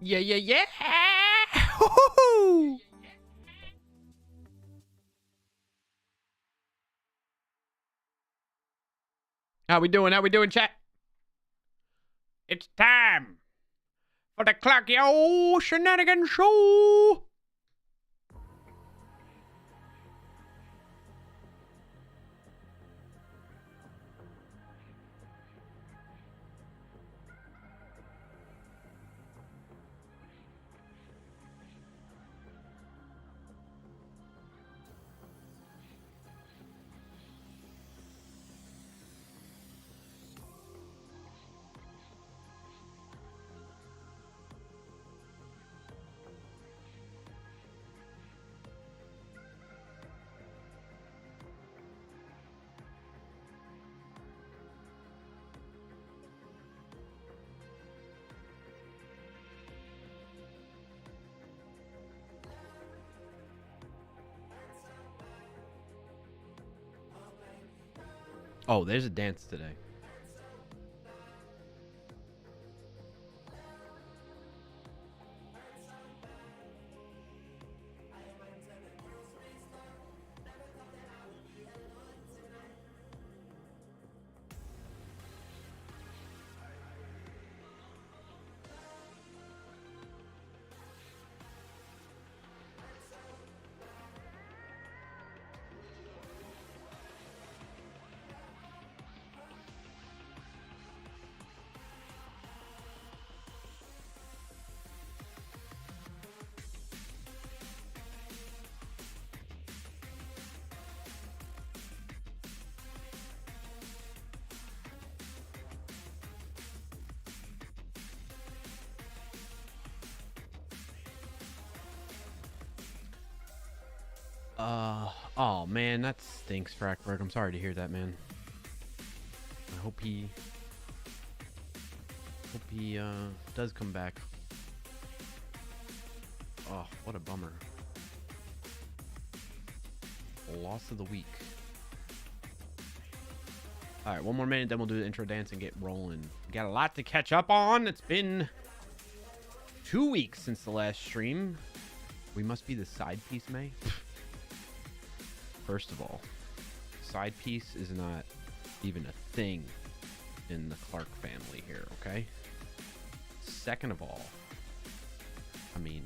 Yeah, yeah, yeah. Woo-hoo. How we doing? How we doing, chat? It's time for the Clarky O Shenanigans Show. Oh, there's a dance today. Oh man, that stinks, Frackberg. I'm sorry to hear that, man. I hope he does come back. Oh, what a bummer. Loss of the week. All right, one more minute, then we'll do the intro dance and get rolling. We got a lot to catch up on. It's been 2 weeks since the last stream. We must be the side piece, May. First of all, side piece is not even a thing in the Clark family here, okay? Second of all, I mean,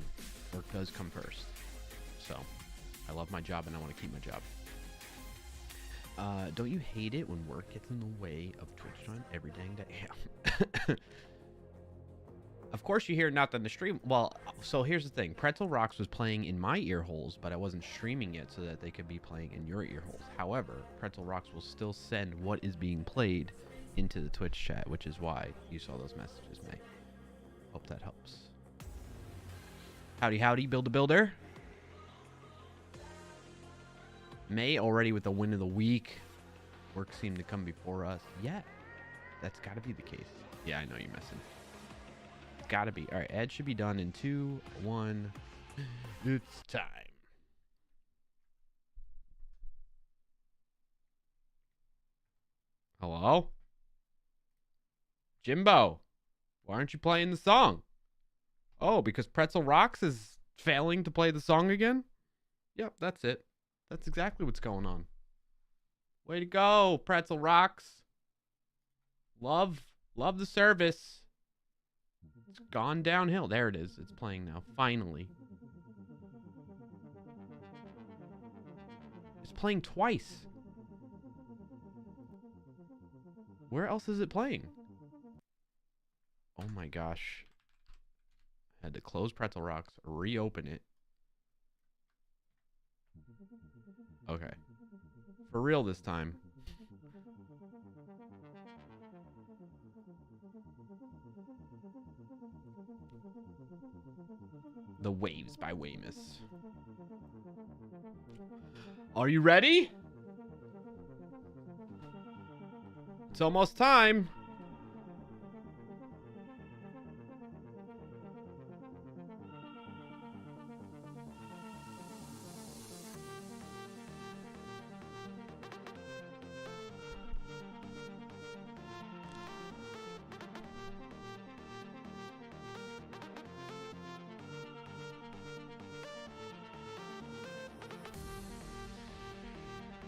work does come first. So, I love my job and I want to keep my job. Don't you hate it when work gets in the way of Twitch time every dang day? Yeah. Of course you hear not on the stream. Well, so here's the thing. Pretzel Rocks was playing in my ear holes, but I wasn't streaming it so that they could be playing in your ear holes. However, Pretzel Rocks will still send what is being played into the Twitch chat, which is why you saw those messages, May. Hope that helps. Howdy, howdy, Builder. May already with the win of the week. Work seemed to come before us. Yeah, that's got to be the case. Yeah, I know you're messing. Gotta be. All right, Ed should be done in 2, 1. It's time. Hello? Jimbo, why aren't you playing the song? Oh, because Pretzel Rocks is failing to play the song again? Yep, that's it. That's exactly what's going on. Way to go, Pretzel Rocks. Love the service. It's gone downhill. There it is. It's playing now. Finally. It's playing twice. Where else is it playing? Oh my gosh. I had to close Pretzel Rocks, reopen it. Okay. For real this time. The Waves by Weymouth. Are you ready? It's almost time.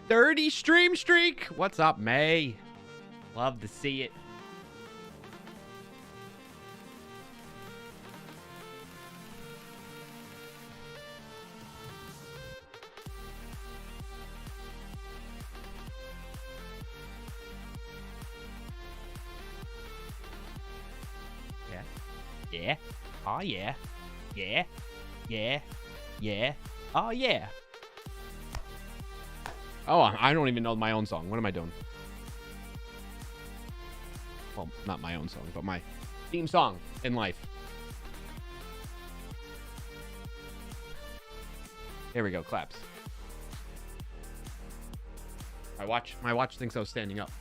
30 stream streak. What's up, May? Love to see it. Yeah. Oh, yeah. Yeah. Yeah. Yeah. Oh, yeah. Oh, I don't even know my own song. What am I doing? Well, not my own song, but my theme song in life. There we go. Claps. My watch thinks I was standing up.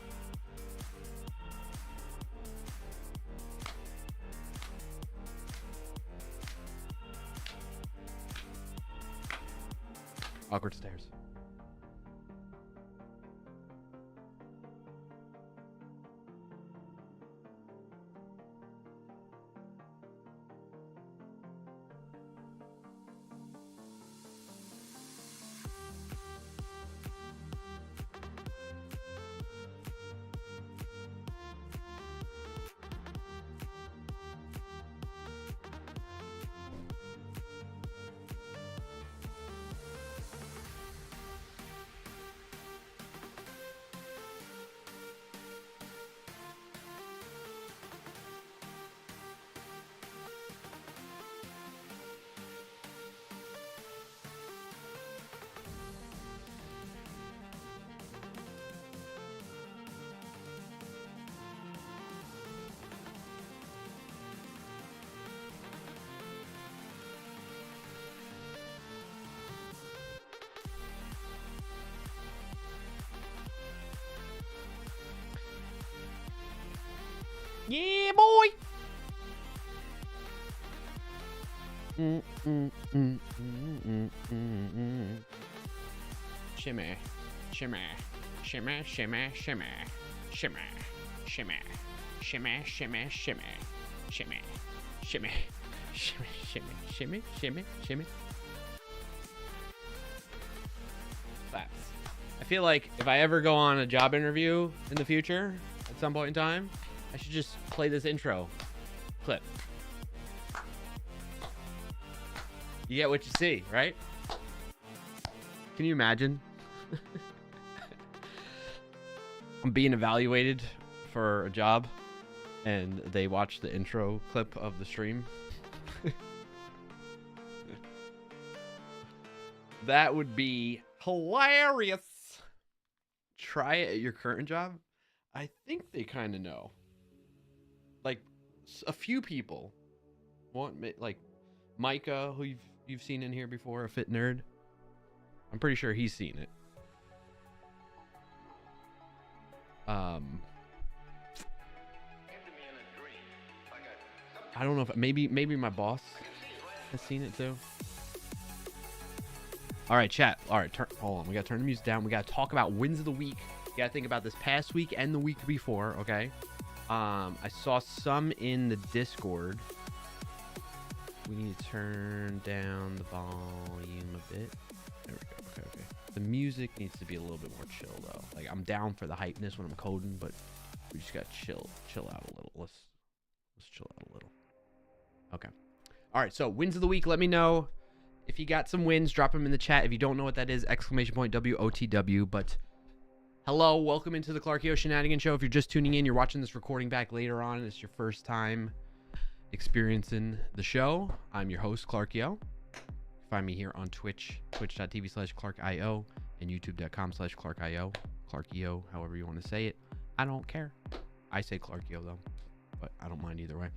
Awkward stairs. Yeah, boy. Shimmy, shimmy, shimmy, shimmy, shimmy, shimmy, shimmy, shimmy, shimmy, shimmy, shimmy, shimmy, shimmy, shimmy, shimmy, shimmy. Claps. I feel like if I ever go on a job interview in the future, at some point in time, I should just play this intro clip. You get what you see, right? Can you imagine? I'm being evaluated for a job and they watch the intro clip of the stream. That would be hilarious. Try it at your current job. I think they kind of know. Like a few people want, like Micah, who you've seen in here before, a fit nerd. I'm pretty sure he's seen it. I don't know if maybe my boss has seen it too. All right, chat. All right, hold on. We got to turn the music down. We got to talk about wins of the week. You got to think about this past week and the week before, okay? I saw some in the Discord. We need to turn down the volume a bit. There we go. Okay. The music needs to be a little bit more chill, though. Like, I'm down for the hypeness when I'm coding, but we just got to chill out a little. Let's chill out a little. Okay. All right, so wins of the week. Let me know if you got some wins. Drop them in the chat. If you don't know what that is, exclamation point WOTW. But hello, welcome into the Clarkio Shenanigans Show. If you're just tuning in, you're watching this recording back later on, and it's your first time experiencing the show. I'm your host, Clarkio. Find me here on Twitch, twitch.tv/ClarkIO, and youtube.com/ClarkIO. Clarkio, however you want to say it. I don't care. I say Clarkio, though, but I don't mind either way.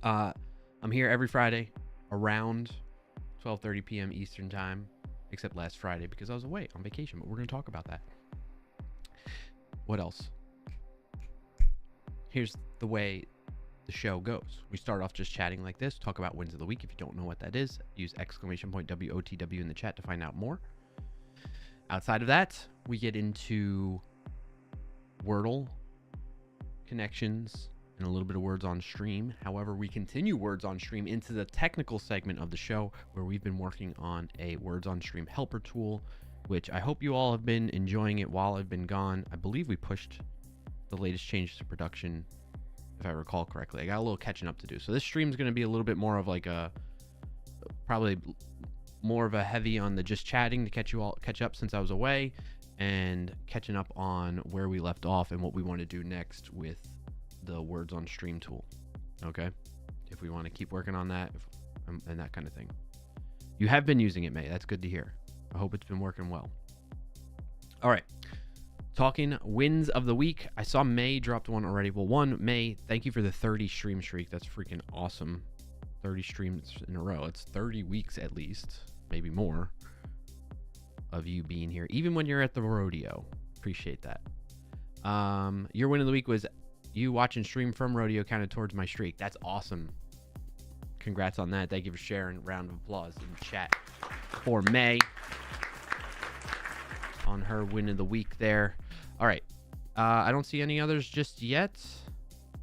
I'm here every Friday around 12:30 p.m. Eastern time, except last Friday because I was away on vacation, but we're going to talk about that. What else? Here's the way the show goes. We start off just chatting like this, talk about wins of the week. If you don't know what that is, use exclamation point WOTW in the chat to find out more. Outside of that, we get into Wordle connections and a little bit of words on stream. However, we continue words on stream into the technical segment of the show where we've been working on a words on stream helper tool which I hope you all have been enjoying it while I've been gone. I believe we pushed the latest changes to production, if I recall correctly. I got a little catching up to do. So this stream is going to be a little bit more of like a, probably more of a heavy on the just chatting to catch up since I was away, and catching up on where we left off and what we want to do next with the words on stream tool. Okay, if we want to keep working on that and that kind of thing. You have been using it, May. That's good to hear. I hope it's been working well. All right, talking wins of the week. I saw May dropped one already. Well, one, May, thank you for the 30 stream streak. That's freaking awesome. 30 streams in a row. It's 30 weeks at least, maybe more, of you being here, even when you're at the rodeo. Appreciate that. Your win of the week was you watching stream from rodeo counted towards my streak. That's awesome. Congrats on that. Thank you for sharing. Round of applause in chat for May on her win of the week there. All right. I don't see any others just yet.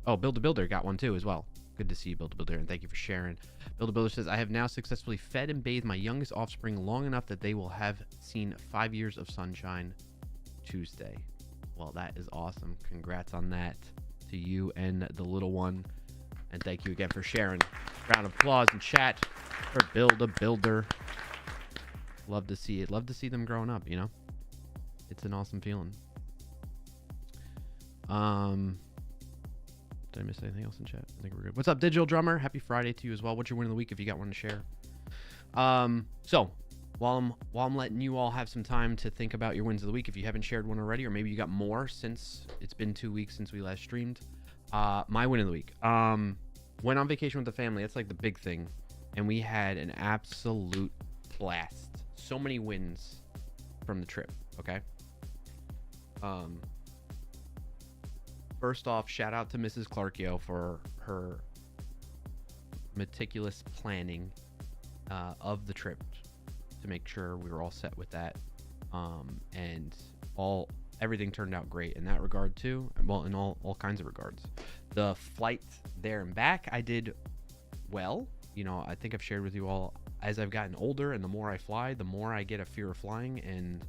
Oh, Build a Builder got one too as well. Good to see you, Build a Builder, and thank you for sharing. Build a Builder says, I have now successfully fed and bathed my youngest offspring long enough that they will have seen 5 years of sunshine Tuesday. Well, that is awesome. Congrats on that to you and the little one. And thank you again for sharing. Round of applause in chat for Build a Builder. Love to see it. Love to see them growing up, you know? It's an awesome feeling. Did I miss anything else in chat? I think we're good. What's up, Digital Drummer? Happy Friday to you as well. What's your win of the week if you got one to share? So while I'm letting you all have some time to think about your wins of the week, if you haven't shared one already, or maybe you got more since it's been 2 weeks since we last streamed, my win of the week. Went on vacation with the family. That's like the big thing. And we had an absolute blast. So many wins from the trip. Okay. First off, shout out to Mrs. Clarkio for her meticulous planning of the trip to make sure we were all set with that. And everything turned out great in that regard too. Well, in all kinds of regards. The flight there and back, I did well. You know, I think I've shared with you all, as I've gotten older and the more I fly, the more I get a fear of flying, and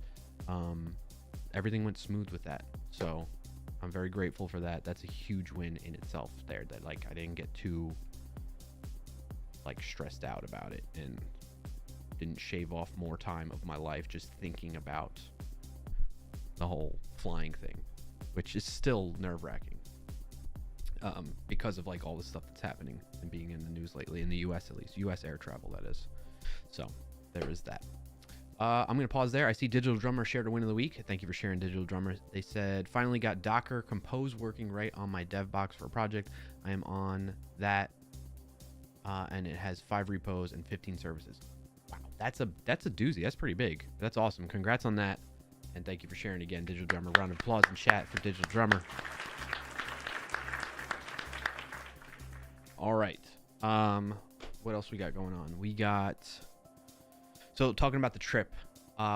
everything went smooth with that. So I'm very grateful for that. That's a huge win in itself there, that like I didn't get too like stressed out about it and didn't shave off more time of my life just thinking about the whole flying thing, which is still nerve-wracking because of like all the stuff that's happening and being in the news lately, in the US at least, US air travel, that is. So there is that. I'm going to pause there. I see Digital Drummer shared a win of the week. Thank you for sharing, Digital Drummer. They said, finally got Docker Compose working right on my dev box for a project. I am on that, and it has 5 repos and 15 services. Wow, that's a doozy. That's pretty big. That's awesome. Congrats on that. And thank you for sharing again, Digital Drummer. Round of applause in chat for Digital Drummer. All right. What else we got going on? We got... So talking about the trip,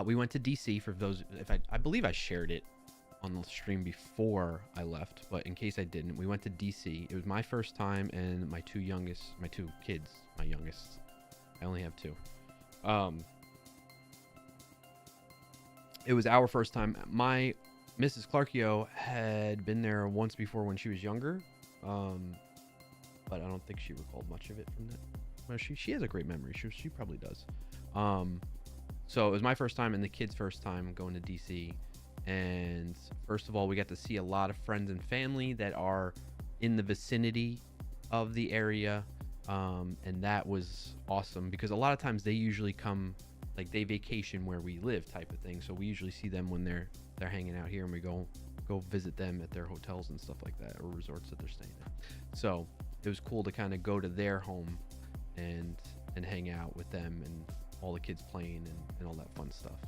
we went to DC. For those, if I believe I shared it on the stream before I left, but in case I didn't, we went to DC. It was my first time, and my two kids, my youngest, I only have 2. It was our first time. My Mrs. Clarkio had been there once before when she was younger, but I don't think she recalled much of it from that. Well, she has a great memory. She probably does. So it was my first time and the kids' first time going to DC. And first of all, we got to see a lot of friends and family that are in the vicinity of the area. And that was awesome because a lot of times they usually come, like they vacation where we live type of thing. So we usually see them when they're hanging out here, and we go visit them at their hotels and stuff like that, or resorts that they're staying at. So it was cool to kind of go to their home and hang out with them and all the kids playing and all that fun stuff.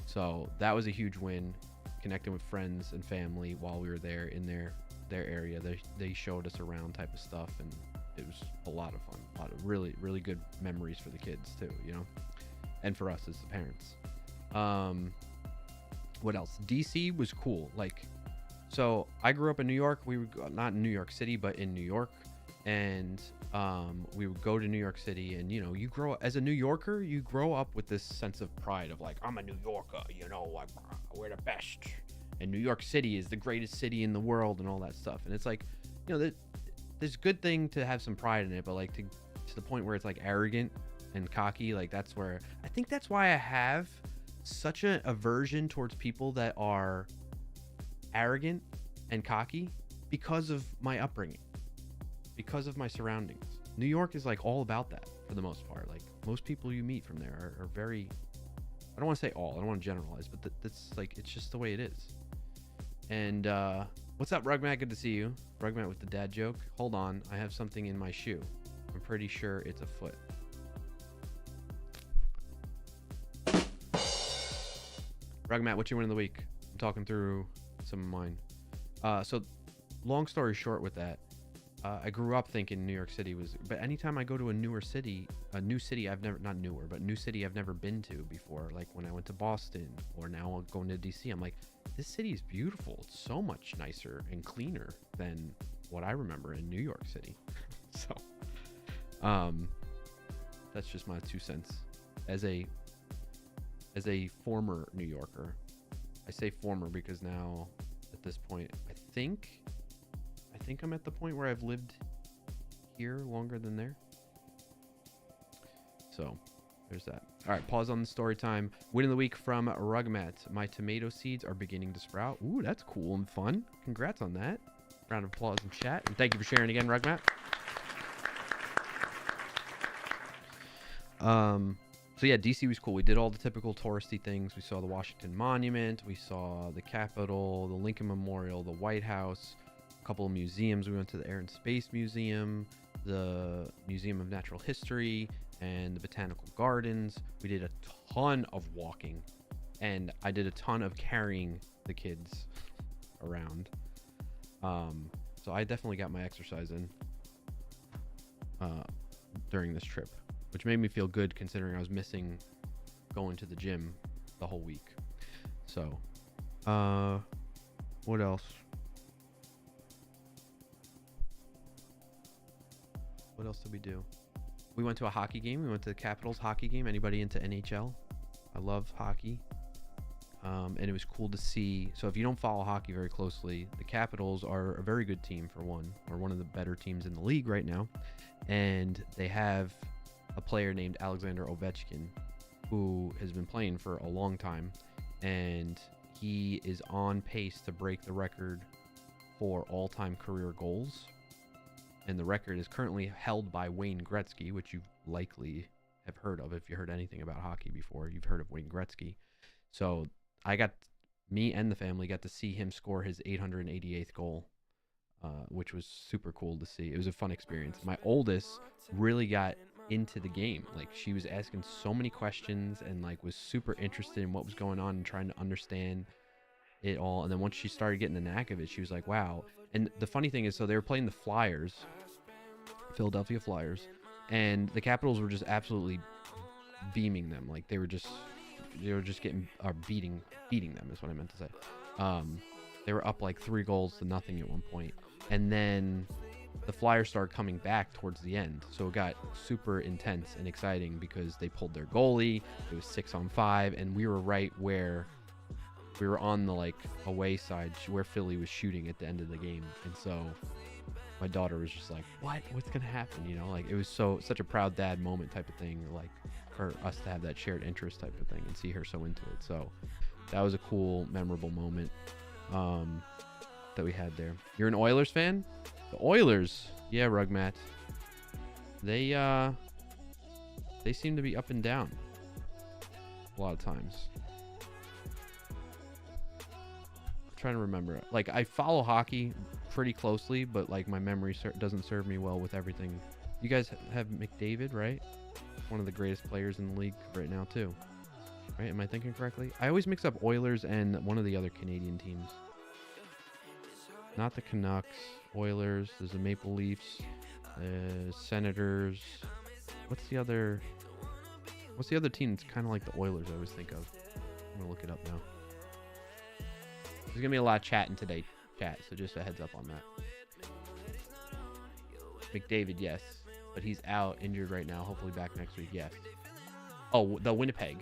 So that was a huge win, connecting with friends and family while we were there in their area. They showed us around type of stuff, and it was a lot of fun, a lot of really, really good memories for the kids too, you know, and for us as the parents. What else? DC was cool. Like, so I grew up in New York. We were not in New York City, but in New York. And we would go to New York City, and you grow as a New Yorker, you grow up with this sense of pride of like, I'm a New Yorker, we're the best, and New York City is the greatest city in the world, and all that stuff. And it's like, there's a good thing to have some pride in it, but like to the point where it's like arrogant and cocky, like that's where I think that's why I have such an aversion towards people that are arrogant and cocky, because of my upbringing, because of my surroundings. New York is like all about that for the most part. Like most people you meet from there are very, I don't want to say all, I don't want to generalize, but that's like, it's just the way it is. And what's up, Rugmat? Good to see you. Rugmat with the dad joke. Hold on, I have something in my shoe. I'm pretty sure it's a foot. Rugmat, what's your win of the week? I'm talking through some of mine. So long story short with that, I grew up thinking New York City was, but anytime I go to a new city I've never, not newer, but new city I've never been to before, like when I went to Boston, or now I'm going to DC, I'm like, this city is beautiful. It's so much nicer and cleaner than what I remember in New York City. So, that's just my 2 cents. As a former New Yorker, I say former because now at this point, I think I'm at the point where I've lived here longer than there. So there's that. All right, pause on the story time. Win of the week from Rugmat. My tomato seeds are beginning to sprout. Ooh, that's cool and fun. Congrats on that. Round of applause in chat. And thank you for sharing again, Rugmat. So yeah, DC was cool. We did all the typical touristy things. We saw the Washington Monument. We saw the Capitol, the Lincoln Memorial, the White House, a couple of museums. We went to the Air and Space Museum, the Museum of Natural History, and the Botanical Gardens. We did a ton of walking, and I did a ton of carrying the kids around. So I definitely got my exercise in during this trip, which made me feel good considering I was missing going to the gym the whole week. So, what else? What else did we do? We went to a hockey game. We went to the Capitals hockey game. Anybody into NHL? I love hockey. And it was cool to see. So if you don't follow hockey very closely, the Capitals are a very good team for one, or one of the better teams in the league right now. And they have a player named Alexander Ovechkin, who has been playing for a long time, and he is on pace to break the record for all-time career goals. And the record is currently held by Wayne Gretzky, which you likely have heard of. If you heard anything about hockey before, you've heard of Wayne Gretzky. So me and the family got to see him score his 888th goal, which was super cool to see. It was a fun experience. My oldest really got into the game. Like, she was asking so many questions and like was super interested in what was going on and trying to understand it all. And then once she started getting the knack of it, she was like, wow. And the funny thing is, so they were playing the Flyers, Philadelphia Flyers, and the Capitals were just absolutely beaming them. Like they were just getting beating them is what I meant to say. They were up like 3-0 at one point, and then the Flyers started coming back towards the end, so it got super intense and exciting because they pulled their goalie. It was 6-on-5, and we were right where we were on the like away side where Philly was shooting at the end of the game. And so my daughter was just like, what's gonna happen, like it was such a proud dad moment type of thing, like for us to have that shared interest type of thing and see her so into it. So that was a cool, memorable moment that we had there. You're an Oilers fan? The Oilers, yeah, Rugmat, they seem to be up and down a lot of times. Trying to remember, like I follow hockey pretty closely, but like my memory doesn't serve me well with everything. You guys have McDavid, right? One of the greatest players in the league right now too, right? Am I thinking correctly? I always mix up Oilers and one of the other Canadian teams. Not the Canucks. Oilers. There's the Maple Leafs, Senators. What's the other team that's kind of like the Oilers I always think of? I'm gonna look it up now. There's gonna be a lot of chatting today, chat, so just a heads up on that. McDavid, yes. But he's out, injured right now. Hopefully back next week, yes. Oh, the Winnipeg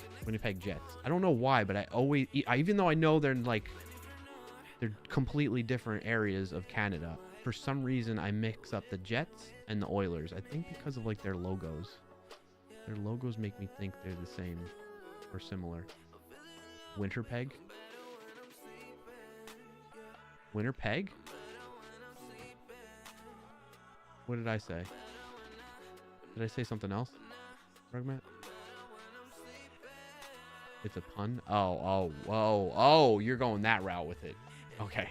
Jets. I don't know why, but even though I know they're completely different areas of Canada, for some reason I mix up the Jets and the Oilers. I think because of like their logos. Their logos make me think they're the same or similar. Winnipeg? Winnipeg? What did I say? Did I say something else? Rugmat? It's a pun? Oh, you're going that route with it. Okay.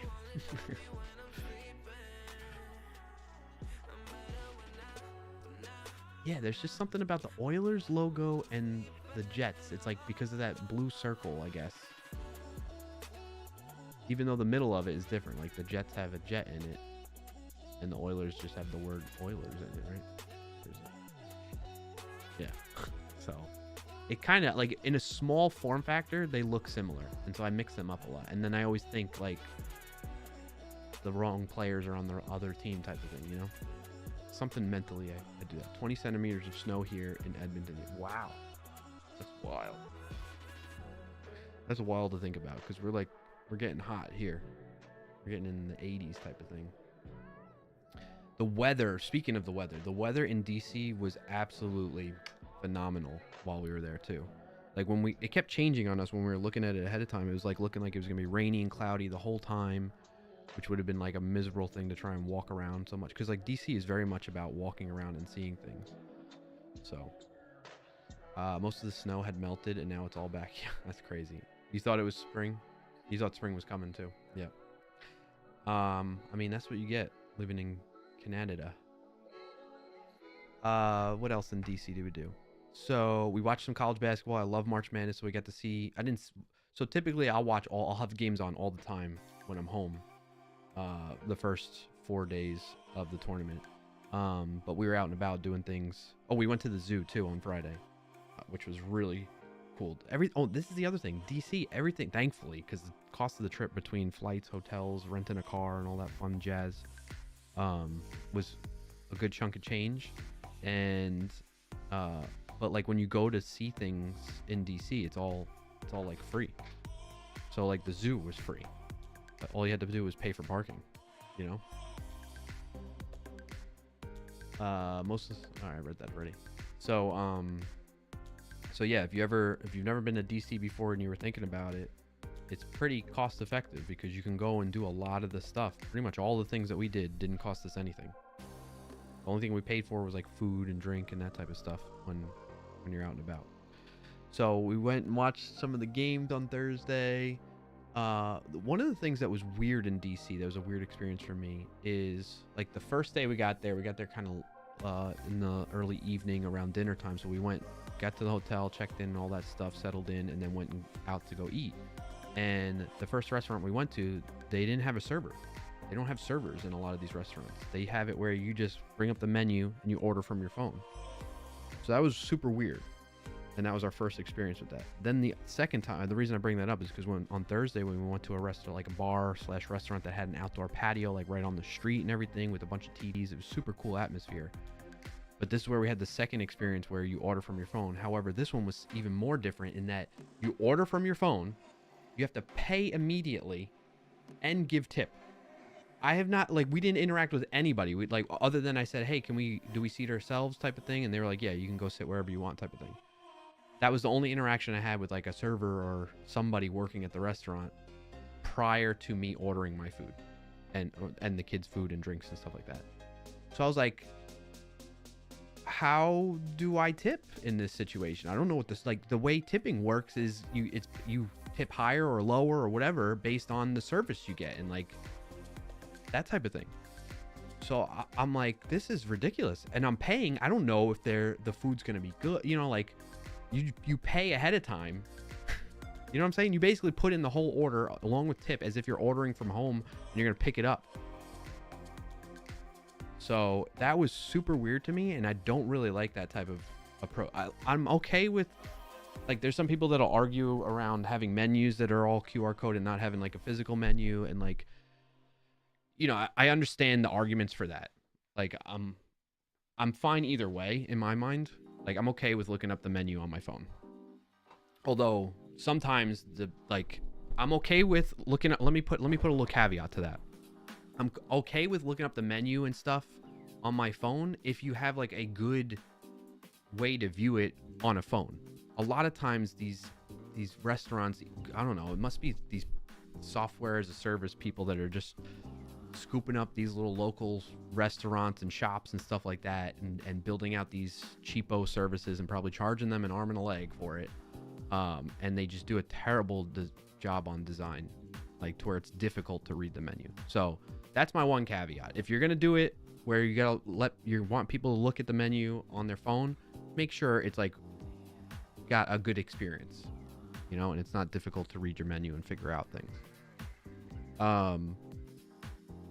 Yeah, there's just something about the Oilers logo and the Jets. It's like because of that blue circle, I guess. Even though the middle of it is different. Like the Jets have a jet in it. And the Oilers just have the word Oilers in it, right? Yeah. So it kind of like in a small form factor, they look similar. And so I mix them up a lot. And then I always think like the wrong players are on the other team type of thing, you know? Something mentally, I do that. 20 centimeters of snow here in Edmonton. Wow. That's wild. That's wild to think about because we're getting hot here. We're getting in the 80s type of thing. The weather, speaking of the weather in DC was absolutely phenomenal while we were there too. Like it kept changing on us when we were looking at it ahead of time. It was like looking like it was gonna be rainy and cloudy the whole time, which would have been like a miserable thing to try and walk around so much. Because like DC is very much about walking around and seeing things. So most of the snow had melted and now it's all back. Yeah, that's crazy. You thought it was spring? You thought spring was coming too. Yeah. I mean, that's what you get living in Canada. What else in DC did we do? So we watched some college basketball. I love March Madness, so we got to see. So typically I'll have games on all the time when I'm home. The first 4 days of the tournament. But we were out and about doing things. Oh, we went to the zoo too on Friday, which was really cool. This is the other thing. DC, everything, thankfully, because the cost of the trip between flights, hotels, renting a car, and all that fun jazz, was a good chunk of change. And but like when you go to see things in DC, it's all like free. So like the zoo was free. All you had to do was pay for parking, you know. I read that already. So yeah, if you've never been to DC before and you were thinking about it, it's pretty cost effective because you can go and do a lot of the stuff. Pretty much all the things that we did didn't cost us anything. The only thing we paid for was like food and drink and that type of stuff when you're out and about. So we went and watched some of the games on Thursday. One of the things that was weird in DC, that was a weird experience for me, is like the first day we got there kind of in the early evening around dinner time. So we got to the hotel, checked in and all that stuff, settled in, and then went out to go eat. And the first restaurant we went to, they didn't have a server. They don't have servers in a lot of these restaurants. They have it where you just bring up the menu and you order from your phone. So that was super weird. And that was our first experience with that. Then the second time, the reason I bring that up is because on Thursday when we went to a restaurant, like a bar/restaurant that had an outdoor patio, like right on the street and everything with a bunch of TVs, it was super cool atmosphere. But this is where we had the second experience where you order from your phone. However, this one was even more different in that you order from your phone, you have to pay immediately and give tip. I have not, like, we didn't interact with anybody. We like, other than I said, hey, do we seat ourselves type of thing? And they were like, yeah, you can go sit wherever you want type of thing. That was the only interaction I had with like a server or somebody working at the restaurant prior to me ordering my food and the kids' food and drinks and stuff like that. So I was like, how do I tip in this situation? I don't know what this, like, the way tipping works is you tip higher or lower or whatever based on the service you get and like that type of thing. So I'm like, this is ridiculous. And I'm paying, I don't know if the food's going to be good. You know, like you pay ahead of time. You know what I'm saying? You basically put in the whole order along with tip as if you're ordering from home and you're going to pick it up. So that was super weird to me. And I don't really like that type of approach. I'm okay with, like, there's some people that'll argue around having menus that are all QR code and not having like a physical menu. And like, you know, I understand the arguments for that. Like, I'm fine either way in my mind. Like, I'm okay with looking up the menu on my phone. Although sometimes I'm okay with looking at, let me put a little caveat to that. I'm okay with looking up the menu and stuff on my phone if you have like a good way to view it on a phone. A lot of times these restaurants, I don't know, it must be these software as a service people that are just scooping up these little local restaurants and shops and stuff like that, and building out these cheapo services and probably charging them an arm and a leg for it. And they just do a terrible job on design, like to where it's difficult to read the menu. So that's my one caveat. If you're gonna do it where you want people to look at the menu on their phone, make sure it's like got a good experience, you know, and it's not difficult to read your menu and figure out things.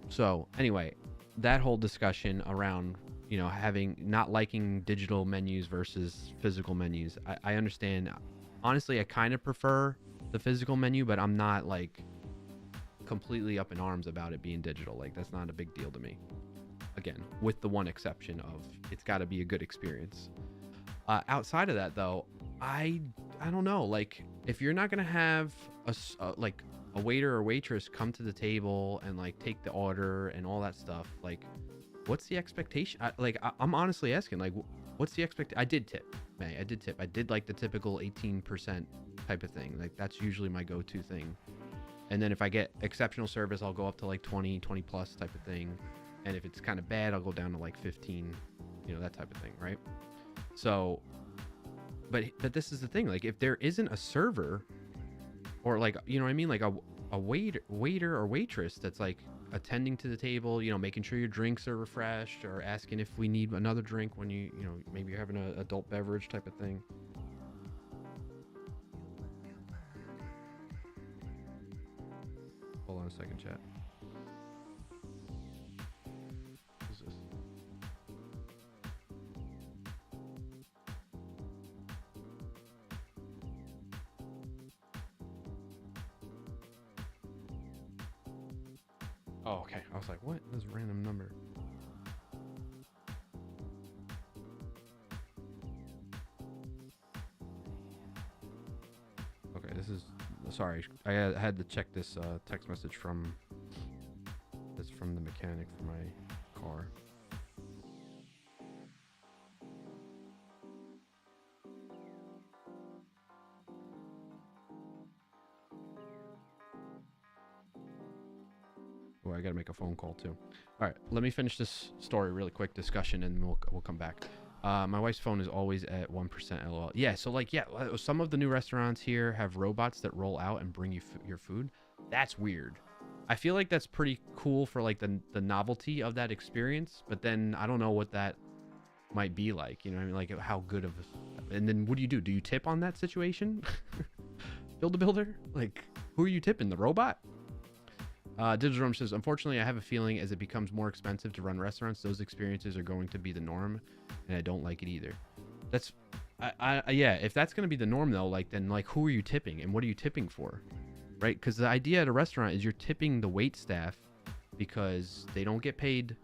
So anyway, that whole discussion around, you know, not liking digital menus versus physical menus, I understand. Honestly, I kind of prefer the physical menu, but I'm not like completely up in arms about it being digital. Like, that's not a big deal to me. Again, with the one exception of it's got to be a good experience. Outside of that, though, I don't know. Like, if you're not gonna have a waiter or waitress come to the table and like take the order and all that stuff, like, what's the expectation? I'm honestly asking, like, what's the I did tip, May. I did tip. I did like the typical 18% type of thing. Like, that's usually my go-to thing. And then if I get exceptional service, I'll go up to like 20 plus type of thing. And if it's kind of bad, I'll go down to like 15, you know, that type of thing, right? So, but this is the thing. Like, if there isn't a server, or like, you know what I mean? Like a waiter or waitress that's like attending to the table, you know, making sure your drinks are refreshed, or asking if we need another drink when you know, maybe you're having an adult beverage type of thing. Hold on a second, chat. What is this? Oh, okay. I was like, what? This random number. Okay, this is... Sorry, I had to check this text message from... That's from the mechanic for my car. Oh, I gotta make a phone call too. All right, let me finish this story really quick, discussion, and we'll come back. My wife's phone is always at 1% LOL. Yeah, so like, yeah, some of the new restaurants here have robots that roll out and bring you your food. That's weird. I feel like that's pretty cool for like the novelty of that experience, but then I don't know what that might be like. You know what I mean? Like, how good of and then what do you do? Do you tip on that situation? Builder? Like, who are you tipping? The robot? Digital Room says, unfortunately, I have a feeling as it becomes more expensive to run restaurants, those experiences are going to be the norm, and I don't like it either. That's, yeah, if that's going to be the norm, though, like, then, like, who are you tipping, and what are you tipping for, right? Because the idea at a restaurant is you're tipping the wait staff because they don't get paid,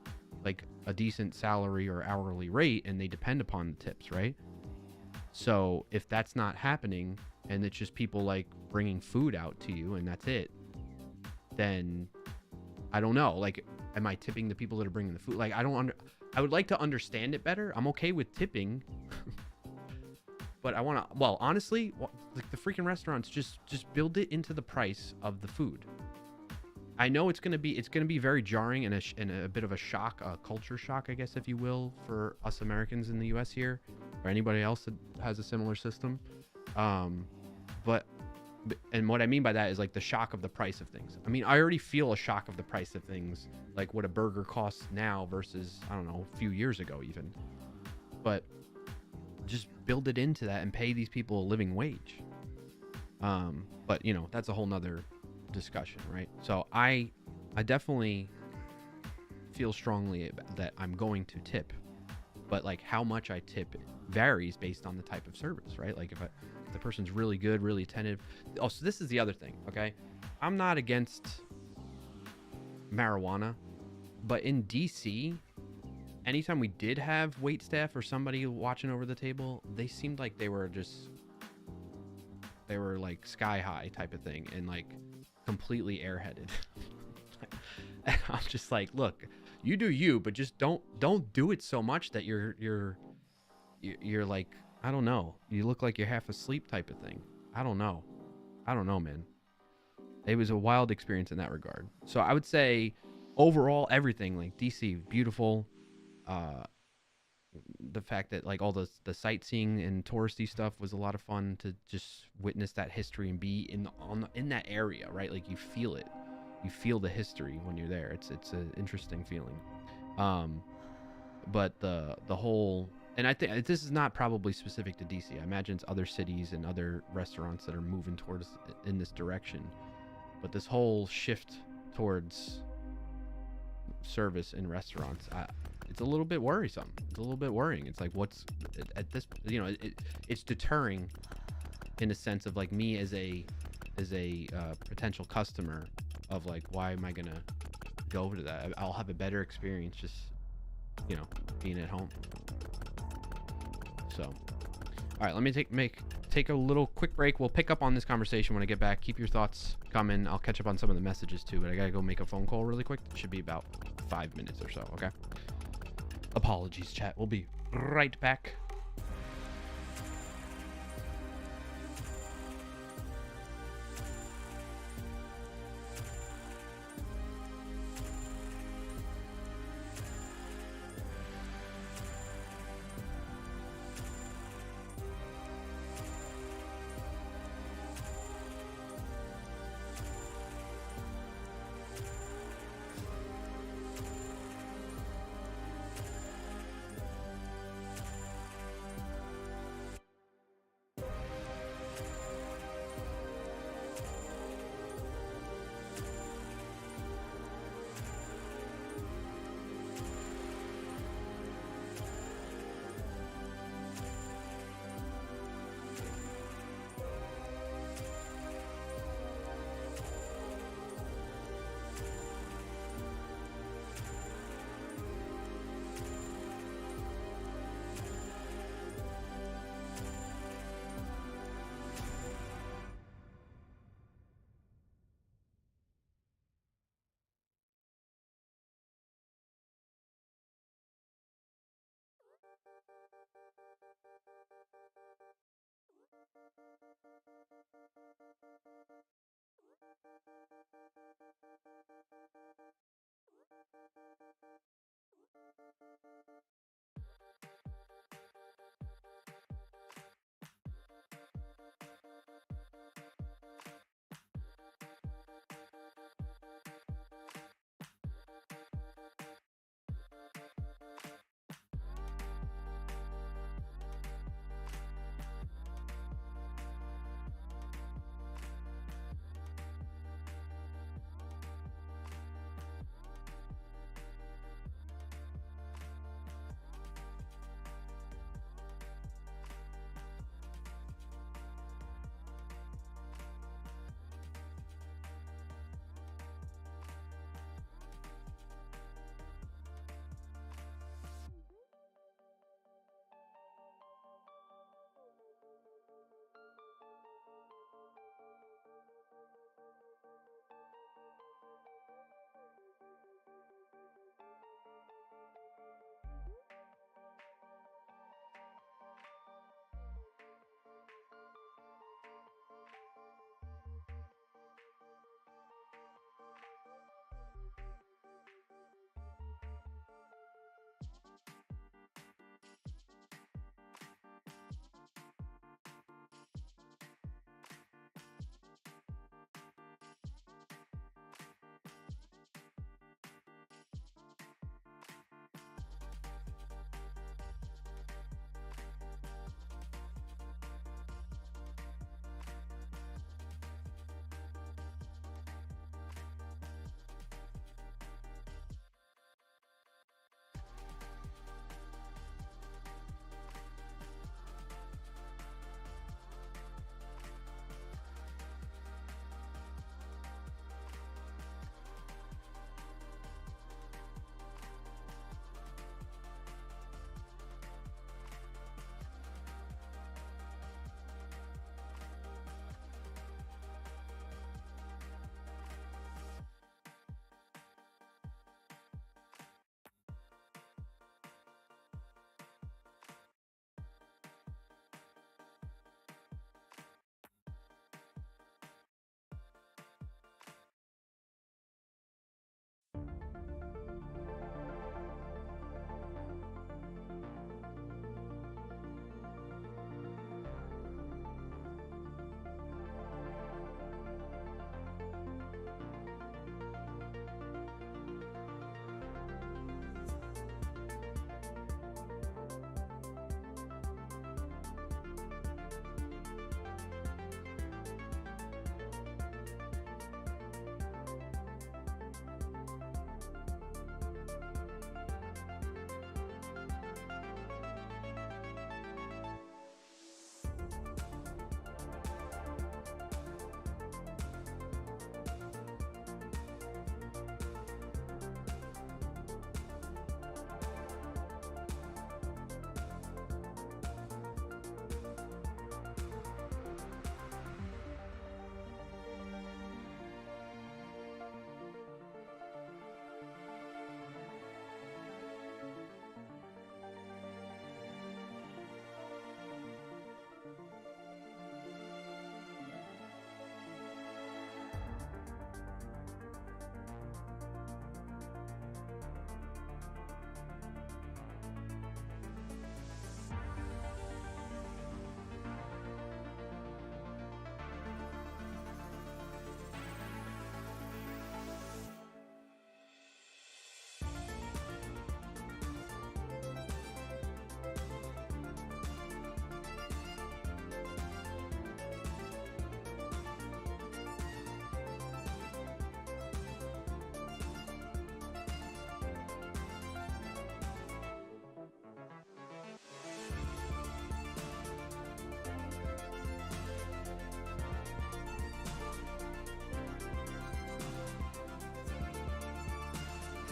like, a decent salary or hourly rate, and they depend upon the tips, right? So if that's not happening, and it's just people, like, bringing food out to you, and that's it, then I don't know. Like, am I tipping the people that are bringing the food? Like, I would like to understand it better. I'm okay with tipping, but I want to, well, honestly, like the freaking restaurants, just build it into the price of the food. I know it's going to be very jarring and a bit of a shock, a culture shock, I guess, if you will, for us Americans in the US here, or anybody else that has a similar system. And what I mean by that is like the shock of the price of things. I mean, I already feel a shock of the price of things, like what a burger costs now versus, I don't know, a few years ago even. But just build it into that and pay these people a living wage. But, you know, that's a whole nother discussion, right? So I definitely feel strongly that I'm going to tip. But, like, how much I tip varies based on the type of service, right? Like, if the person's really good, really attentive. Oh, so this is the other thing, okay? I'm not against marijuana, but in DC anytime we did have wait staff or somebody watching over the table, they seemed like they were like sky high type of thing and like completely airheaded. And I'm just like, look, you do you, but just don't do it so much that you're like, I don't know, you look like you're half asleep type of thing. I don't know, man. It was a wild experience in that regard. So I would say overall everything, like DC, beautiful. The fact that like all the sightseeing and touristy stuff was a lot of fun to just witness that history and be in that area, right? Like you feel it, you feel the history when you're there. It's an interesting feeling. But the whole, and I think this is not probably specific to DC. I imagine it's other cities and other restaurants that are moving towards in this direction. But this whole shift towards service in restaurants, it's a little bit worrisome. It's a little bit worrying. It's like, what's at this, it's deterring in a sense of like me as a potential customer of like, why am I gonna go to that? I'll have a better experience just being at home. So all right, let me take a little quick break. We'll pick up on this conversation when I get back. Keep your thoughts coming. I'll catch up on some of the messages too, but I gotta go make a phone call really quick. It should be about 5 minutes or so. Okay, apologies, chat. We'll be right back.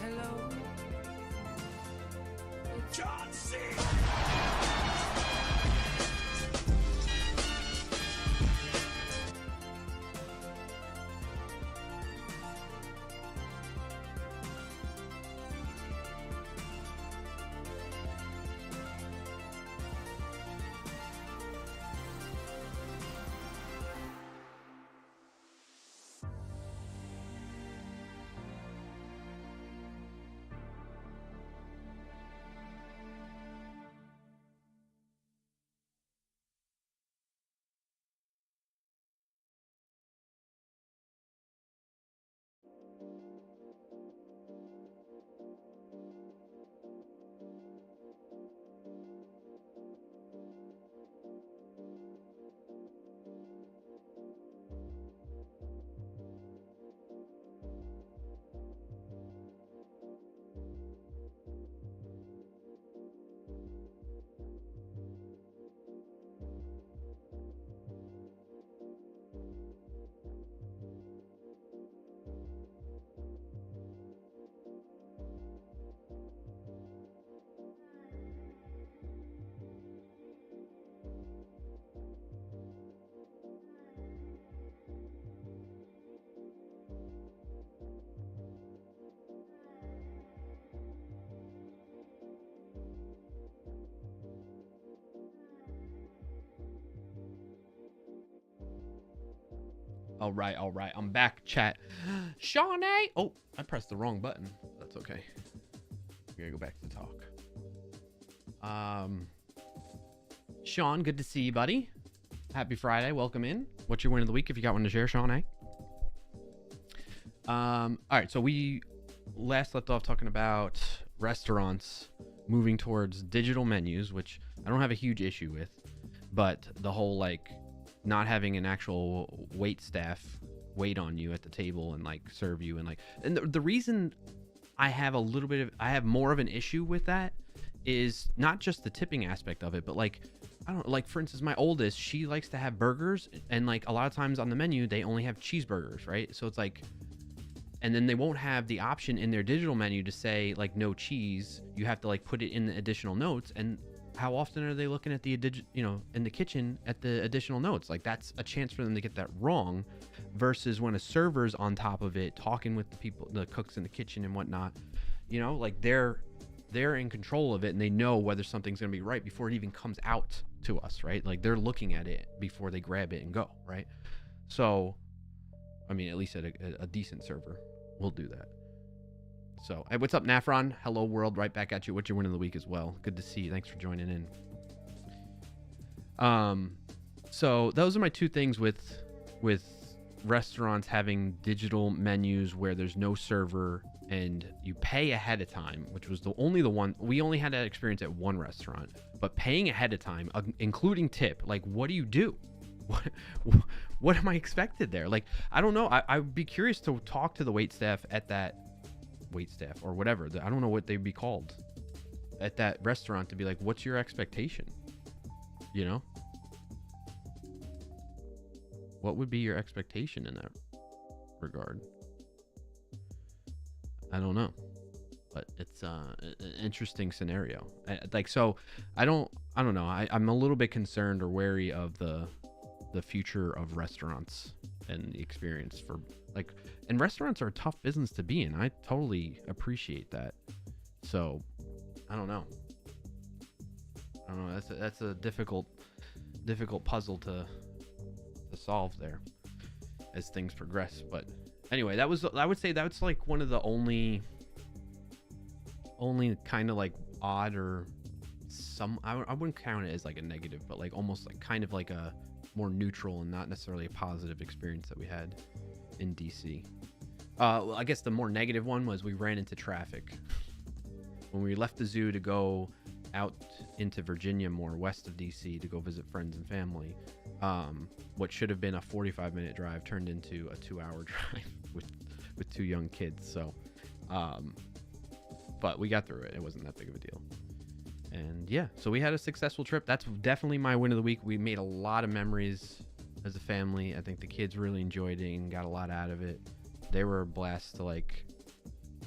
Hello. John C. All right, all right. I'm back, chat. Shawnee. Oh, I pressed the wrong button. That's okay. We gotta go back to talk. Sean, good to see you, buddy. Happy Friday. Welcome in. What's your win of the week if you got one to share, Shawnee? All right, so we last left off talking about restaurants moving towards digital menus, which I don't have a huge issue with, but the whole like not having an actual wait staff wait on you at the table and like serve you and like, and the reason I have more of an issue with that is not just the tipping aspect of it, but like, I don't like, for instance, my oldest, she likes to have burgers, and like a lot of times on the menu, they only have cheeseburgers, right? So it's like, and then they won't have the option in their digital menu to say like no cheese. You have to like put it in the additional notes. And how often are they looking at the in the kitchen at the additional notes? Like that's a chance for them to get that wrong, versus when a server's on top of it talking with the people, the cooks in the kitchen and whatnot, like they're in control of it, and they know whether something's going to be right before it even comes out to us, right? Like they're looking at it before they grab it and go, right? So I mean, at least at a decent server will do that. So, hey, what's up, Nafron? Hello, world. Right back at you. What's your win of the week as well? Good to see you. Thanks for joining in. So those are my two things with restaurants having digital menus where there's no server and you pay ahead of time, which was only the one we only had that experience at one restaurant. But paying ahead of time, including tip, like what do? What am I expected there? Like, I don't know. I would be curious to talk to the wait staff at that or whatever. I don't know what they'd be called at that restaurant to be like, what's your expectation? What would be your expectation in that regard? I don't know, but it's an interesting scenario. So I don't know. I'm a little bit concerned or wary of the future of restaurants and the experience for like, and restaurants are a tough business to be in. I totally appreciate that. So I don't know. That's a difficult puzzle to solve there as things progress. But anyway, I would say that's like one of the only kind of like odd or I wouldn't count it as like a negative, but like almost like kind of like a more neutral and not necessarily a positive experience that we had in DC. I guess the more negative one was we ran into traffic when we left the zoo to go out into Virginia, more west of DC, to go visit friends and family. What should have been a 45-minute drive turned into a 2-hour drive with two young kids. So, but we got through it. It wasn't that big of a deal. And yeah, so we had a successful trip. That's definitely my win of the week. We made a lot of memories as a family. I think the kids really enjoyed it and got a lot out of it. They were a blast to like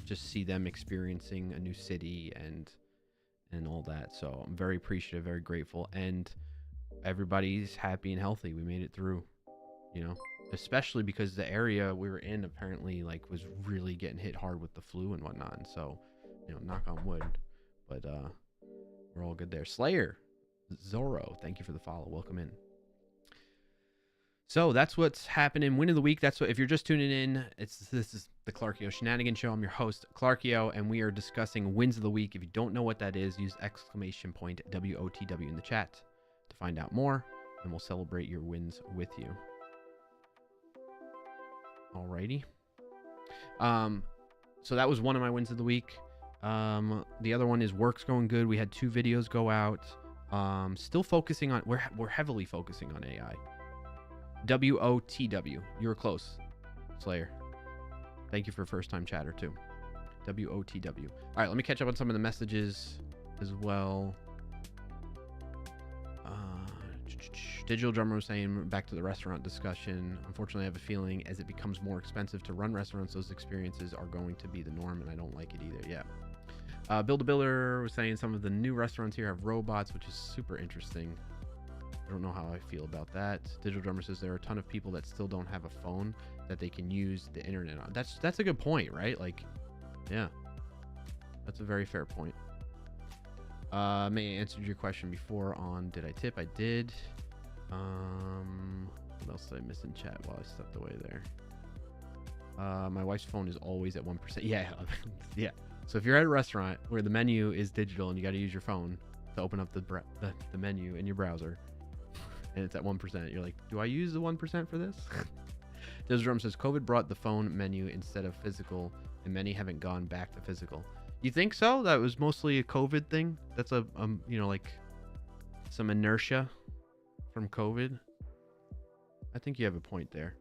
just see them experiencing a new city and all that. So I'm very appreciative, very grateful, and everybody's happy and healthy. We made it through, you know, especially because the area we were in apparently like was really getting hit hard with the flu and whatnot. And so, you know, knock on wood, but we're all good there. Slayer Zorro, thank you for the follow. Welcome in. So that's what's happening. Win of the week. That's what, if you're just tuning in, this is the Clarkio Shenanigan Show. I'm your host, Clarkio, and we are discussing wins of the week. If you don't know what that is, use exclamation point WOTW in the chat to find out more, and we'll celebrate your wins with you. Alrighty. So that was one of my wins of the week. The other one is work's going good. We had 2 videos go out. Still focusing on, we're heavily focusing on AI. WOTW. You were close, Slayer. Thank you for first time chatter too. WOTW. All right, let me catch up on some of the messages as well. Digital Drummer was saying, back to the restaurant discussion. Unfortunately, I have a feeling as it becomes more expensive to run restaurants, those experiences are going to be the norm, and I don't like it either. Yeah. Build a Builder was saying some of the new restaurants here have robots, which is super interesting. I don't know how I feel about that. Digital Drummer says there are a ton of people that still don't have a phone that they can use the internet on. That's a good point, right? Like, yeah, that's a very fair point. May I answered your question before on did I tip? I did. What else did I miss in chat while I stepped away there? My wife's phone is always at 1%. Yeah, yeah. So if you're at a restaurant where the menu is digital and you got to use your phone to open up the menu in your browser, and it's at 1%, you're like, do I use the 1% for this? Digital Drum says COVID brought the phone menu instead of physical, and many haven't gone back to physical. You think so? That was mostly a COVID thing? That's a you know, like some inertia from COVID. I think you have a point there.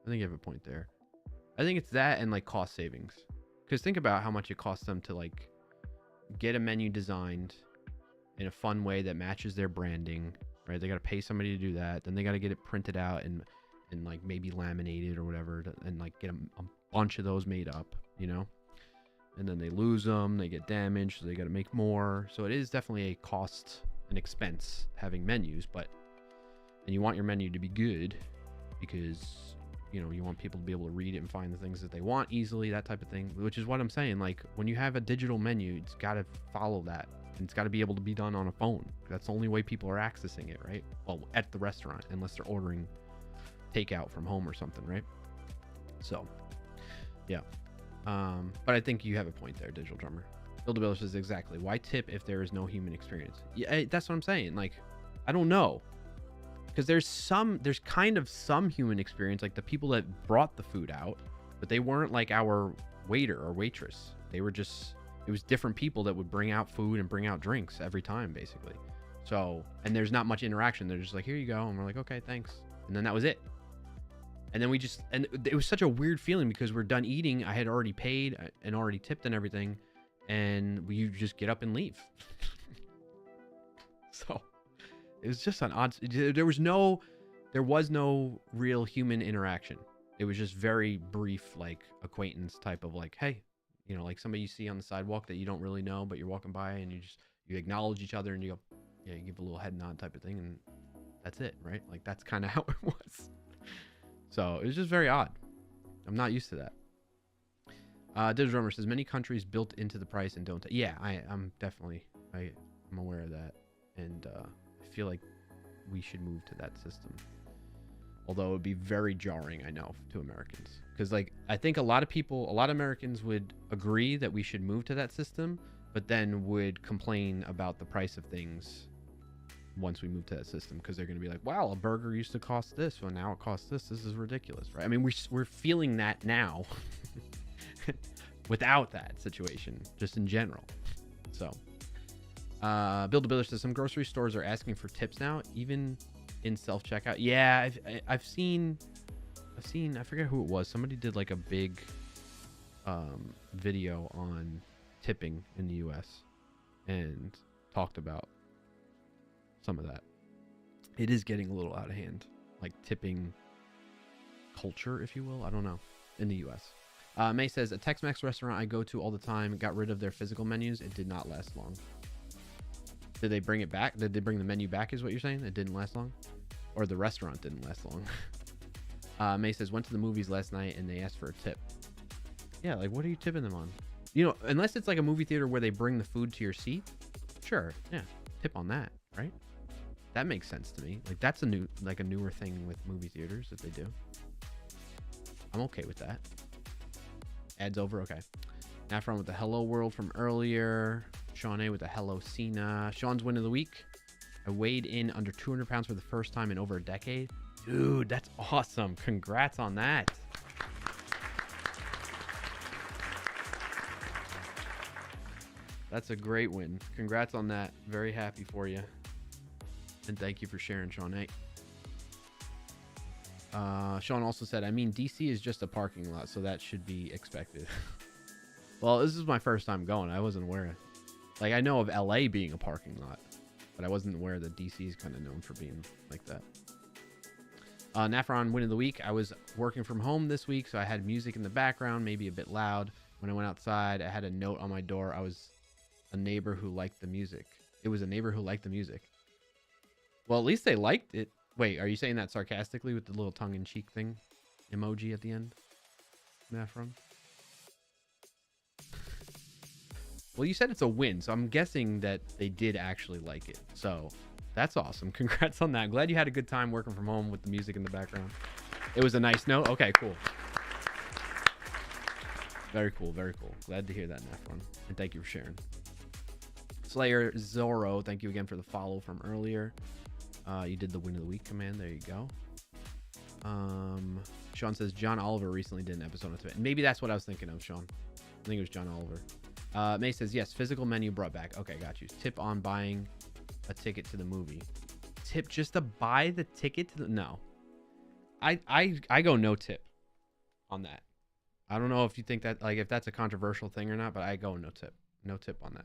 I think it's that and like cost savings. Because think about how much it costs them to like get a menu designed in a fun way that matches their branding, right? They got to pay somebody to do that. Then they got to get it printed out and like maybe laminated or whatever, and like get a bunch of those made up, you know? And then they lose them, they get damaged, so they got to make more. So it is definitely a cost, an expense having menus, and you want your menu to be good because, you know, you want people to be able to read it and find the things that they want easily, that type of thing, which is what I'm saying. Like when you have a digital menu, it's got to follow that. And it's got to be able to be done on a phone. That's the only way people are accessing it, right? Well, at the restaurant, unless they're ordering takeout from home or something, right? So, yeah. But I think you have a point there, Digital Drummer. Build a Builder says exactly. Why tip if there is no human experience? Yeah, that's what I'm saying. Like, I don't know. Because there's kind of some human experience, like the people that brought the food out, but they weren't like our waiter or waitress. They were just, it was different people that would bring out food and bring out drinks every time, basically. So, and there's not much interaction. They're just like, here you go. And we're like, okay, thanks. And then that was it. And then and it was such a weird feeling because we're done eating. I had already paid and already tipped and everything. And you just get up and leave. So it was just an odd, there was no real human interaction. It was just very brief, like acquaintance type of like, hey, you know, like somebody you see on the sidewalk that you don't really know, but you're walking by and you acknowledge each other and you go, yeah, you give a little head nod type of thing. And that's it, right? Like that's kind of how it was. So it was just very odd. I'm not used to that. Digital Drummer says many countries built into the price and don't. Yeah, I'm aware of that. And I feel like we should move to that system. Although it would be very jarring, I know, to Americans. Because like, I think a lot of Americans would agree that we should move to that system, but then would complain about the price of things once we move to that system, because they're going to be like, wow, a burger used to cost this, well now it costs this. This is ridiculous, right? I mean, we're feeling that now without that situation, just in general. So Build a Builder says some grocery stores are asking for tips now, even in self-checkout. Yeah, I've seen, I forget who it was. Somebody did like a big video on tipping in the US and talked about some of that. It is getting a little out of hand, like tipping culture, if you will. I don't know, in the US. May says, a Tex-Mex restaurant I go to all the time got rid of their physical menus. It did not last long. Did they bring it back? Did they bring the menu back is what you're saying? It didn't last long? Or the restaurant didn't last long? May says, went to the movies last night and they asked for a tip. Yeah, like what are you tipping them on? You know, unless it's like a movie theater where they bring the food to your seat. Sure, yeah, tip on that, right? That makes sense to me. Like that's a newer thing with movie theaters that they do. I'm okay with that. Ads over, okay. Nafron with the hello world from earlier. Sean A with the hello Cena. Sean's win of the week. I weighed in under 200 pounds for the first time in over a decade. Dude, that's awesome. Congrats on that. That's a great win. Congrats on that. Very happy for you. And thank you for sharing, Sean A. Sean also said, I mean, DC is just a parking lot, so that should be expected. Well, this is my first time going. I wasn't aware. Like, I know of LA being a parking lot, but I wasn't aware that DC is kind of known for being like that. Nafron win of the week. I was working from home this week, so I had music in the background, maybe a bit loud. When I went outside, I had a note on my door. I was a neighbor who liked the music. It was a neighbor who liked the music. Well, at least they liked it. Wait, are you saying that sarcastically with the little tongue-in-cheek thing? Emoji at the end? Nafron? Well, you said it's a win, so I'm guessing that they did actually like it. So, that's awesome. Congrats on that. I'm glad you had a good time working from home with the music in the background. It was a nice note? Okay, cool. Very cool, very cool. Glad to hear that, Nafron. And thank you for sharing. Slayer Zorro, thank you again for the follow from earlier. You did the win of the week command. There you go. Sean says John Oliver recently did an episode of it. Maybe that's what I was thinking of, Sean. I think it was John Oliver. May says yes, physical menu brought back. Okay, got you. Tip on buying a ticket to the movie. Tip just to buy the ticket to the no. I go no tip on that. I don't know if you think that like if that's a controversial thing or not, but I go no tip. No tip on that.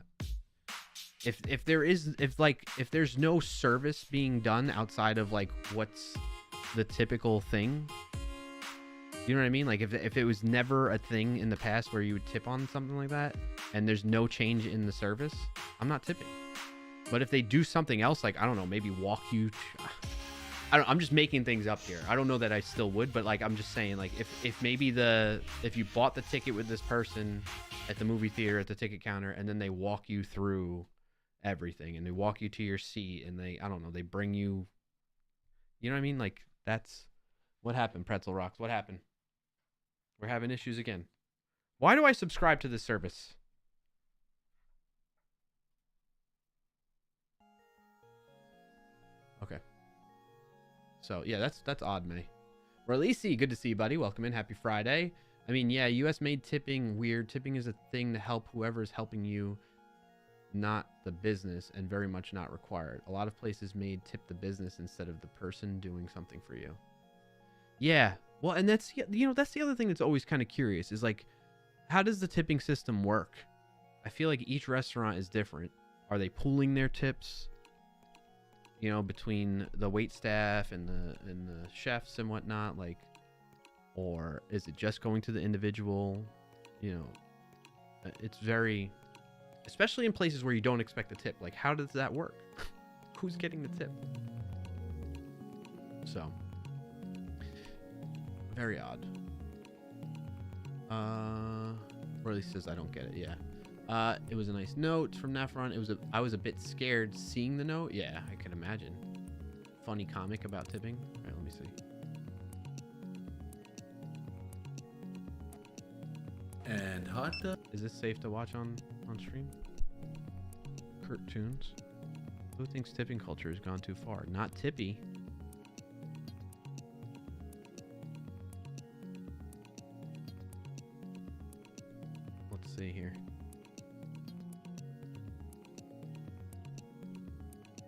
If there's no service being done outside of like what's the typical thing, you know what I mean? Like if it was never a thing in the past where you would tip on something like that and there's no change in the service, I'm not tipping. But if they do something else, like I don't know, maybe walk you I'm just making things up here. I don't know that I still would, but like I'm just saying, like if maybe if you bought the ticket with this person at the movie theater at the ticket counter and then they walk you through everything and they walk you to your seat and I don't know, they bring you, you know what I mean? Like that's what happened. Pretzel Rocks, what happened? We're having issues again. Why do I subscribe to this service? Okay. So yeah, that's odd, May. Releasey, good to see you, buddy. Welcome in. Happy Friday. I mean, yeah, US made tipping weird. Tipping is a thing to help whoever is helping you, not the business, and very much not required. A lot of places made tip the business instead of the person doing something for you. Yeah, well, and that's, you know, that's the other thing that's always kind of curious is like, how does the tipping system work? I feel like each restaurant is different. Are they pooling their tips, you know, between the wait staff and the chefs and whatnot, like, or is it just going to the individual? You know, it's very, especially in places where you don't expect a tip. Like, how does that work? Who's getting the tip? So, very odd. Or at least says I don't get it. Yeah. It was a nice note from Nafron. I was a bit scared seeing the note. Yeah, I can imagine. Funny comic about tipping. All right, let me see. And hot dog. Is this safe to watch on stream? Cartoons. Who thinks tipping culture has gone too far? Not Tippy. Let's see here.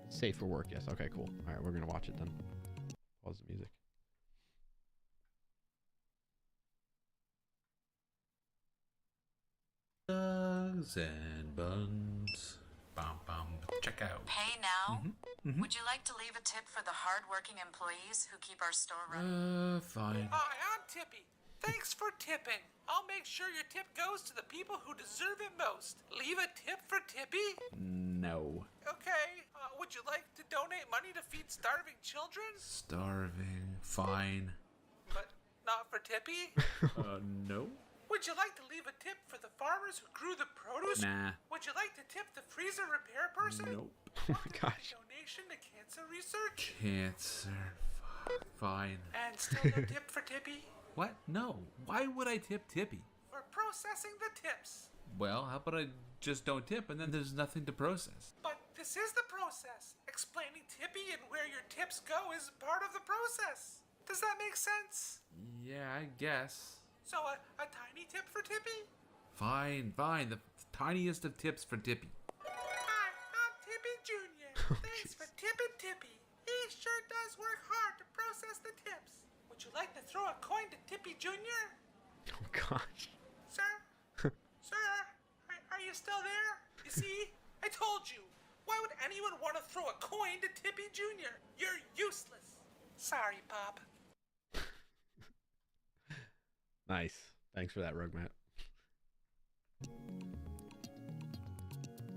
Safe for work, yes. Okay, cool. All right, we're gonna watch it then. Pause the music. Dogs and buns. Bum, bum. Check out. Hey now, would you like to leave a tip for the hard-working employees who keep our store running? Fine. Hi, I'm Tippy. Thanks for tipping. I'll make sure your tip goes to the people who deserve it most. Leave a tip for Tippy? No. Okay. Would you like to donate money to feed starving children? Starving. Fine. But not for Tippy? No. Would you like to leave a tip for the farmers who grew the produce? Nah. Would you like to tip the freezer repair person? Nope. Oh my gosh. Donation to cancer research? Cancer. Fine. And still no tip for Tippy? What? No. Why would I tip Tippy? For processing the tips. Well, how about I just don't tip and then there's nothing to process? But this is the process. Explaining Tippy and where your tips go is part of the process. Does that make sense? Yeah, I guess. So a tiny tip for Tippy? Fine. The tiniest of tips for Tippy. Hi, I'm Tippy Jr. Thanks for tipping Tippy. He sure does work hard to process the tips. Would you like to throw a coin to Tippy Jr.? Oh gosh. Sir? Sir? Are you still there? You see? I told you. Why would anyone want to throw a coin to Tippy Jr.? You're useless. Sorry, Bob. Nice. Thanks for that, Rugmat.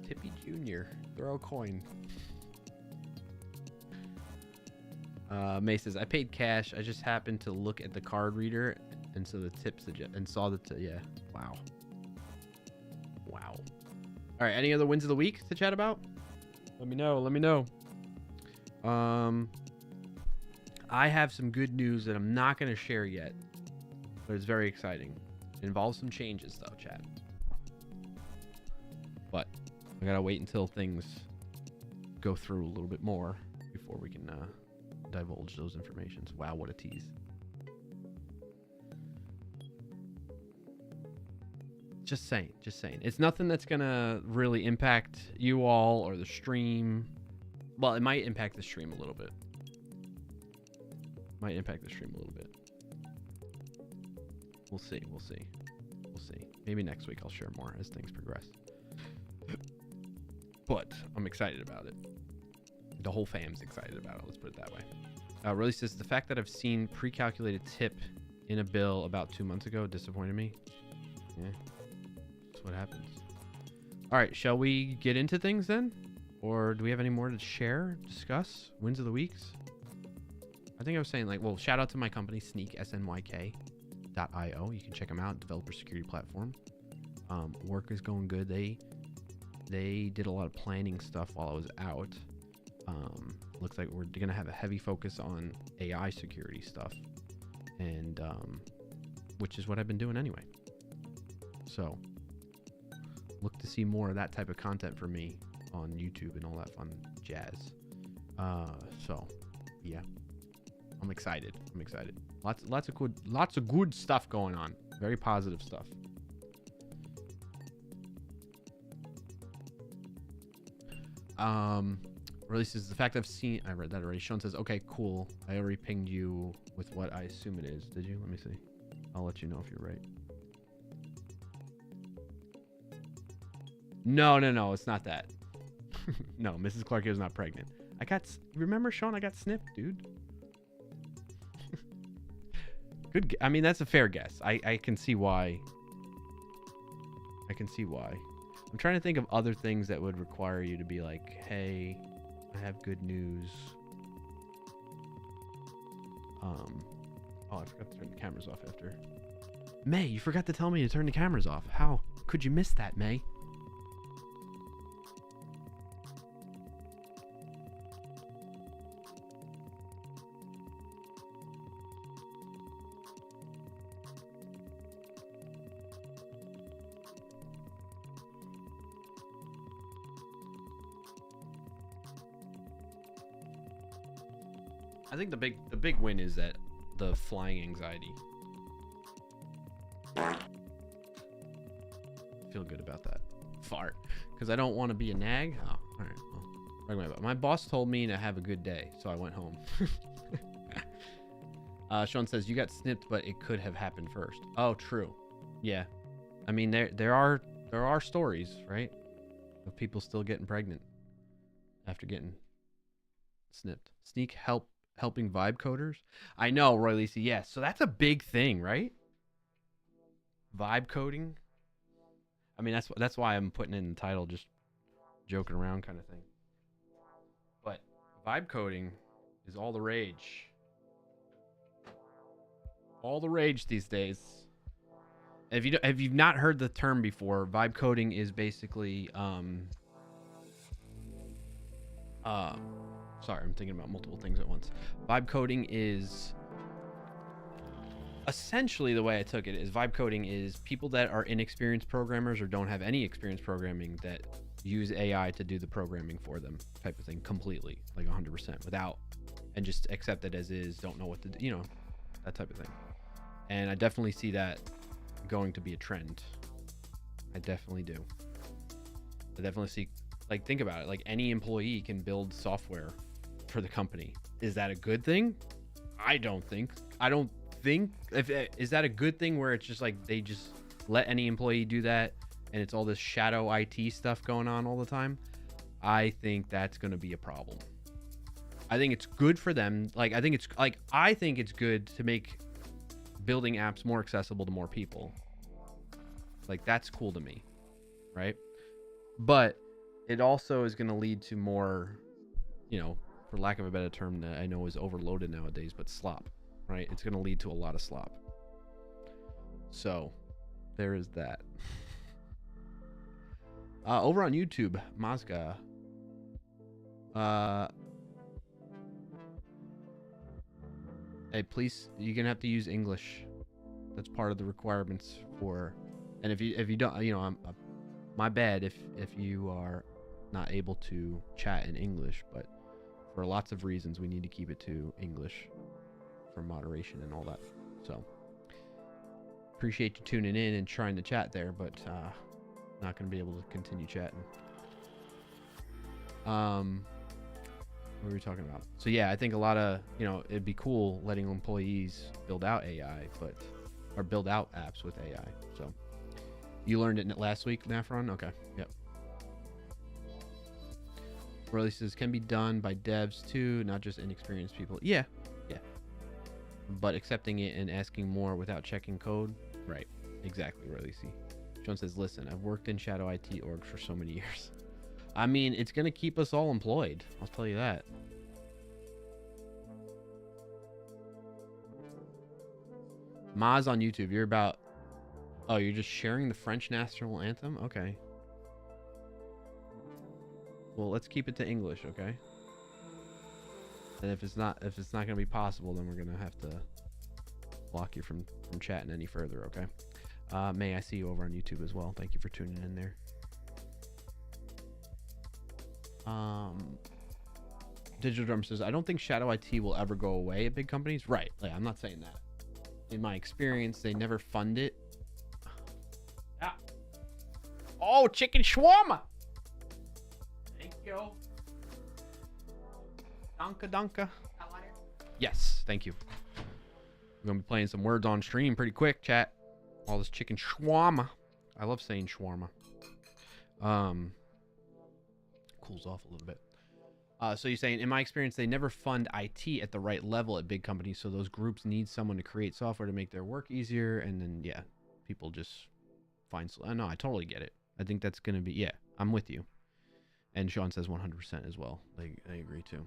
Tippy Jr. Throw a coin. May says, I paid cash. I just happened to look at the card reader, and so the tips and saw the yeah. Wow. Wow. All right. Any other wins of the week to chat about? Let me know. Let me know. I have some good news that I'm not going to share yet, but it's very exciting. It involves some changes, though, chat. But I gotta wait until things go through a little bit more before we can divulge those informations. Wow, what a tease. Just saying. It's nothing that's gonna really impact you all or the stream. Well, it might impact the stream a little bit. We'll see. Maybe next week I'll share more as things progress. But I'm excited about it. The whole fam's excited about it. Let's put it that way. Really says, the fact that I've seen pre-calculated tip in a bill about 2 months ago disappointed me. Yeah, that's what happens. All right, shall we get into things then? Or do we have any more to share, discuss? Wins of the weeks? I think I was saying, like, well, shout out to my company, Snyk, SNYK.io. You can check them out, developer security platform. Work is going good. They did a lot of planning stuff while I was out. Looks like we're going to have a heavy focus on AI security stuff, and which is what I've been doing anyway. So look to see more of that type of content for me on YouTube and all that fun jazz. So yeah, I'm excited. Lots of good stuff going on. Very positive stuff. Releases the fact I read that already. Sean says, okay, cool. I already pinged you with what I assume it is. Did you? Let me see. I'll let you know if you're right. No, it's not that. No, Mrs. Clark is not pregnant. Remember, Sean, I got snipped, dude. Good. I mean, that's a fair guess. I can see why. I'm trying to think of other things that would require you to be like, hey, I have good news. Oh, I forgot to turn the cameras off after. May, you forgot to tell me to turn the cameras off. How could you miss that, May? I think the big win is that the flying anxiety. Feel good about that. Fart. Because I don't want to be a nag. Oh, all right. Well, my boss told me to have a good day, so I went home. Sean says, you got snipped, but it could have happened first. Oh, true. Yeah. I mean, there are stories, right? Of people still getting pregnant after getting snipped. Snyk helping vibe coders. I know, Roy Lisi. Yes. So that's a big thing, right? Vibe coding. I mean, that's why I'm putting it in the title, just joking around kind of thing. But vibe coding is all the rage. All the rage these days. If you've not heard the term before, vibe coding is basically sorry, I'm thinking about multiple things at once. Vibe coding is essentially, the way I took it is, vibe coding is people that are inexperienced programmers or don't have any experience programming that use AI to do the programming for them, type of thing, completely, like 100%, without, and just accept it as is, don't know what to do, you know, that type of thing. And I definitely see that going to be a trend. I definitely do. I definitely see, like, think about it, like any employee can build software for the company. Is that a good thing? I don't think is that a good thing where it's just like they just let any employee do that and it's all this shadow IT stuff going on all the time? I think that's going to be a problem. I think it's good for them. Like, I think it's good to make building apps more accessible to more people. Like, that's cool to me, right? But it also is going to lead to more, you know, for lack of a better term that I know is overloaded nowadays, but slop, right? It's going to lead to a lot of slop. So there is that. Over on YouTube, Mazga. Hey, please, you're going to have to use English. That's part of the requirements for, and if you don't, you know, my bad if you are not able to chat in English, but for lots of reasons we need to keep it to English for moderation and all that. So appreciate you tuning in and trying to chat there, but not going to be able to continue chatting. What were we talking about? So yeah, I think a lot of, you know, it'd be cool letting employees build out AI, or build out apps with AI. So you learned it last week, Nafron? Okay. Yep. Releases can be done by devs too, not just inexperienced people. Yeah. But accepting it and asking more without checking code. Right. Exactly, Releasey. Sean says, listen, I've worked in shadow IT orgs for so many years. I mean, it's going to keep us all employed. I'll tell you that. Maz on YouTube, you're about... Oh, you're just sharing the French national anthem? Okay. Well, let's keep it to English, okay? And if it's not going to be possible, then we're going to have to block you from chatting any further, okay? May I see you over on YouTube as well. Thank you for tuning in there. Digital Drum says, I don't think shadow IT will ever go away at big companies. Right. Like, I'm not saying that. In my experience, they never fund it. Yeah. Oh, chicken shawarma. Thank you. Danka. Yes, thank you. We're going to be playing some words on stream pretty quick, chat. All this chicken shawarma. I love saying shawarma. Cools off a little bit. So you're saying, in my experience, they never fund IT at the right level at big companies, so those groups need someone to create software to make their work easier, and then, yeah, people just find... No, I totally get it. I think that's going to be... Yeah, I'm with you. And Sean says 100% as well. I agree, too.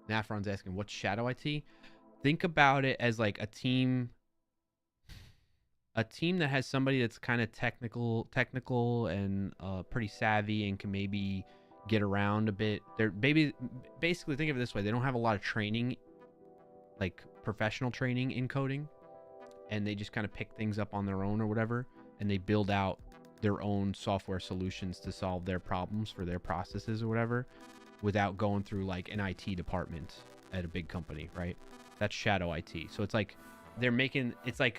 Nafron's asking, what's shadow IT? Think about it as like a team that has somebody that's kind of technical and pretty savvy and can maybe get around a bit. They're basically, think of it this way. They don't have a lot of training, like professional training in coding, and they just kind of pick things up on their own or whatever, and they build out their own software solutions to solve their problems for their processes or whatever, without going through like an IT department at a big company, right? That's shadow IT. So it's like they're making, it's like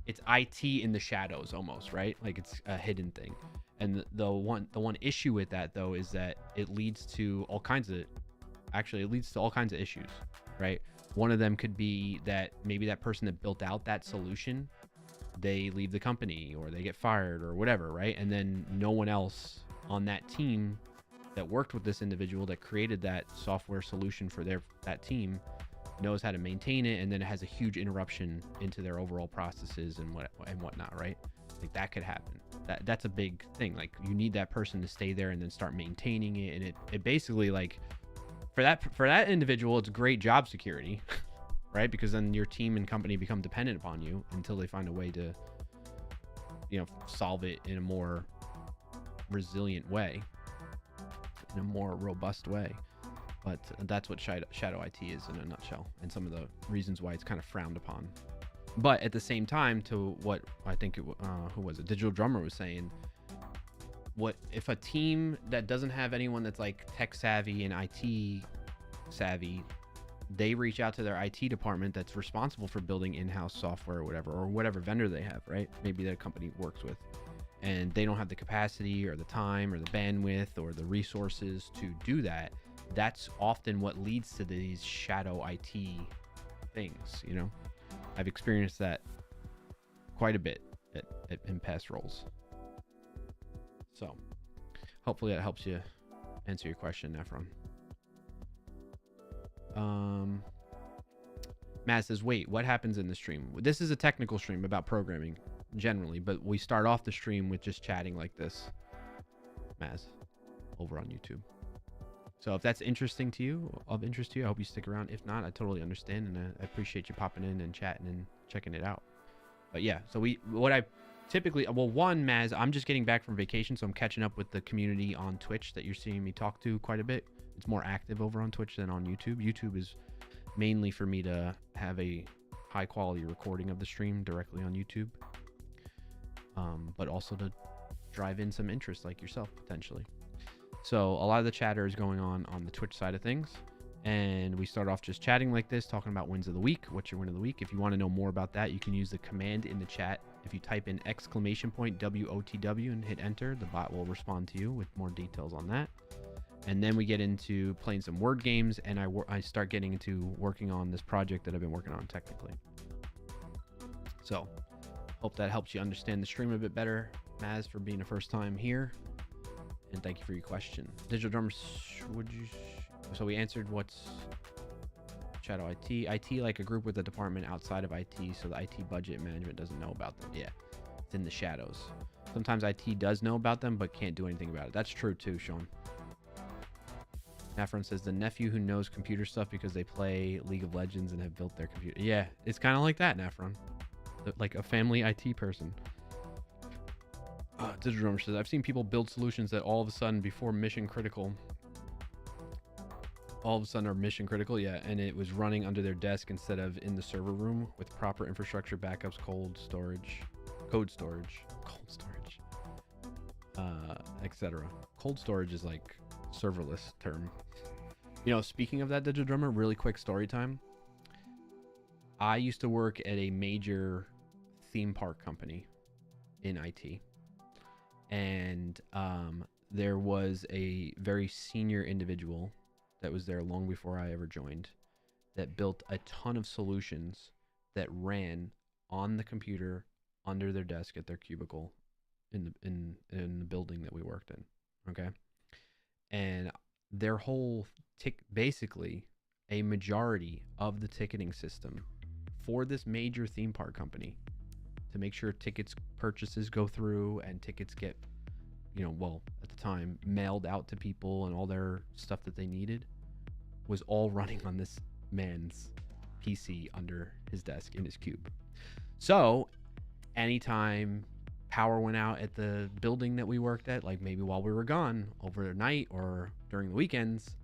it's IT in the shadows almost, right? Like it's a hidden thing. And the one issue with that though is that it leads to all kinds of issues, right? One of them could be that maybe that person that built out that solution, they leave the company or they get fired or whatever, right? And then no one else on that team that worked with this individual that created that software solution for that team knows how to maintain it, and then it has a huge interruption into their overall processes and whatnot, right? Like that could happen. That's a big thing. Like you need that person to stay there and then start maintaining it, and it basically, like, for that individual, it's great job security, right? Because then your team and company become dependent upon you until they find a way to, you know, solve it in a more resilient way, in a more robust way. But that's what shadow IT is in a nutshell, and some of the reasons why it's kind of frowned upon. But at the same time, to what I think who was it? Digital Drummer was saying, what if a team that doesn't have anyone that's like tech savvy and IT savvy, they reach out to their IT department that's responsible for building in-house software or whatever vendor they have, right? Maybe their company works with, and they don't have the capacity or the time or the bandwidth or the resources to do that. That's often what leads to these shadow IT things, you know? I've experienced that quite a bit in past roles. So hopefully that helps you answer your question, Efron. Matt says, wait, what happens in the stream? This is a technical stream about programming generally, but we start off the stream with just chatting like this, Maz, over on YouTube. So if that's interesting to you, I hope you stick around. If not, I totally understand, and I appreciate you popping in and chatting and checking it out. But yeah, so one, Maz, I'm just getting back from vacation, so I'm catching up with the community on Twitch that you're seeing me talk to quite a bit. It's more active over on Twitch than on YouTube. YouTube is mainly for me to have a high quality recording of the stream directly on YouTube, but also to drive in some interest like yourself potentially. So a lot of the chatter is going on the Twitch side of things, and we start off just chatting like this, talking about wins of the week. What's your win of the week? If you want to know more about that, you can use the command in the chat. If you type in !WOTW and hit enter, the bot will respond to you with more details on that. And then we get into playing some word games, and I start getting into working on this project that I've been working on technically. So hope that helps you understand the stream a bit better, Maz, for being a first time here. And thank you for your question. Digital Drummers, so we answered what's shadow IT. IT, like a group with a department outside of IT, so the IT budget management doesn't know about them. Yeah, it's in the shadows. Sometimes IT does know about them, but can't do anything about it. That's true too, Sean. Nafron says, the nephew who knows computer stuff because they play League of Legends and have built their computer. Yeah, it's kind of like that, Nafron. Like a family IT person. Digital Drummer says, I've seen people build solutions that all of a sudden are mission critical. Yeah, and it was running under their desk instead of in the server room with proper infrastructure, backups, code storage, etc. Cold storage is like serverless term. You know, speaking of that, Digital Drummer, really quick story time. I used to work at a major theme park company in IT. And there was a very senior individual that was there long before I ever joined that built a ton of solutions that ran on the computer under their desk at their cubicle in the building that we worked in. Okay. And their whole basically a majority of the ticketing system for this major theme park company to make sure tickets purchases go through and tickets get, you know, well, at the time mailed out to people and all their stuff that they needed was all running on this man's PC under his desk in his cube. So anytime power went out at the building that we worked at, like maybe while we were gone overnight or during the weekends,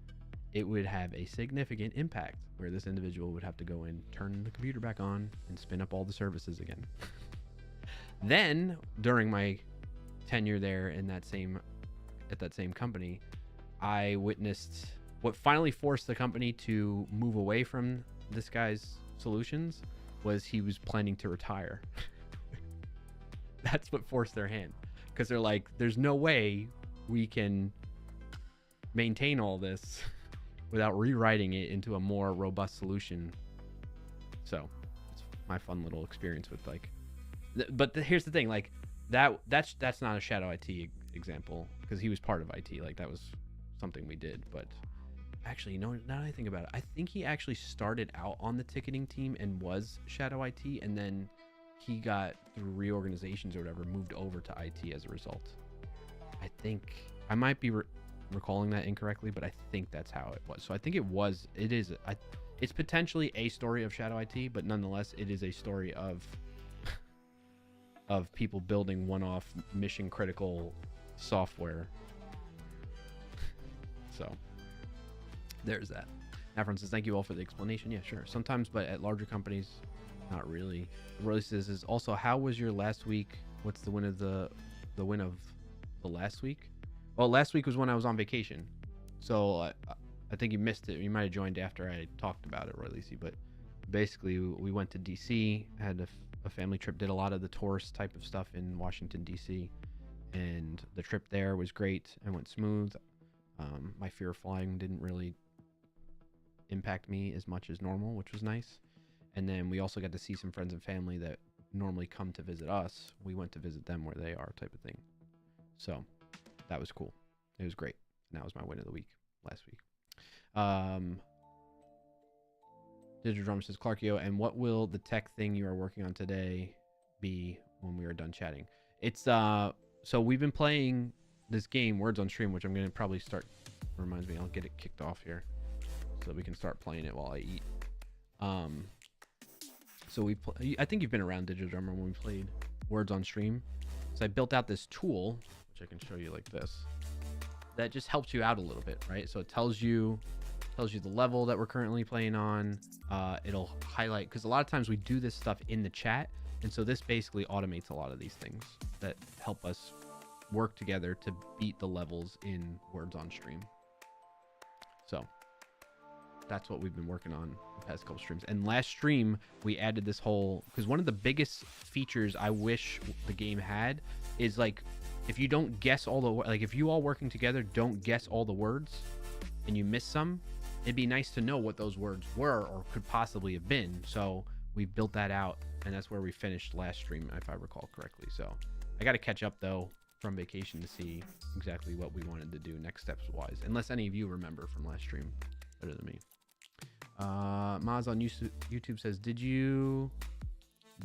it would have a significant impact where this individual would have to go in, turn the computer back on, and spin up all the services again. Then during my tenure there at that same company, I witnessed what finally forced the company to move away from this guy's solutions was he was planning to retire. That's what forced their hand, because they're like, there's no way we can maintain all this without rewriting it into a more robust solution. So it's my fun little experience with like, but here's the thing, like that's not a shadow IT example because he was part of IT. Like that was something we did, but Actually, you know, now that I think about it, I think he actually started out on the ticketing team and was Shadow IT, and then he got, through reorganizations or whatever, moved over to IT as a result. I think I might be recalling that incorrectly, but I think that's how it was. So I think it's potentially a story of Shadow IT, but nonetheless, it is a story of people building one-off mission critical software. So there's that. Afron says, thank you all for the explanation. Yeah, sure. Sometimes, but at larger companies, not really. Roy says, is also, how was your last week? What's the win of the last week? Well, last week was when I was on vacation. So I think you missed it. You might have joined after I talked about it, Roy Lisi. But basically, we went to DC, had a family trip, did a lot of the tourist type of stuff in Washington, DC. And the trip there was great and went smooth. My fear of flying didn't really impact me as much as normal, which was nice. And then we also got to see some friends and family that normally come to visit us. We went to visit them where they are, type of thing. So that was cool. It was great. And that was my win of the week last week. Digital Drummer says, Clarkio, and what will the tech thing you are working on today be when we are done chatting? It's so we've been playing this game, Words on Stream, which I'm going to probably start. Reminds me, I'll get it kicked off here so that we can start playing it while I eat. So I think you've been around Digital Drummer when we played Words on Stream. So I built out this tool, which I can show you like this, that just helps you out a little bit, right? So it tells you the level that we're currently playing on. It'll highlight, because a lot of times we do this stuff in the chat, and so this basically automates a lot of these things that help us work together to beat the levels in Words on Stream. So that's what we've been working on the past couple streams. And last stream we added this whole, because one of the biggest features I wish the game had is, like, if you don't guess all the, like, if you all working together don't guess all the words and you miss some, it'd be nice to know what those words were or could possibly have been. So we built that out, and that's where we finished last stream, if I recall correctly. So I got to catch up though from vacation to see exactly what we wanted to do next steps wise, unless any of you remember from last stream better than me. Maz on YouTube says, did you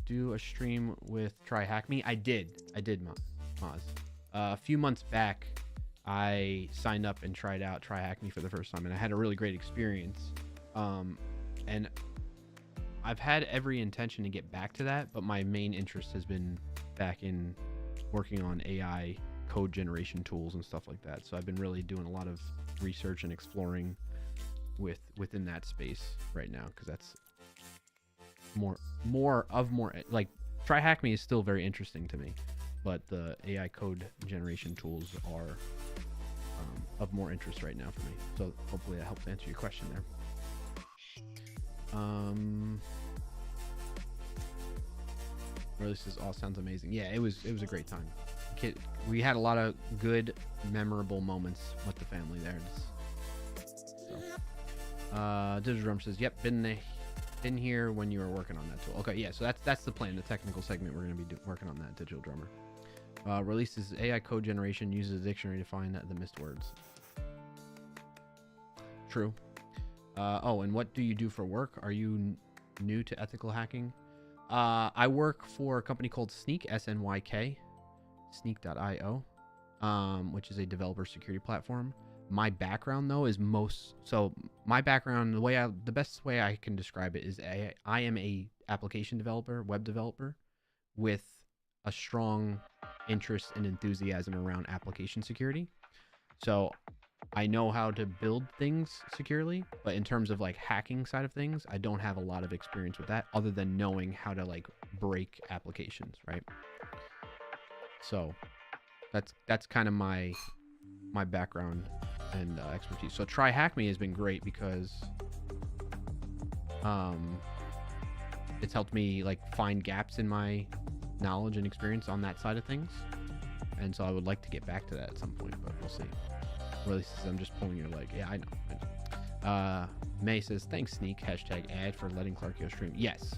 do a stream with Try Hack Me? I did, Maz. A few months back, I signed up and tried out Try Hack Me for the first time, and I had a really great experience. And I've had every intention to get back to that, but my main interest has been back in working on AI code generation tools and stuff like that. So I've been really doing a lot of research and exploring within that space right now, because that's more like Try Hack Me is still very interesting to me, but the AI code generation tools are of more interest right now for me. So hopefully that helps answer your question there. Really, this all sounds amazing. Yeah, it was a great time. We had a lot of good, memorable moments with the family there. Digital Drum says, "Yep, been here when you were working on that tool." Okay, yeah. So that's the plan. The technical segment, we're going to be working on that. Digital Drummer releases AI code generation, uses a dictionary to find the missed words. True. Oh, and what do you do for work? Are you new to ethical hacking? I work for a company called Snyk, SNYK, Snyk.io, which is a developer security platform. My background though is the best way I can describe it is I am a application developer, web developer, with a strong interest and enthusiasm around application security. So I know how to build things securely, but in terms of like hacking side of things, I don't have a lot of experience with that other than knowing how to like break applications, right? So that's kind of my background and expertise. So Try Hack Me has been great because it's helped me like find gaps in my knowledge and experience on that side of things, and so I would like to get back to that at some point, but we'll see. Really, I'm just pulling your leg. Yeah, I know. May says, thanks Snyk, #ad for letting Clarkio stream. Yes,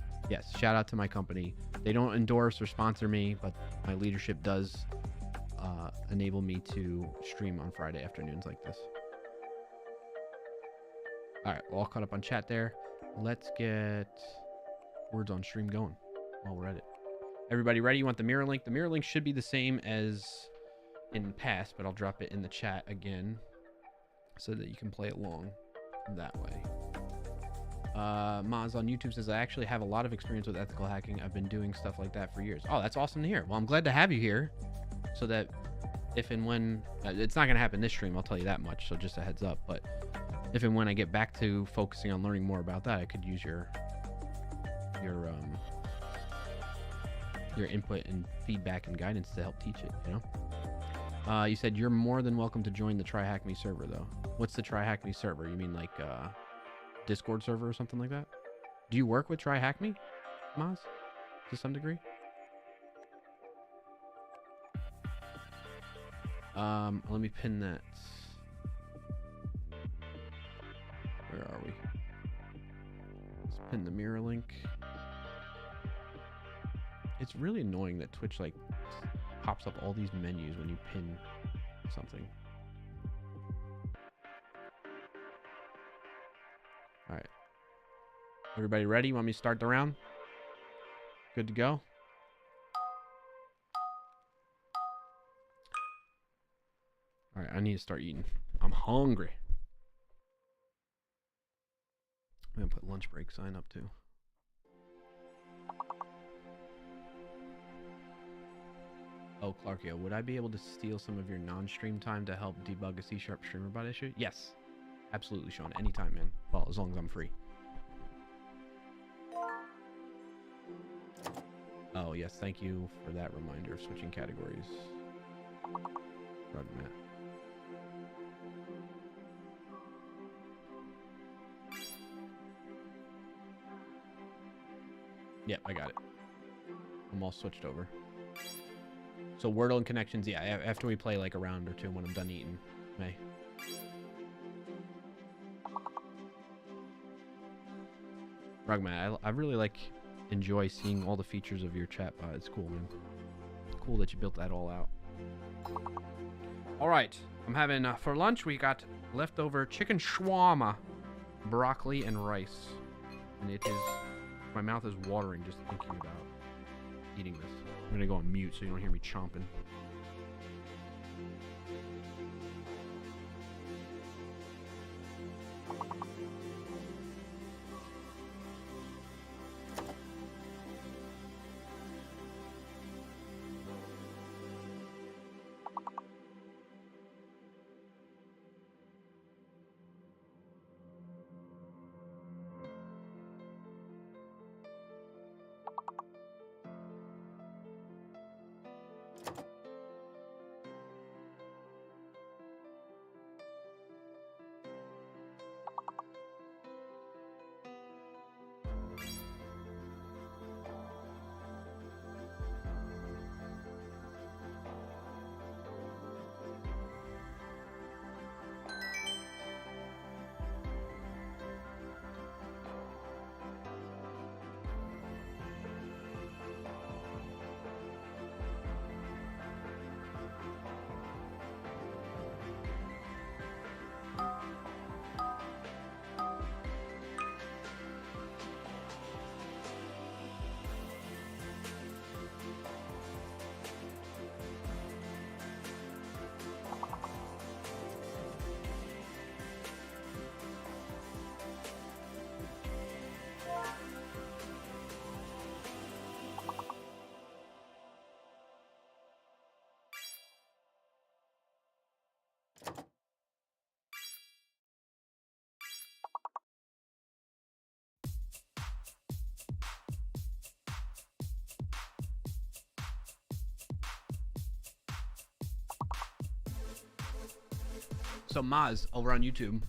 shout out to my company. They don't endorse or sponsor me, but my leadership does enable me to stream on Friday afternoons like this. All right, we're all caught up on chat there. Let's get words on stream going while we're at it. Everybody ready? You want the mirror link? The mirror link should be the same as in past, but I'll drop it in the chat again so that you can play along that way. Maz on YouTube says, I actually have a lot of experience with ethical hacking. I've been doing stuff like that for years. Oh, that's awesome to hear. Well, I'm glad to have you here so that if and when, it's not going to happen this stream, I'll tell you that much, so just a heads up, but if and when I get back to focusing on learning more about that, I could use your input and feedback and guidance to help teach it, you know? You said you're more than welcome to join the Try Hack Me server, though. What's the Try Hack Me server? You mean like Discord server or something like that? Do you work with Try Hack Me, Maz, to some degree? Let me pin that. Where are we? Let's pin the mirror link. It's really annoying that Twitch like pops up all these menus when you pin something. All right. Everybody ready? You want me to start the round? Good to go? All right, I need to start eating. I'm hungry. I'm gonna put lunch break sign up too. Oh, Clarkio, would I be able to steal some of your non-stream time to help debug a C# streamer bot issue? Yes, absolutely, Sean. Anytime, man. Well, as long as I'm free. Oh, yes. Thank you for that reminder of switching categories. Rug Matt. Yep, I got it. I'm all switched over. So Wordle and connections, yeah, after we play like a round or two when I'm done eating. May. Rugman, I really enjoy seeing all the features of your chat bot. It's cool, man. Cool that you built that all out. All right, I'm having, for lunch, we got leftover chicken shawarma, broccoli, and rice. And it is, my mouth is watering just thinking about eating this. I'm gonna go on mute so you don't hear me chomping. So Maz over on YouTube,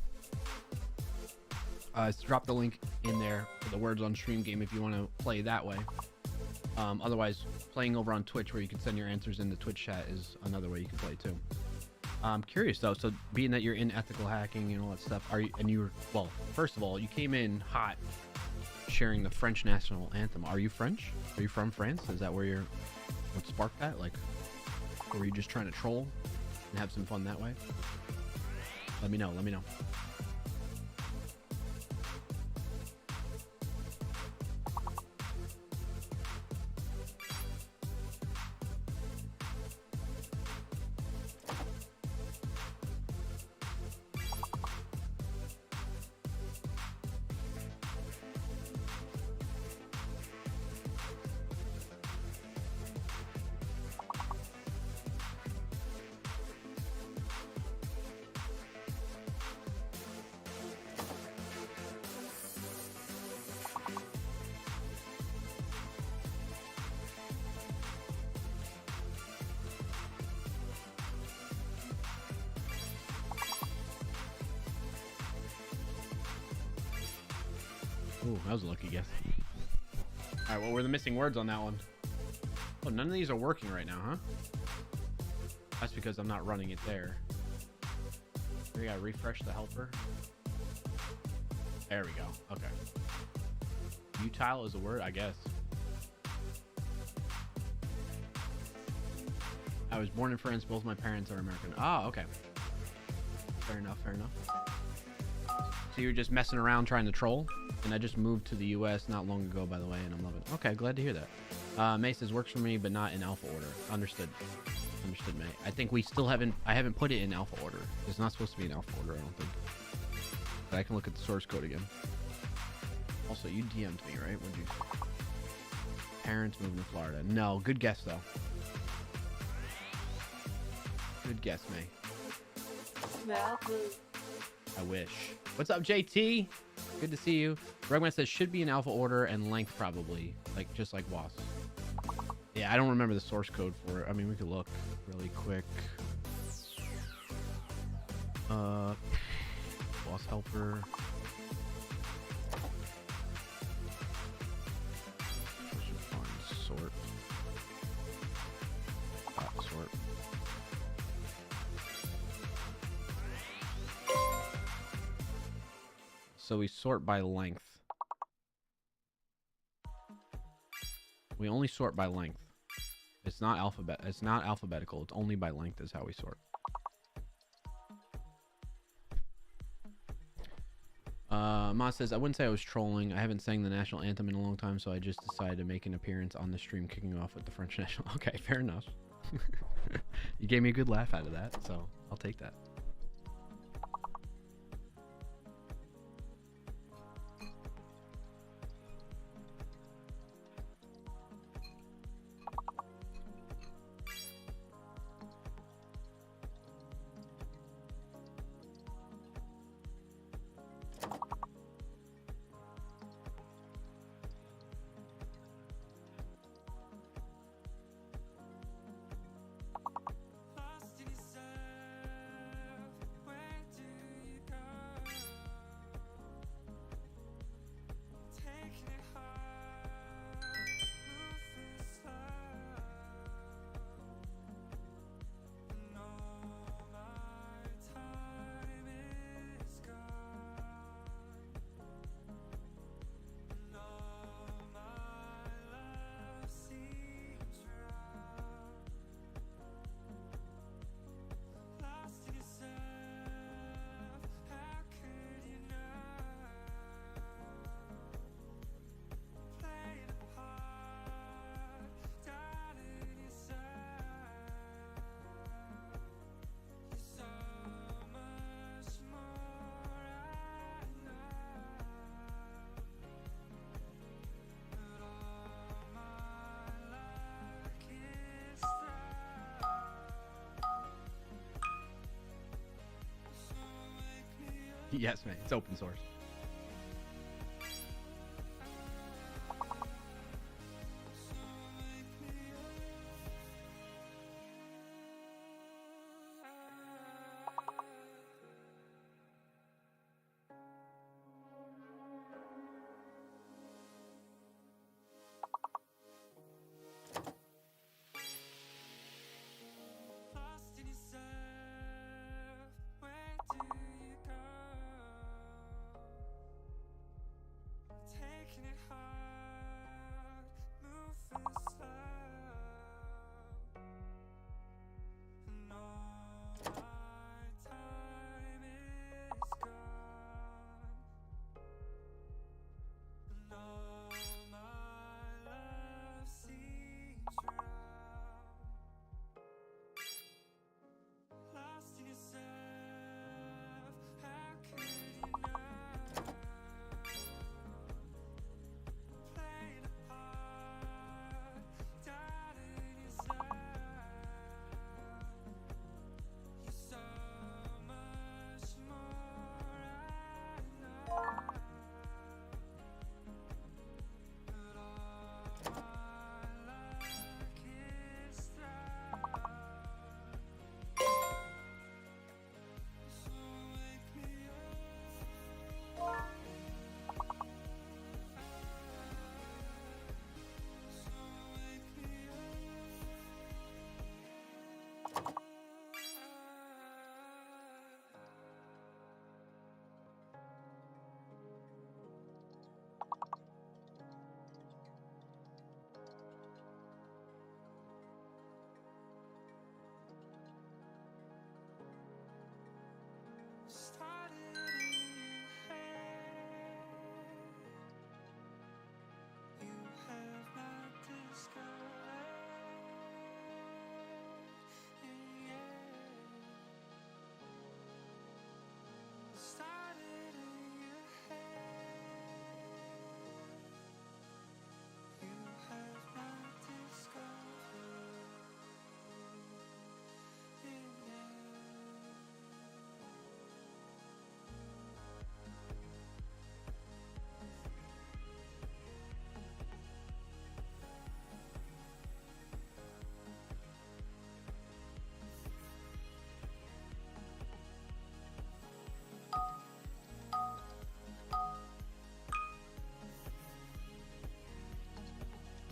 drop the link in there for the Words on Stream game if you want to play that way. Otherwise, playing over on Twitch where you can send your answers in the Twitch chat is another way you can play too. I'm curious though, so being that you're in ethical hacking and all that stuff, well, first of all, you came in hot sharing the French national anthem. Are you French? Are you from France? Is that what sparked that? Like, or were you just trying to troll and have some fun that way? Let me know. Ooh, that was a lucky guess. All right, what were the missing words on that one? Oh, none of these are working right now, huh? That's because I'm not running it there. We gotta refresh the helper. There we go. Okay. Utile is a word, I guess. I was born in France. Both my parents are American. Ah, okay. Fair enough, fair enough. So you're just messing around trying to troll? And I just moved to the US not long ago, by the way, and I'm loving it. Okay, glad to hear that. May says works for me, but not in alpha order. Understood. Understood, May. I think we still haven't... I haven't put it in alpha order. It's not supposed to be in alpha order, I don't think. But I can look at the source code again. Also, you DM'd me, right? What'd you... Parents moving to Florida. No, good guess, though. Good guess, May. I wish. What's up, JT? Good to see you. Rugman says should be in alpha order and length probably, like just like WAS. Yeah, I don't remember the source code for it. I mean, we could look really quick. WAS helper. Sort. Sort. So we sort by length. We only sort by length. It's not alphabetical. It's only by length is how we sort. Ma says, I wouldn't say I was trolling. I haven't sang the national anthem in a long time, so I just decided to make an appearance on the stream kicking off with the French national. Okay, fair enough. You gave me a good laugh out of that, so I'll take that. Yes, man. It's open source.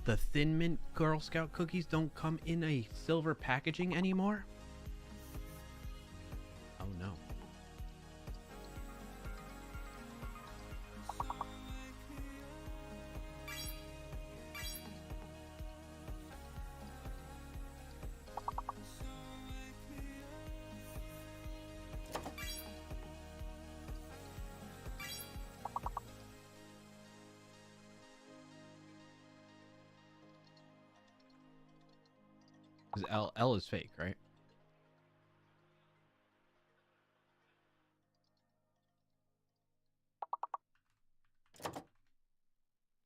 The Thin Mint Girl Scout cookies don't come in a silver packaging anymore? Oh no. Because L is fake, right?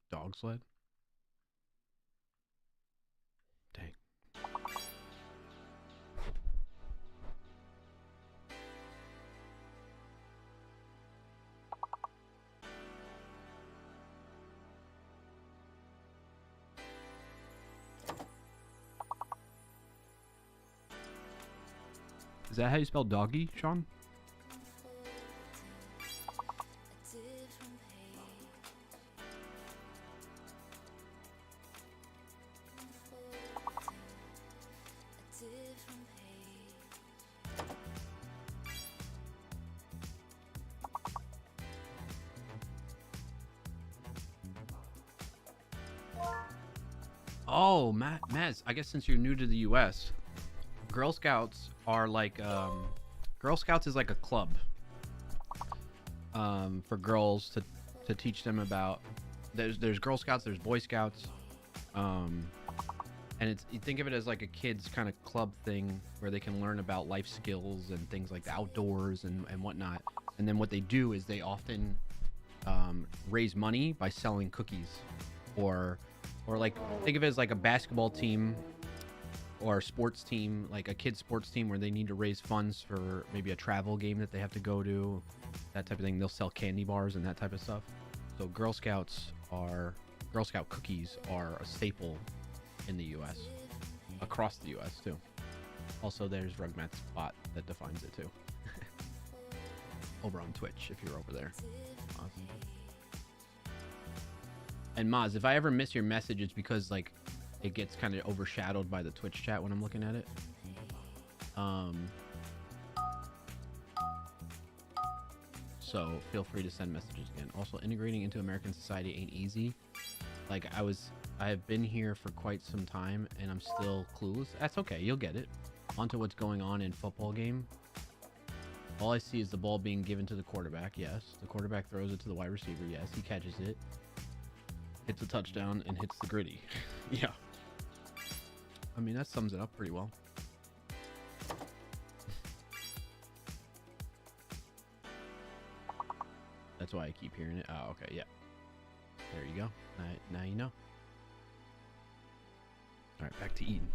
Dog sled? Dang. Is that how you spell doggy, Sean? Oh, Maz, I guess since you're new to the U.S., Girl Scouts are like, Girl Scouts is like a club for girls to teach them about, there's Girl Scouts, there's Boy Scouts, and it's, you think of it as like a kids kind of club thing where they can learn about life skills and things like the outdoors and whatnot. And then what they do is they often raise money by selling cookies, or like, think of it as like a basketball team or a sports team, like a kid's sports team where they need to raise funds for maybe a travel game that they have to go to, that type of thing. They'll sell candy bars and that type of stuff. So Girl Scout cookies are a staple in the U.S., across the U.S. too. Also, there's Rugmat's bot that defines it too. Over on Twitch, if you're over there. Awesome. And Maz, if I ever miss your message, it's because like it gets kind of overshadowed by the Twitch chat when I'm looking at it. So feel free to send messages again. Also, integrating into American society ain't easy. Like I have been here for quite some time and I'm still clueless. That's okay, you'll get it. Onto what's going on in football game. All I see is the ball being given to the quarterback. Yes. The quarterback throws it to the wide receiver. Yes. He catches it. Hits a touchdown and hits the gritty. Yeah. I mean, that sums it up pretty well. That's why I keep hearing it. Oh, okay. Yeah. There you go. Now you know. All right, back to eating.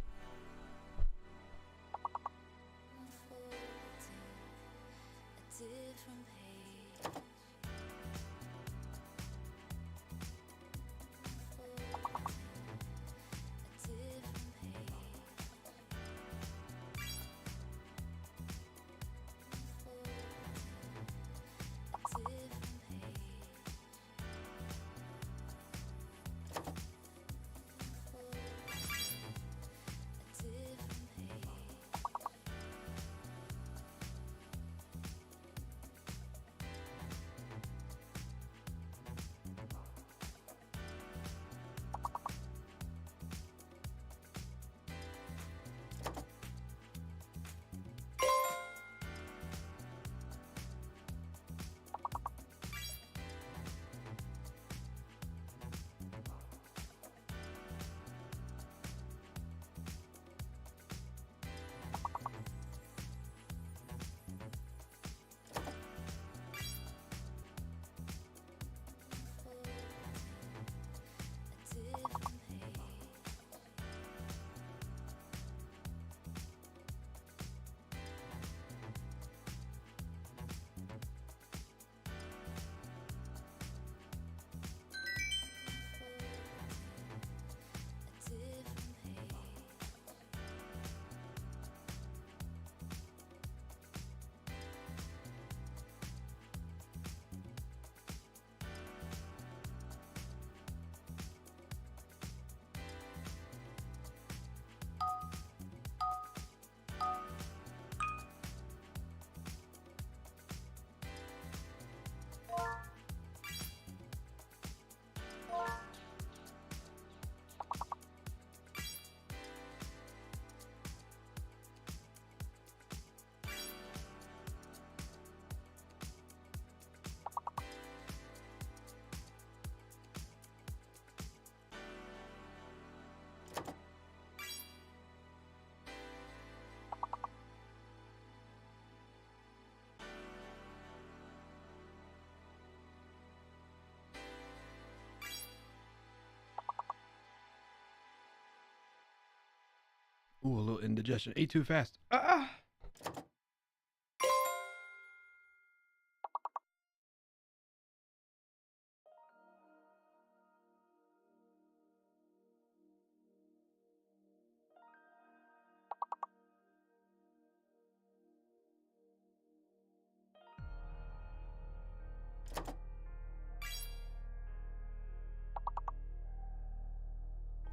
Ooh, a little indigestion. Ate too fast. Ah!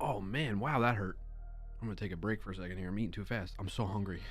Oh man, wow, that hurt. I'm gonna take a break for a second here. I'm eating too fast. I'm so hungry.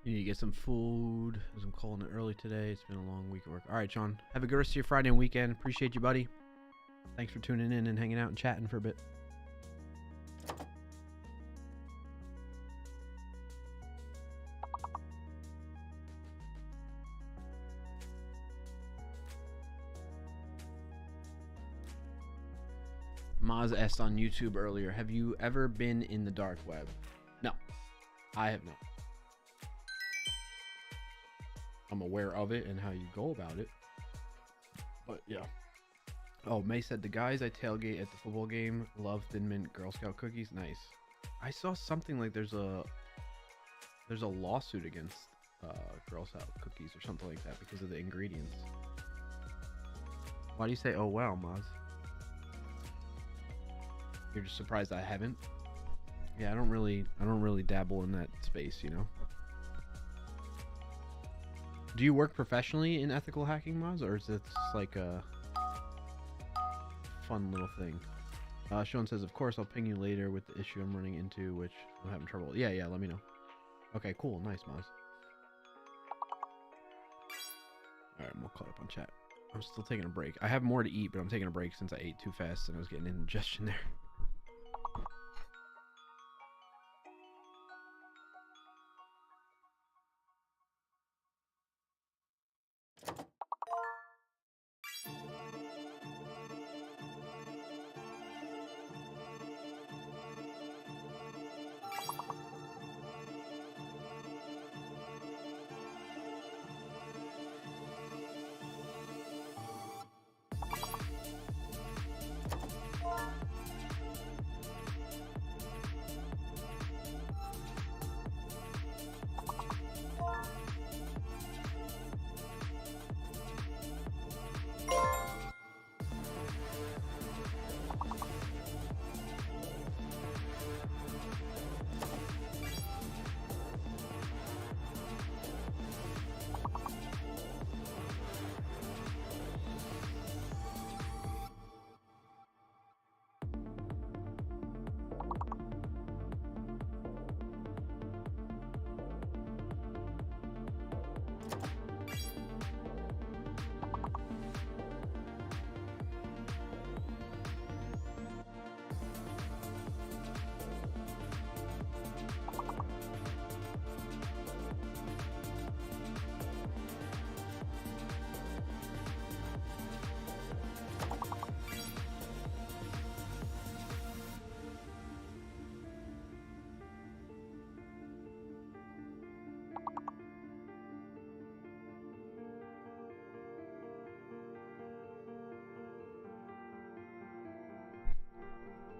You need to get some food, as I'm calling it early today. It's been a long week of work. All right, Sean. Have a good rest of your Friday and weekend. Appreciate you, buddy. Thanks for tuning in and hanging out and chatting for a bit. Maz asked on YouTube earlier, have you ever been in the dark web? No, I have not. I'm aware of it and how you go about it. But yeah. Oh, May said the guys I tailgate at the football game love Thin Mint Girl Scout cookies. Nice. I saw something like there's a lawsuit against Girl Scout cookies or something like that because of the ingredients. Why do you say oh wow, Maz? You're just surprised I haven't? Yeah, I don't really dabble in that space, you know. Do you work professionally in ethical hacking, Maz, or is it just like a fun little thing? Sean says, of course, I'll ping you later with the issue I'm running into, which I'm having trouble. Yeah, let me know. Okay, cool. Nice, Maz. Alright, I'm all caught up on chat. I'm still taking a break. I have more to eat, but I'm taking a break since I ate too fast and I was getting indigestion there.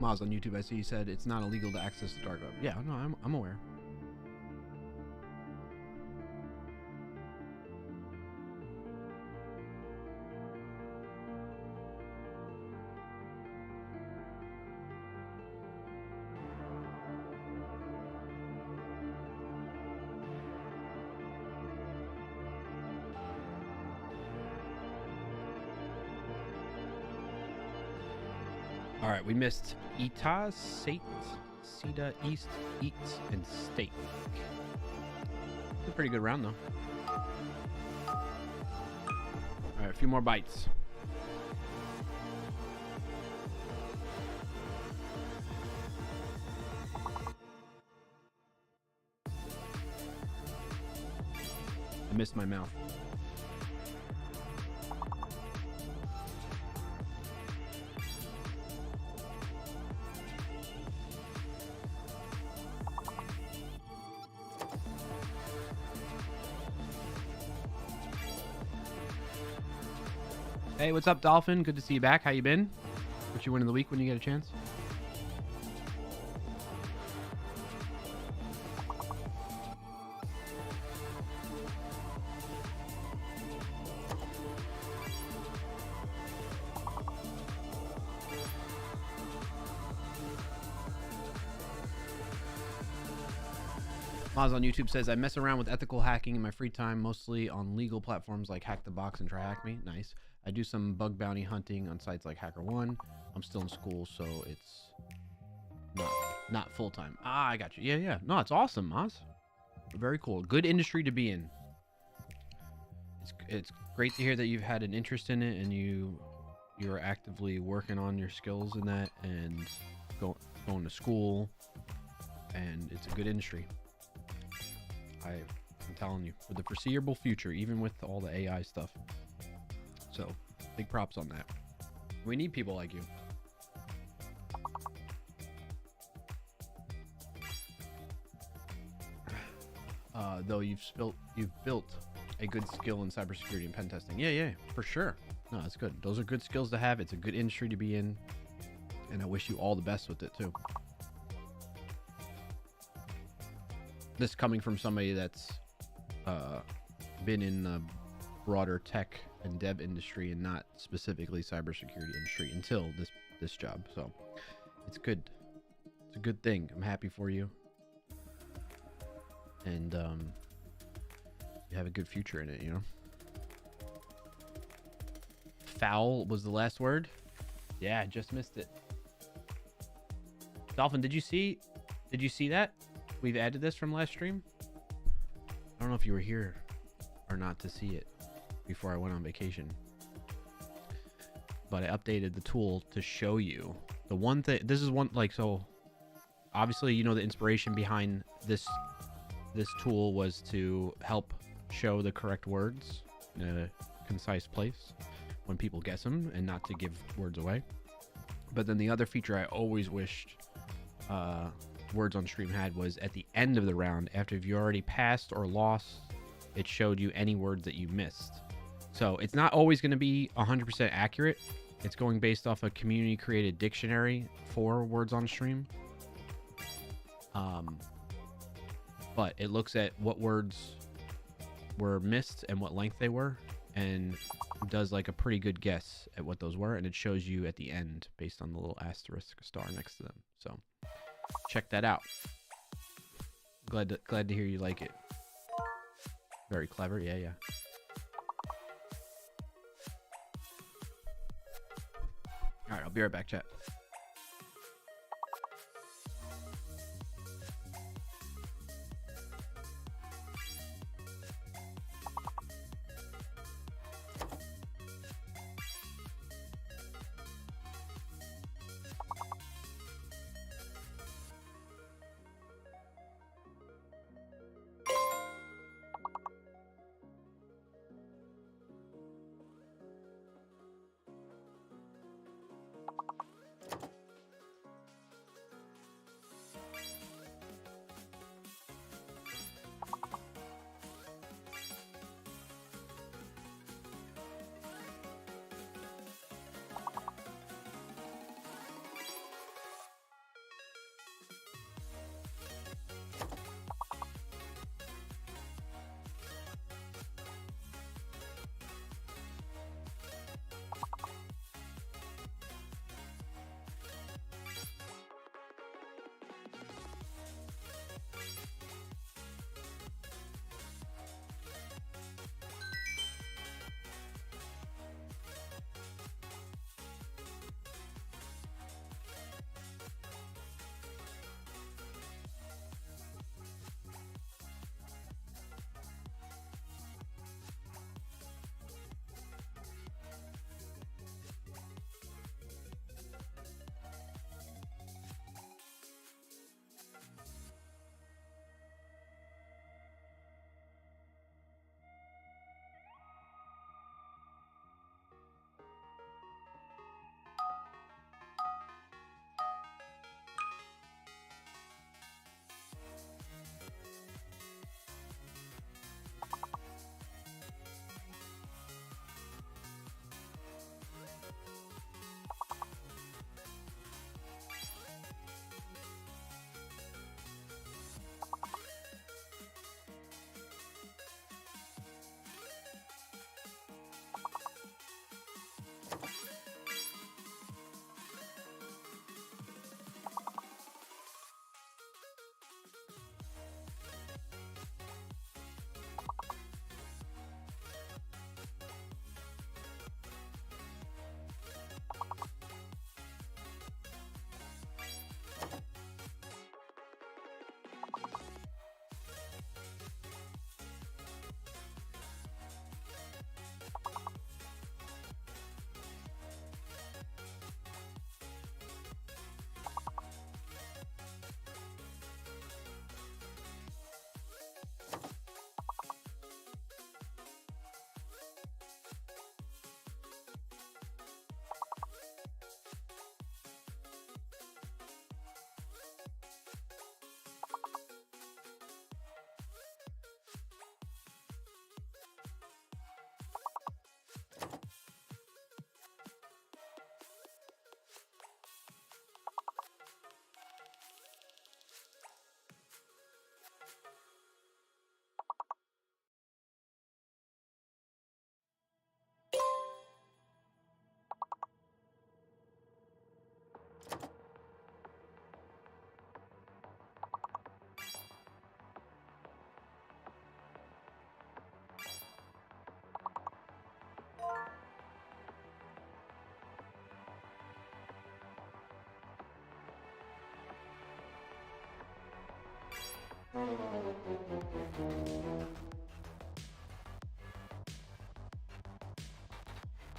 Moz on YouTube, I see he said it's not illegal to access the dark web. Yeah, no, I'm aware. All right, we missed Itas, Sate, Sita, East, Eats, and Steak. It's a pretty good round, though. All right, a few more bites. I missed my mouth. Hey, what's up, Dolphin? Good to see you back. How you been? What you win of the week when you get a chance? Moz on YouTube says, I mess around with ethical hacking in my free time, mostly on legal platforms like Hack the Box and Try Hack Me. Nice. I do some bug bounty hunting on sites like HackerOne. I'm still in school, so it's not full-time. Ah, I got you. Yeah. No, it's awesome, Moz. Very cool. Good industry to be in. It's great to hear that you've had an interest in it and you're actively working on your skills in that and going to school, and it's a good industry. I'm telling you, for the foreseeable future, even with all the AI stuff. So, big props on that. We need people like you. Though you've built a good skill in cybersecurity and pen testing. Yeah, for sure. No, that's good. Those are good skills to have. It's a good industry to be in, and I wish you all the best with it too. This coming from somebody that's been in the broader tech and dev industry and not specifically cybersecurity industry until this job. So it's good. It's a good thing. I'm happy for you. And you have a good future in it, you know. Foul was the last word. Yeah, I just missed it. Dolphin, did you see that? We've added this from last stream. I don't know if you were here or not to see it before I went on vacation. But I updated the tool to show you the one thing. This is one, like, so obviously, you know, the inspiration behind this tool was to help show the correct words in a concise place when people guess them and not to give words away. But then the other feature I always wished Words on Stream had was at the end of the round, after if you already passed or lost, it showed you any words that you missed. So it's not always going to be 100% accurate. It's going based off a community created dictionary for Words on Stream. But it looks at what words were missed and what length they were, and does like a pretty good guess at what those were, and it shows you at the end based on the little asterisk star next to them. So check that out. Glad to hear you like it. Very clever. Yeah. All right, I'll be right back, chat.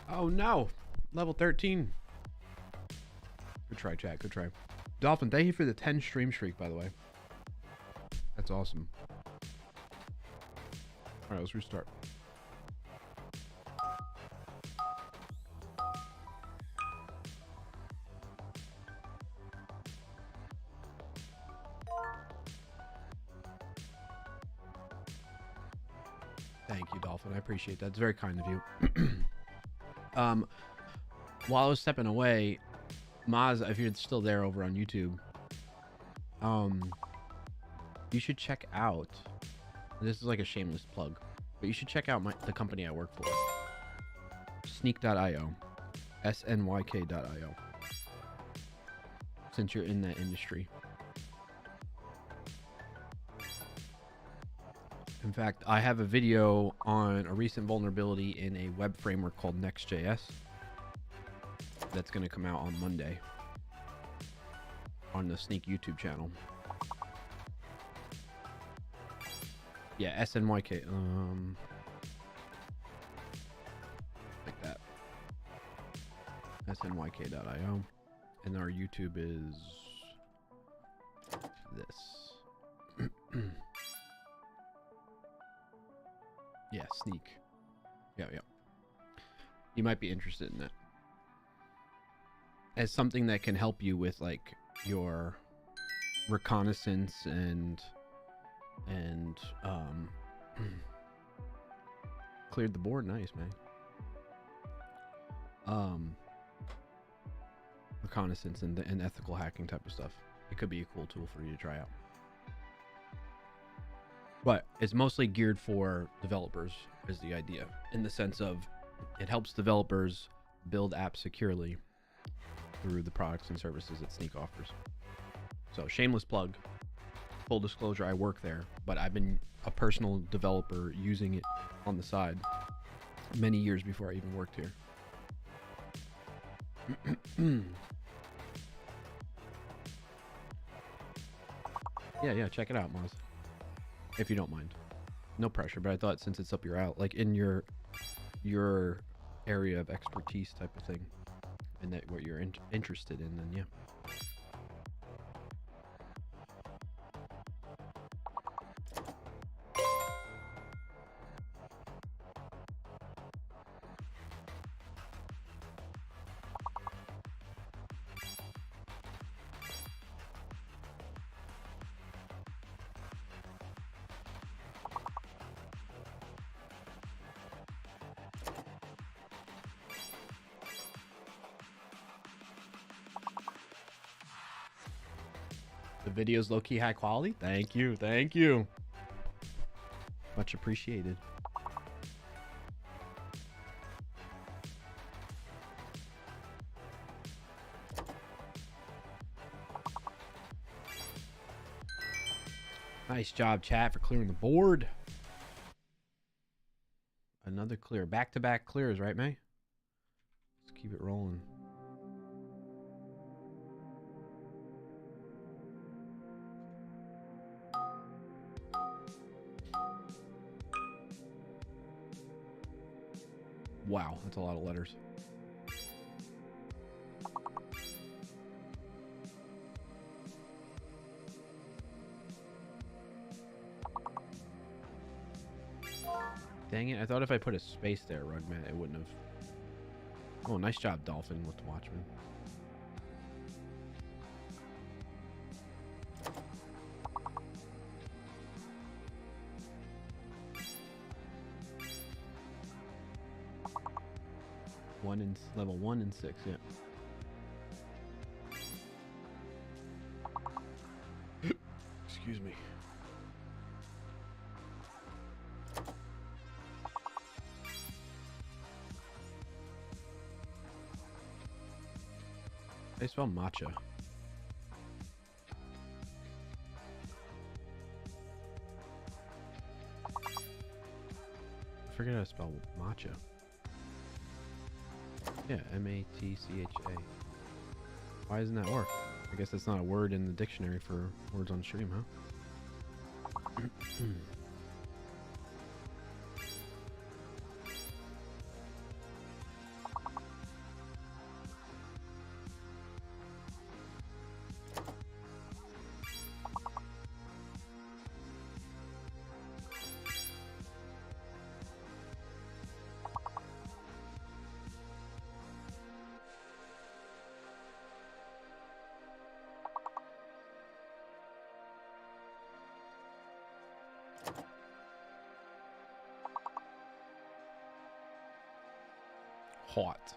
Oh no, level 13. Good try, chat. Good try. Dolphin, thank you for the 10 stream streak, by the way. That's awesome. All right, let's restart. Thank you, Dolphin. I appreciate that. It's very kind of you. While I was stepping away, Maz, if you're still there over on YouTube, you should check out. This is like a shameless plug, but you should check out the company I work for, Snyk.io, SNYK.io. Since you're in that industry. In fact, I have a video on a recent vulnerability in a web framework called Next.js that's going to come out on Monday on the Snyk YouTube channel. Yeah, SNYK. Like that. SNYK.io. And our YouTube is this. Yeah, Snyk. Yeah. You might be interested in that. As something that can help you with like your reconnaissance and cleared the board. Nice, man. Reconnaissance and ethical hacking type of stuff. It could be a cool tool for you to try out. But it's mostly geared for developers is the idea, in the sense of it helps developers build apps securely through the products and services that Snyk offers. So shameless plug, full disclosure, I work there, but I've been a personal developer using it on the side many years before I even worked here. Yeah, check it out, Moz. If you don't mind. No pressure, but I thought since it's up your alley, like in your area of expertise type of thing, and that what you're interested in, then yeah. The video's low-key high quality. Thank you. Much appreciated. Nice job, chat, for clearing the board. Another clear. Back-to-back clears, right, May? Let's keep it rolling. Wow, that's a lot of letters. Dang it, I thought if I put a space there, Rugmat, it wouldn't have. Oh, nice job, Dolphin, with the Watchman. Level 1 and 6, yeah. Excuse me. I spell matcha. I forget how to spell matcha. Yeah, M-A-T-C-H-A. Why doesn't that work? I guess that's not a word in the dictionary for words on stream, huh? Hot.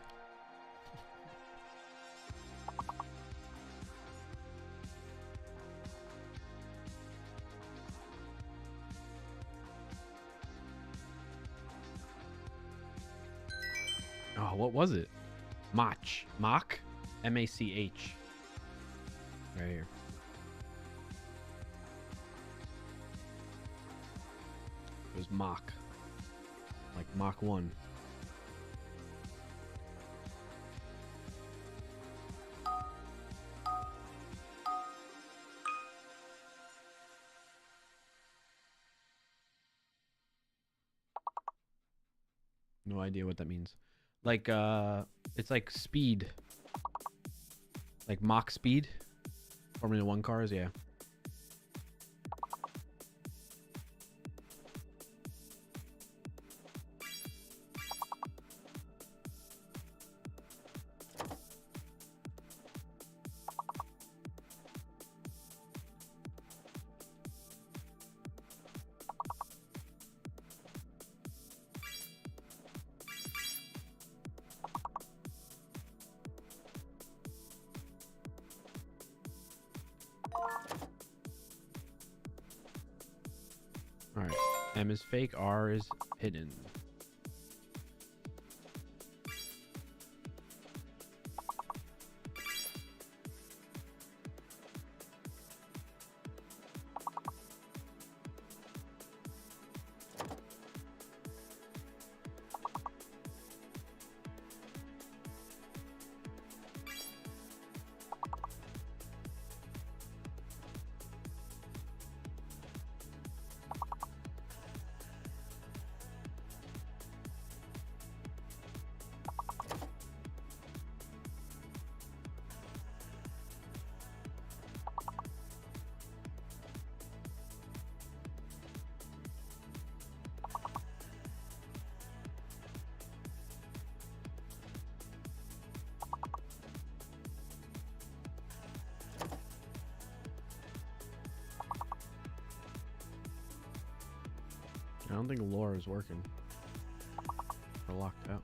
Oh, what was it? Mach. Mach? M-A-C-H. Right here. It was Mach. Like Mach 1. No idea what that means. Like, it's like speed. Like Mach speed. Formula 1 cars, yeah. Alright. M is fake, R is hidden. I don't think lore is working. We're locked out.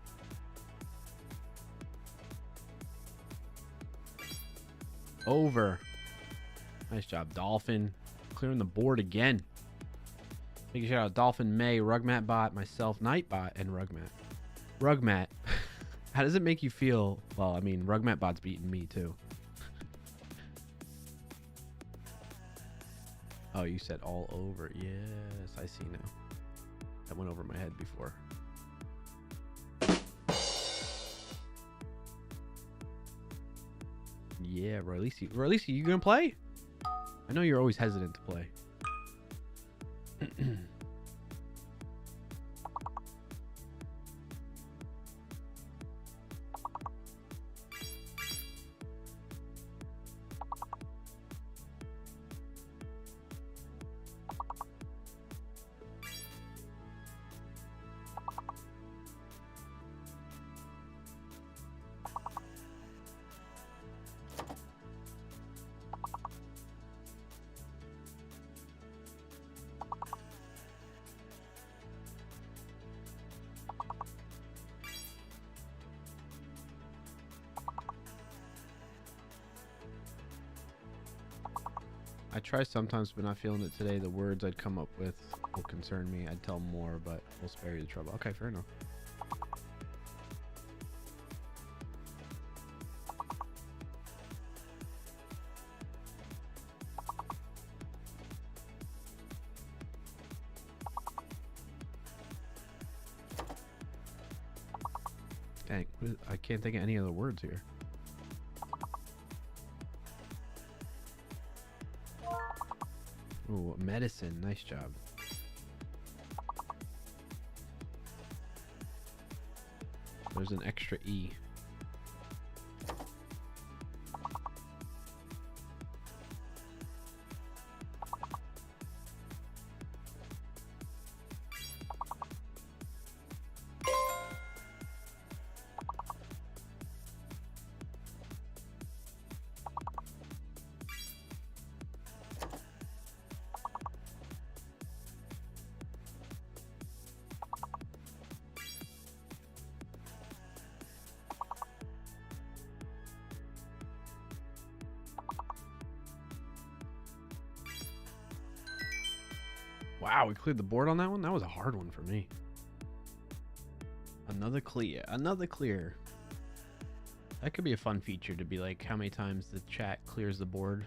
Over. Nice job, Dolphin. Clearing the board again. Big shout out Dolphin, May, Rugmat Bot, myself, Nightbot, and Rugmat. Rugmat. How does it make you feel? Well, I mean, Rugmat Bot's beating me too. Oh, you said all over. Yes, I see now. That went over my head before. Yeah, Royalisi. Royalisi, you gonna play? I know you're always hesitant to play. I try sometimes, but not feeling it today. The words I'd come up with will concern me. I'd tell more, but we'll spare you the trouble. Okay, fair enough. Dang, I can't think of any other words here. Ooh, medicine. Nice job. There's an extra E. Wow, we cleared the board on that one? That was a hard one for me. Another clear. Another clear. That could be a fun feature to be like how many times the chat clears the board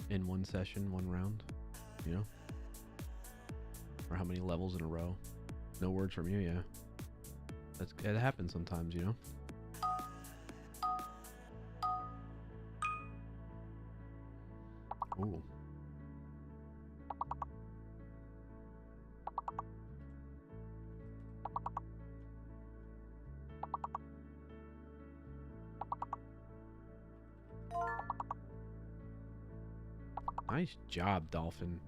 in one session, one round, you know? Or how many levels in a row. No words from you, yeah. It happens sometimes, you know? Ooh. Nice job, Dolphin.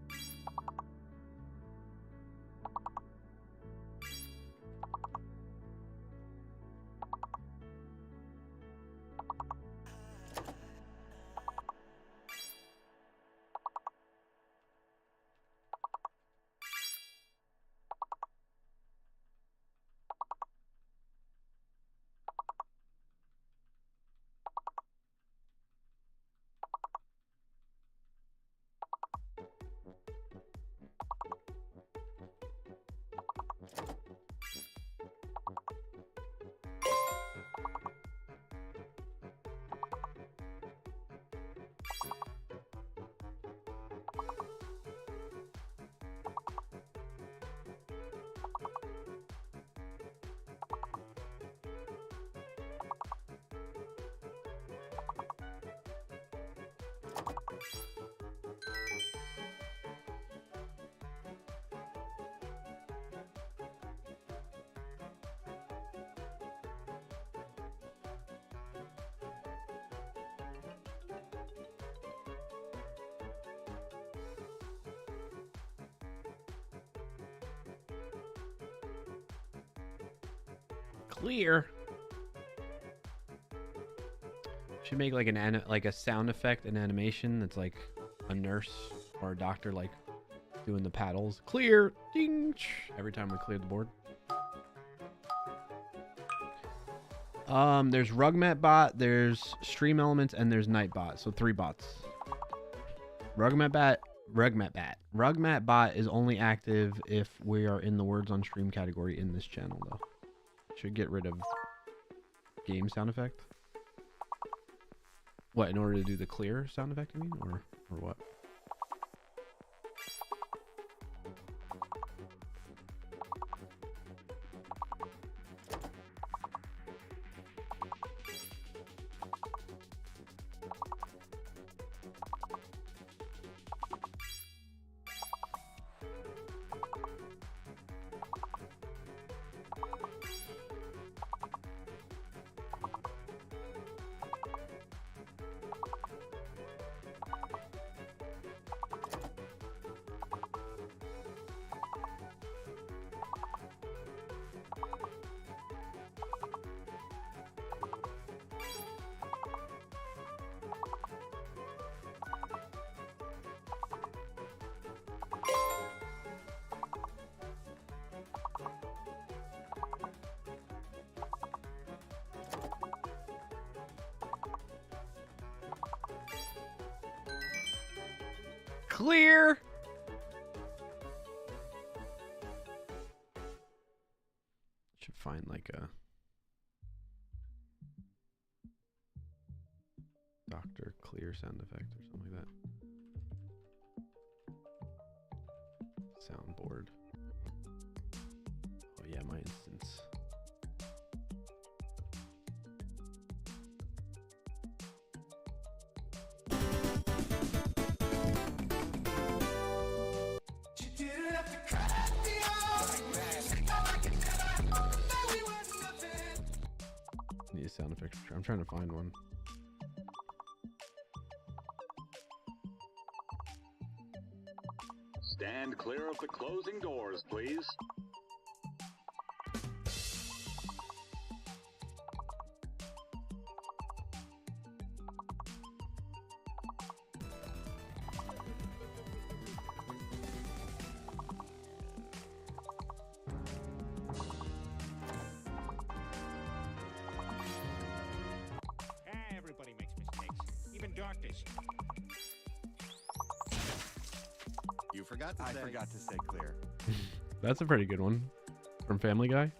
Clear. Should make like like a sound effect, an animation that's like a nurse or a doctor like doing the paddles. Clear. Ding. Every time we clear the board. There's Rugmat bot, there's Stream Elements, and there's Nightbot. So 3 bots. Rugmat bot is only active if we are in the words on stream category in this channel though. Should get rid of game sound effect. What, in order to do the clear sound effect, you mean? Or what? Clear. Should find like a Dr. Clear sound effect or something like that. Soundboard. Oh yeah, my instance. sound effects. I'm trying to find one. Stand clear of the closing doors, please. Everybody makes mistakes, even doctors. You forgot to say. I forgot to say clear. That's a pretty good one. From Family Guy?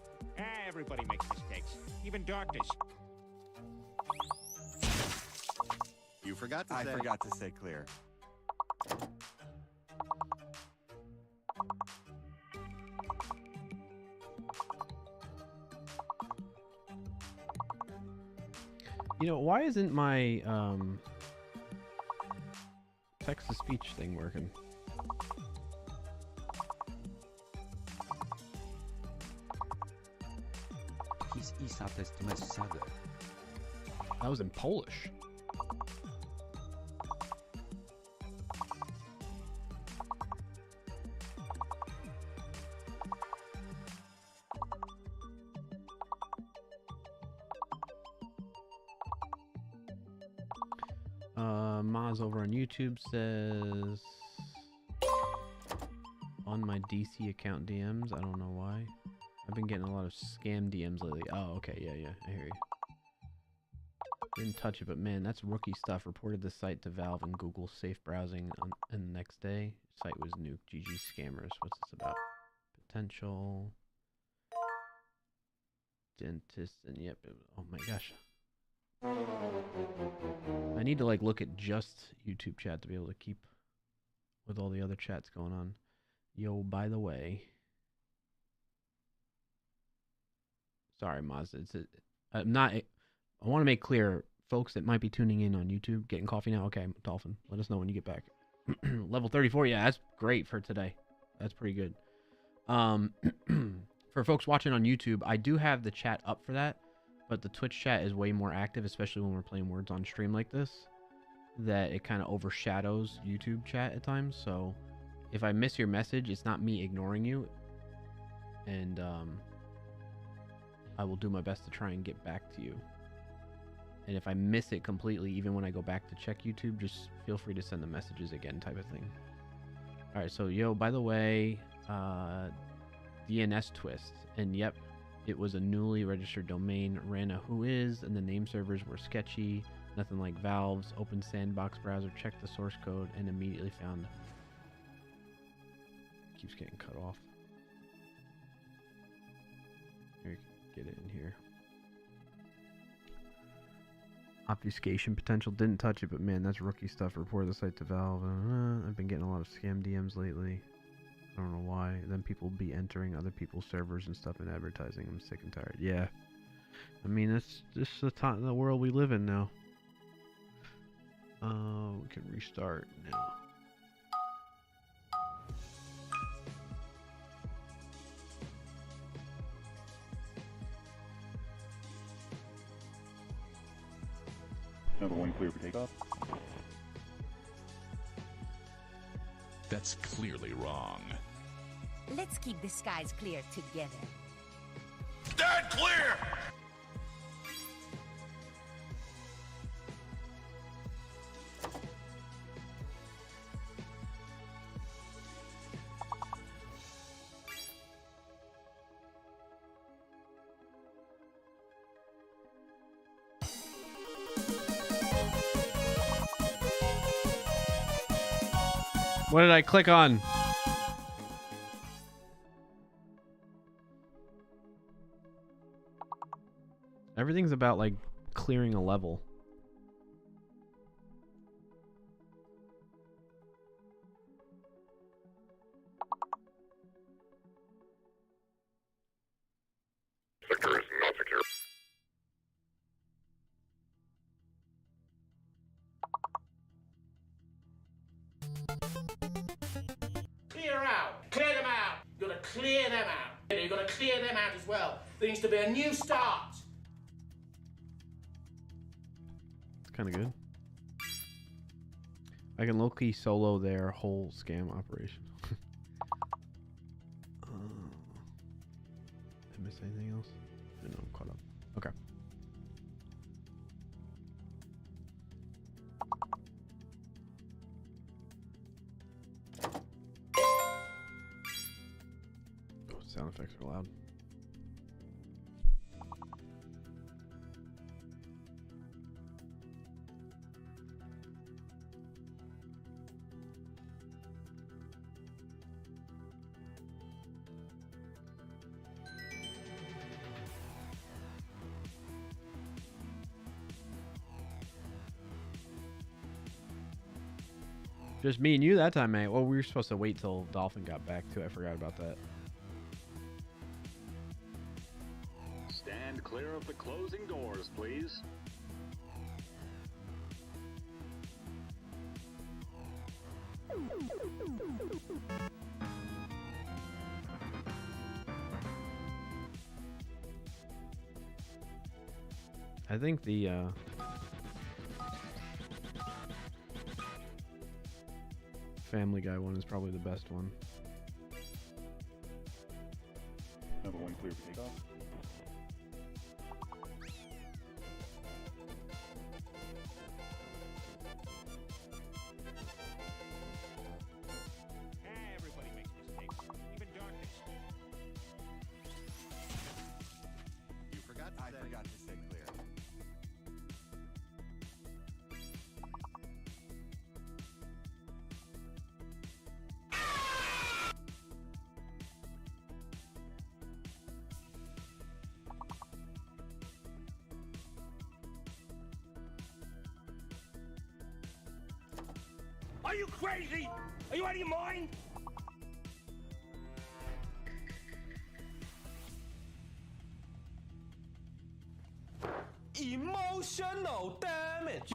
Everybody makes mistakes, even doctors. You forgot to say. I forgot to say clear. You know, why isn't my text-to-speech thing working? That was in Polish. Maz over on YouTube says on my DC account DMs. I don't know why. I've been getting a lot of scam DMs lately. Oh, okay. Yeah. I hear you. Didn't touch it, but man, that's rookie stuff. Reported the site to Valve and Google safe browsing and the next day, site was nuked. GG scammers. What's this about? Potential dentist and yep. Oh my gosh. I need to like look at just YouTube chat to be able to keep with all the other chats going on. Yo, by the way, sorry, Maz. I'm not. I want to make clear, folks that might be tuning in on YouTube, getting coffee now. Okay, Dolphin, let us know when you get back. Level 34. Yeah, that's great for today. That's pretty good. For folks watching on YouTube, I do have the chat up for that. But the Twitch chat is way more active, especially when we're playing words on stream like this, that it kind of overshadows YouTube chat at times. So if I miss your message, it's not me ignoring you. And I will do my best to try and get back to you. And if I miss it completely, even when I go back to check YouTube, just feel free to send the messages again type of thing. All right, so yo, by the way, DNS twist. And yep. It was a newly registered domain, ran a whois, and the name servers were sketchy, nothing like Valve's. Open sandbox browser, checked the source code, and immediately found... Keeps getting cut off. Here, get it in here. Obfuscation potential, didn't touch it, but man, that's rookie stuff. Reported the site to Valve. I've been getting a lot of scam DMs lately. I don't know why. Then people be entering other people's servers and stuff and advertising. I'm sick and tired. Yeah. I mean, that's just the world we live in now. We can restart now. Number one clear for takeoff. That's clearly wrong. Let's keep the skies clear together. Stand clear! What did I click on? Everything's about like clearing a level. Clear out. Clear them out. You've got to clear them out. You've got to clear them out as well. There needs to be a new start. kind of good. I can low-key solo their whole scam operation. Did I miss anything else? No, I'm caught up. Okay. Oh, sound effects are loud. Just me and you that time, mate. Well, we were supposed to wait till Dolphin got back, too. I forgot about that. Stand clear of the closing doors, please. I think the, Family Guy one is probably the best one. Number 1 clear for takeoff. Everybody makes mistakes, even doctors. You forgot to say clear. Are you crazy? Are you out of your mind? Emotional damage.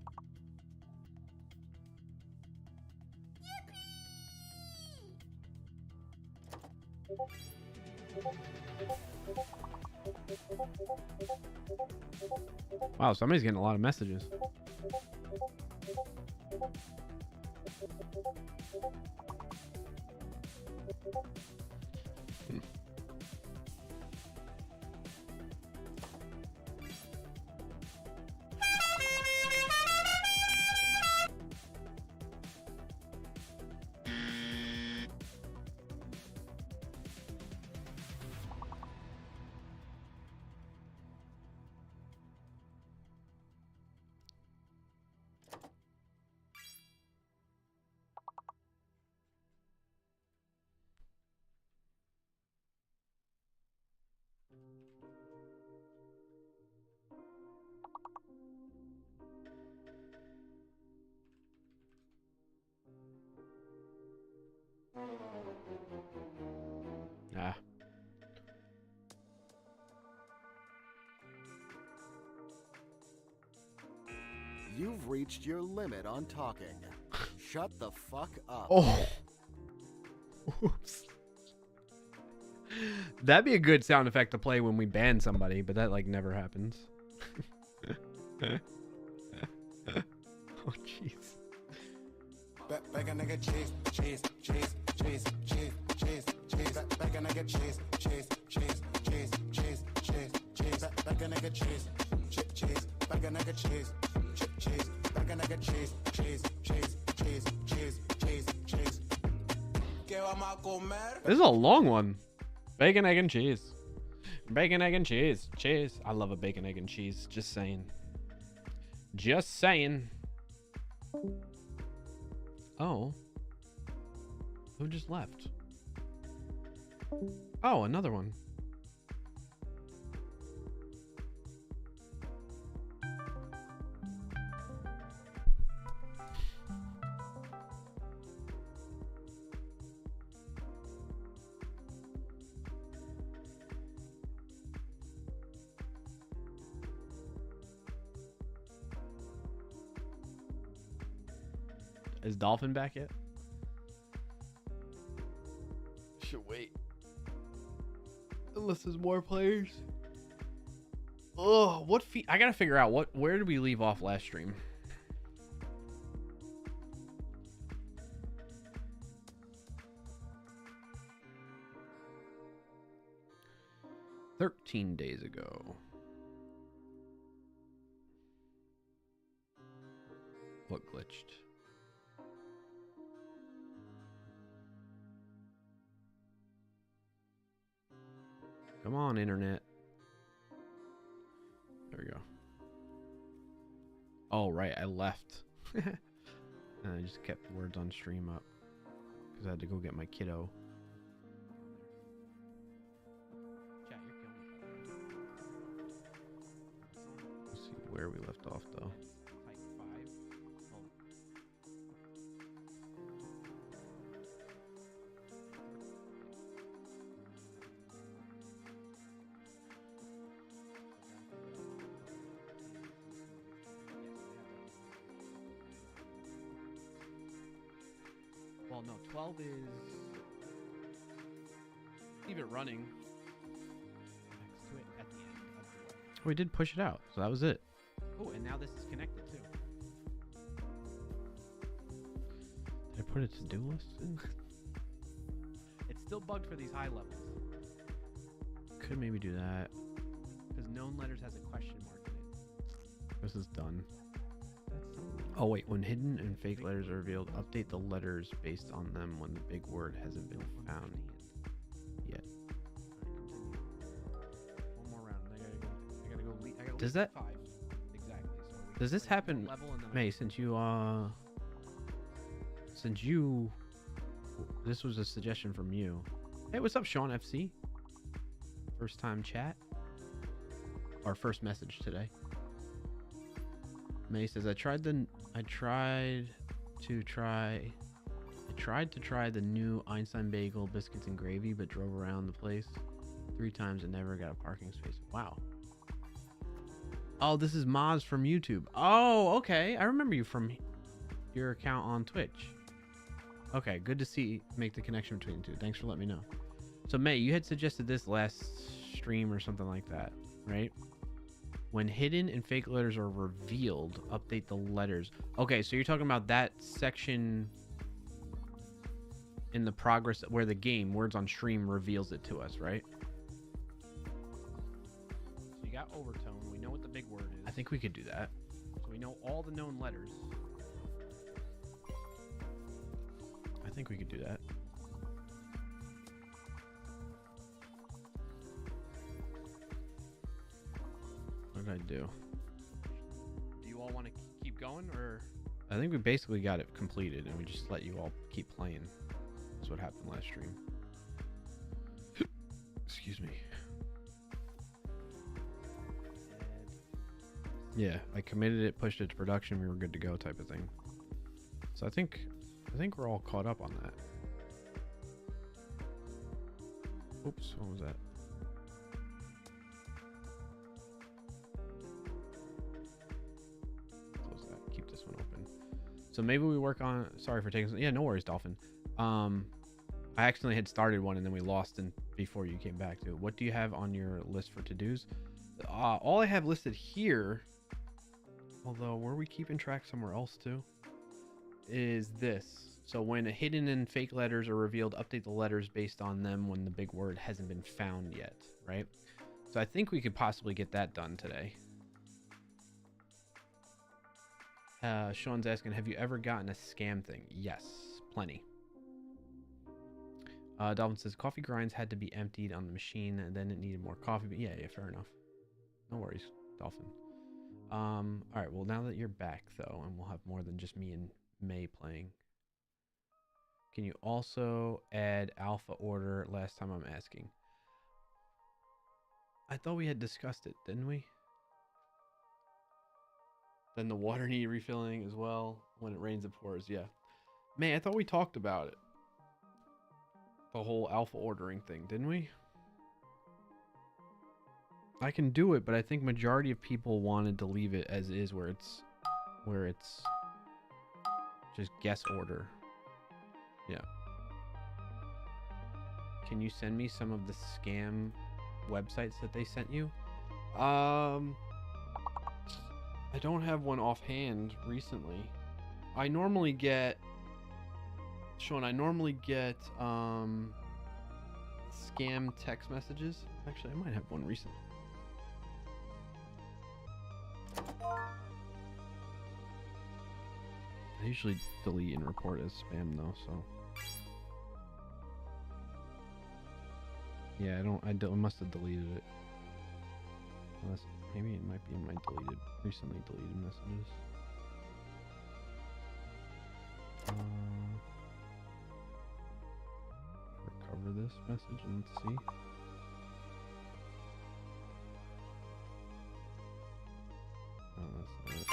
Wow, somebody's getting a lot of messages. Ah. You've reached your limit on talking. Shut the fuck up. Oh. Oops. That'd be a good sound effect to play when we ban somebody, but that like never happens. Oh jeez. Back a nigga cheese, cheese, cheese, cheese, cheese, cheese, cheese. Back a nigga cheese, cheese, cheese, cheese, cheese, cheese, cheese. Back a nigga cheese, cheese. Back a nigga cheese, cheese. Back a nigga cheese, cheese, cheese, cheese, cheese, cheese, cheese. ¿Qué vamos a comer? This is a long one. Bacon, egg, and cheese. Bacon, egg, and cheese. Cheese. I love a bacon, egg, and cheese. Just saying. Just saying. Oh. Who just left? Oh, another one. Is Dolphin back yet? Should wait. Unless there's more players. Oh, what I gotta figure out where did we leave off last stream? 13 days ago. What glitched? Come on, internet. There we go. Oh, right, I left. And I just kept words on stream up. Because I had to go get my kiddo. Chat, you're killing me. Let's see where we left off, though. Type 5. Oh. Well, no, 12 is... Leave it running. Next to it at the end of the way. We did push it out, so that was it. Oh, and now this is connected too. Did I put a to-do list in? It's still bugged for these high levels. Could maybe do that. Because known letters has a question mark in it. This is done. Oh wait, when hidden and fake letters are revealed, update the letters based on them when the big word hasn't been found yet. One more round. I gotta go. I gotta Does that? 5. Exactly. So Does this happen, May? Since you, this was a suggestion from you. Hey, what's up, Sean FC? First time chat. Our first message today. May says, I tried to try the new Einstein bagel, biscuits and gravy, but drove around the place 3 times and never got a parking space. Wow. Oh, this is Moz from YouTube. Oh, okay. I remember you from your account on Twitch. Okay, good to see. Make the connection between the two. Thanks for letting me know. So May, you had suggested this last stream or something like that, right? When hidden and fake letters are revealed, update the letters. Okay, so you're talking about that section in the progress where the game, Words on Stream, reveals it to us, right? So you got overtone. We know what the big word is. I think we could do that. So we know all the known letters. I think we could do that. What did I do? Do you all want to keep going, or? I think we basically got it completed and we just let you all keep playing. That's what happened last stream. Excuse me. Yeah, I committed it, pushed it to production, we were good to go type of thing. So I think we're all caught up on that. Oops, what was that? Close that. Keep this one open. So maybe we work on. Sorry for taking. Yeah, no worries, Dolphin. I accidentally had started one and then we lost and before you came back to it. What do you have on your list for to-dos? All I have listed here, although were we keeping track somewhere else too, is this. So when hidden and fake letters are revealed, update the letters based on them when the big word hasn't been found yet, right? So I think we could possibly get that done today. Sean's asking, have you ever gotten a scam thing? Yes, plenty. Dolphin says, coffee grinds had to be emptied on the machine and then it needed more coffee. But yeah, fair enough. No worries, Dolphin. All right, well, now that you're back, though, and we'll have more than just me and May playing, can you also add alpha order last time I'm asking? I thought we had discussed it, didn't we? Then the water need refilling as well. When it rains, it pours. Yeah. May, I thought we talked about it. The whole alpha ordering thing, didn't we? I can do it, but I think majority of people wanted to leave it as is, where it's just guess order. Yeah. Can you send me some of the scam websites that they sent you? I don't have one offhand recently. I normally get, Sean, scam text messages. Actually, I might have one recently. usually delete and report as spam though, so. Yeah, I must have deleted it. Unless, maybe it might be in my recently deleted messages. Recover this message and let's see. Oh, that's not it.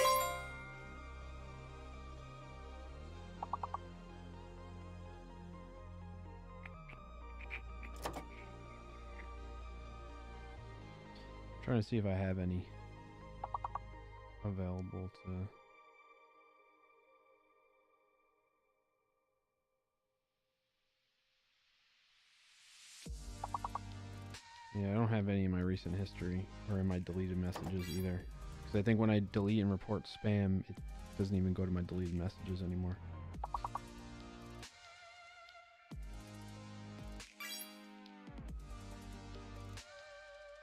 Trying to see if I have any available to. Yeah, I don't have any in my recent history or in my deleted messages either. Because I think when I delete and report spam, it doesn't even go to my deleted messages anymore.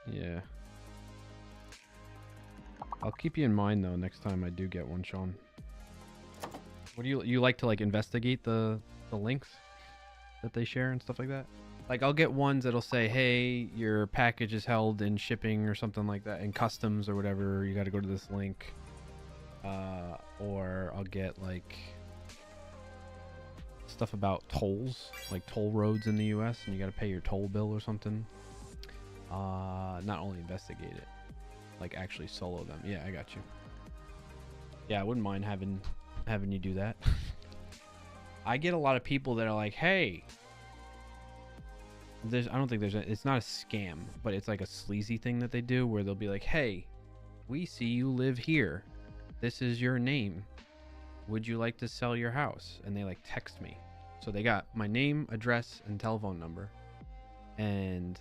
Yeah. I'll keep you in mind though next time I do get one, Sean. What do you like to like investigate the links that they share and stuff like that? Like I'll get ones that'll say, hey, your package is held in shipping or something like that, in customs or whatever, you got to go to this link. Or I'll get like stuff about tolls, like toll roads in the US and you got to pay your toll bill or something. Not only investigate it, like actually solo them. Yeah, I got you. Yeah, I wouldn't mind having you do that. I get a lot of people that are like, hey, I don't think it's not a scam, but it's like a sleazy thing that they do where they'll be like, hey, we see you live here. This is your name. Would you like to sell your house? And they like text me. So they got my name, address, and telephone number. And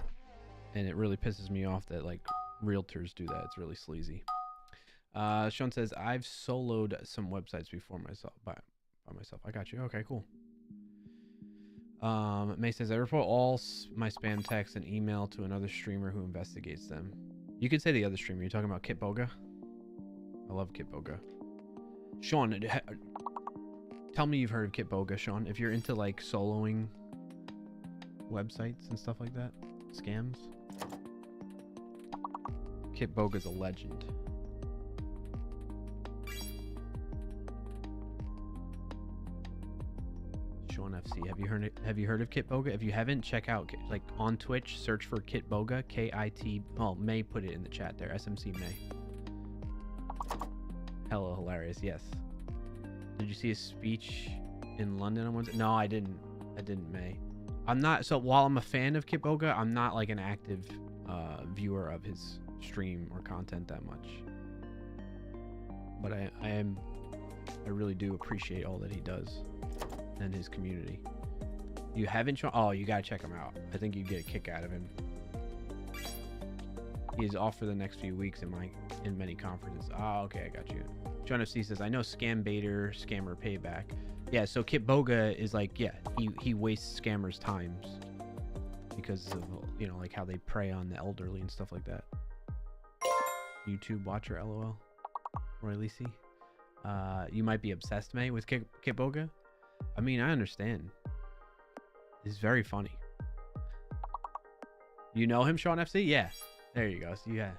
it really pisses me off that like realtors do that. It's really sleazy. Sean says, I've soloed some websites before by myself. I got you. Okay, cool. May says, I report all my spam texts and email to another streamer who investigates them. You could say the other streamer. You're talking about Kitboga? I love Kitboga. Sean, tell me you've heard of Kitboga, Sean. If you're into like soloing websites and stuff like that, scams. Kitboga's a legend. Sean FC, have you heard of Kitboga? If you haven't, check out like on Twitch, search for Kitboga, K-I-T. Oh, May put it in the chat there. SMC May. Hello, hilarious. Yes. Did you see his speech in London on Wednesday? No, I didn't. May. I'm not. So while I'm a fan of Kitboga, I'm not like an active viewer of his stream or content that much. But I really do appreciate all that he does and his community. You haven't shown? Oh, you gotta check him out. I think you'd get a kick out of him. He is off for the next few weeks in many conferences. Oh, okay, I got you. John FC says, I know Scam Baiter, Scammer Payback. Yeah, so Kitboga is like, yeah, he wastes scammers' times because of, you know, like how they prey on the elderly and stuff like that. YouTube watcher, LOL. Roy Lisi. You might be obsessed, May, with Kitboga. I mean, I understand. He's very funny. You know him, Sean FC? Yeah. There you go. So, yeah.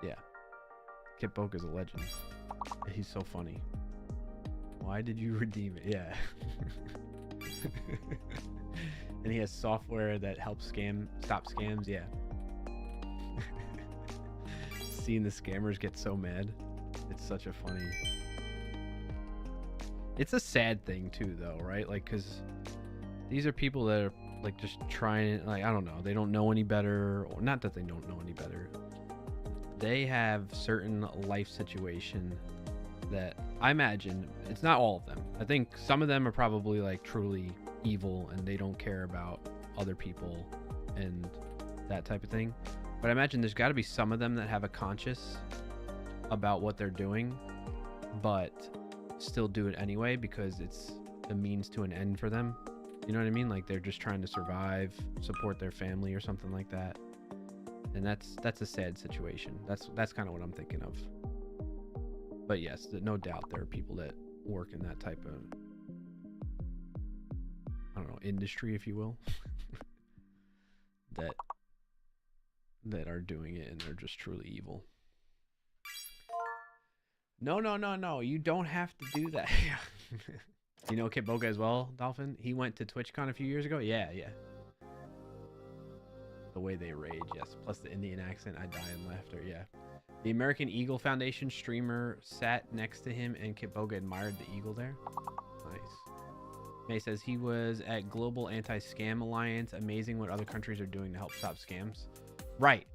Yeah. Kitboga's a legend. He's so funny. Why did you redeem it? Yeah. And he has software that helps stop scams. Yeah. Seeing the scammers get so mad. It's such a funny... It's a sad thing too, though, right? Like, because these are people that are like just trying, like, I don't know, they don't know any better, or not that they don't know any better. They have certain life situation that I imagine, it's not all of them. I think some of them are probably like truly evil and they don't care about other people and that type of thing. But I imagine there's got to be some of them that have a conscience about what they're doing, but still do it anyway because it's a means to an end for them. You know what I mean? Like they're just trying to survive, support their family or something like that. And that's a sad situation. That's kind of what I'm thinking of. But yes, no doubt there are people that work in that type of, I don't know, industry, if you will, that are doing it, and they're just truly evil. No, you don't have to do that. You know Kit Boga as well, Dolphin? He went to TwitchCon a few years ago. Yeah. The way they rage, yes. Plus the Indian accent, I die in laughter. Yeah. The American Eagle Foundation streamer sat next to him, and Kit Boga admired the eagle there. Nice. May says he was at Global Anti-Scam Alliance. Amazing what other countries are doing to help stop scams. Right.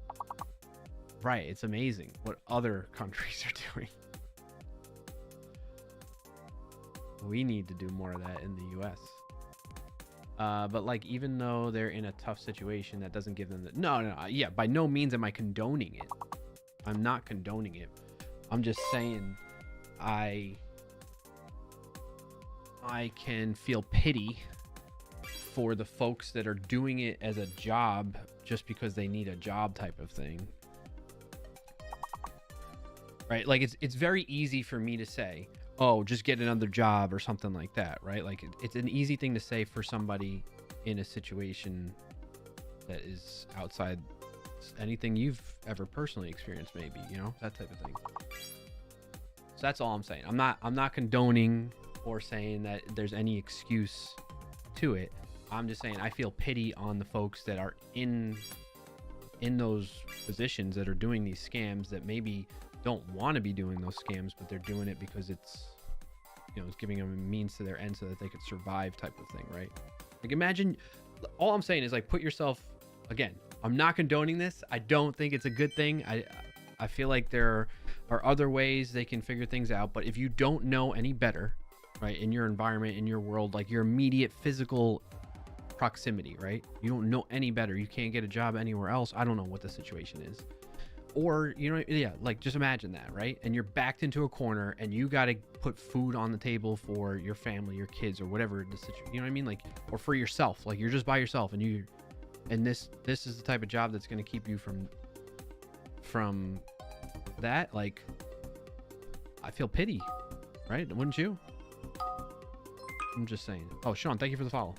It's amazing what other countries are doing. We need to do more of that in the US. But like, even though they're in a tough situation, that doesn't give them the... No. Yeah, by no means am I condoning it. I'm not condoning it. I'm just saying I can feel pity for the folks that are doing it as a job just because they need a job type of thing. Right? Like, it's very easy for me to say, oh, just get another job or something like that, right? Like, it's an easy thing to say for somebody in a situation that is outside anything you've ever personally experienced, maybe, you know, that type of thing. So that's all I'm saying. I'm not condoning or saying that there's any excuse to it. I'm just saying I feel pity on the folks that are in those positions that are doing these scams, that maybe don't want to be doing those scams, but they're doing it because it's, you know, it's giving them a means to their end so that they could survive type of thing, right? Like, imagine, all I'm saying is, like, put yourself, again, I'm not condoning this. I don't think it's a good thing. I feel like there are other ways they can figure things out, but if you don't know any better, right, in your environment, in your world, like your immediate physical proximity, right? You don't know any better. You can't get a job anywhere else. I don't know what the situation is. Or, you know, yeah, like, just imagine that, right? And you're backed into a corner and you got to put food on the table for your family, your kids, or whatever the situation, you know what I mean? Like, or for yourself, like, you're just by yourself, and this is the type of job that's going to keep you from that. Like, I feel pity, right? Wouldn't you? I'm just saying. Oh, Sean, thank you for the follow.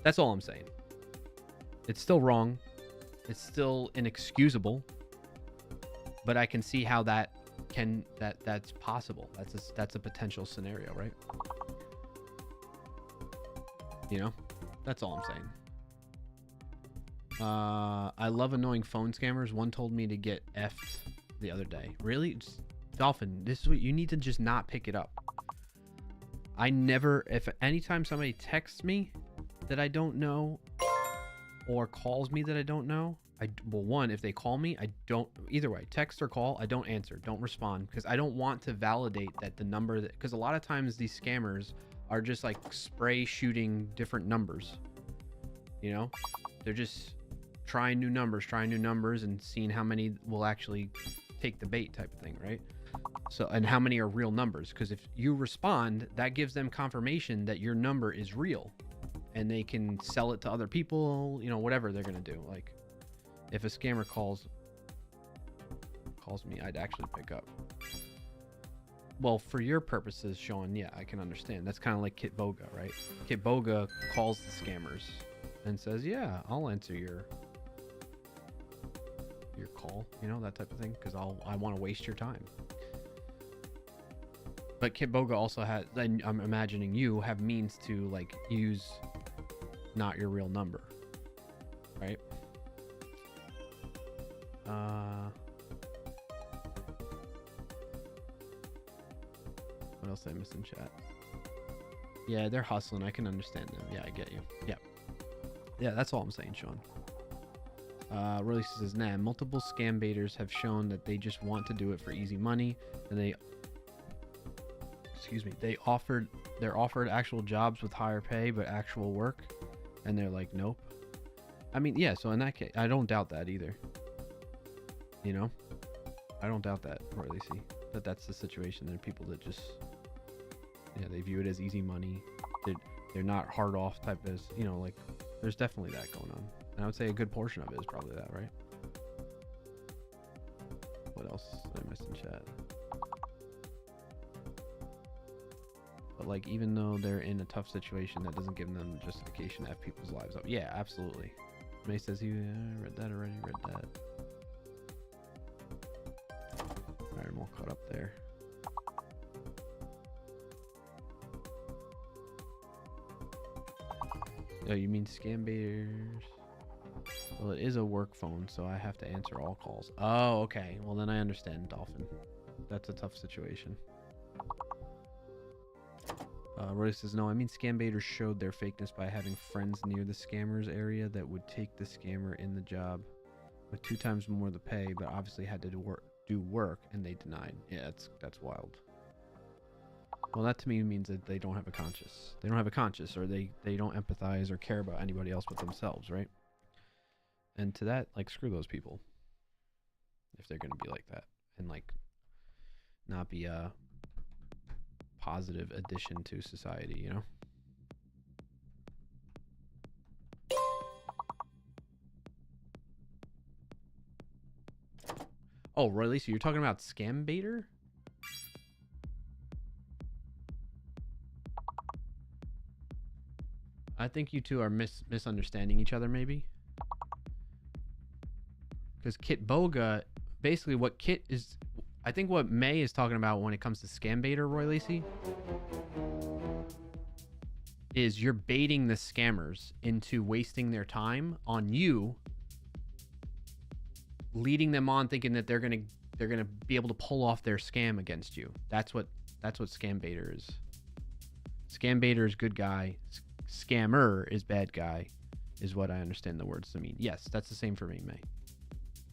That's all I'm saying. It's still wrong. It's still inexcusable. But I can see how that's possible. That's a potential scenario, right? You know, that's all I'm saying. I love annoying phone scammers. One told me to get effed the other day. Really? Just, Dolphin, this is what you need to just not pick it up. I never, if anytime somebody texts me that I don't know or calls me that I don't know, well, one, if they call me, I don't, either way, text or call, I don't answer, don't respond, because I don't want to validate that the number that, because a lot of times these scammers are just like spray shooting different numbers, you know, they're just trying new numbers and seeing how many will actually take the bait type of thing, right? So, and how many are real numbers, because if you respond, that gives them confirmation that your number is real and they can sell it to other people, you know, whatever they're gonna do. Like, if a scammer calls me, I'd actually pick up. Well, for your purposes, Sean, yeah, I can understand. That's kind of like Kit Boga, right? Kit Boga calls the scammers and says, yeah, I'll answer your call, you know, that type of thing, because I want to waste your time. But Kit Boga also has, then I'm imagining you have means to, like, use not your real number, right? What else did I miss in chat? Yeah, they're hustling. I can understand them. Yeah, I get you. Yeah, that's all I'm saying, Sean. Really says, nah, multiple scam baiters have shown that they just want to do it for easy money, and they're offered actual jobs with higher pay but actual work, and they're like, nope. I mean, yeah, so in that case, I don't doubt that either. You know, I don't doubt that, or at least see that that's the situation. There are people that just, yeah, they view it as easy money. They're not hard off type as, you know, like, there's definitely that going on. And I would say a good portion of it is probably that, right? What else did I miss in chat? But like, even though they're in a tough situation, that doesn't give them justification to F people's lives up. Yeah, absolutely. May says he read that already. Read that. All right, I'm all caught up there. Oh, you mean scam baiters? Well, it is a work phone, so I have to answer all calls. Oh, okay. Well, then I understand, Dolphin. That's a tough situation. Roy says, no, I mean scam baiters showed their fakeness by having friends near the scammers area that would take the scammer in the job with 2 times more the pay, but obviously had to do work, and they denied. Yeah, that's wild. Well, that to me means that they don't have a conscience. They don't have a conscience, or they don't empathize or care about anybody else but themselves, right? And to that, like, screw those people. If they're going to be like that. And, like, not be a positive addition to society, you know? Oh, Roy Lisa, you're talking about scam baiter? I think you two are misunderstanding each other, maybe. Because Kit Boga, basically what Kit is, I think what May is talking about when it comes to scam baiter, Roy Lacey, is you're baiting the scammers into wasting their time on you, leading them on thinking that they're gonna be able to pull off their scam against you. That's what scam baiter is. Scam baiter is good guy. Scammer is bad guy, is what I understand the words to mean. Yes, that's the same for me, May.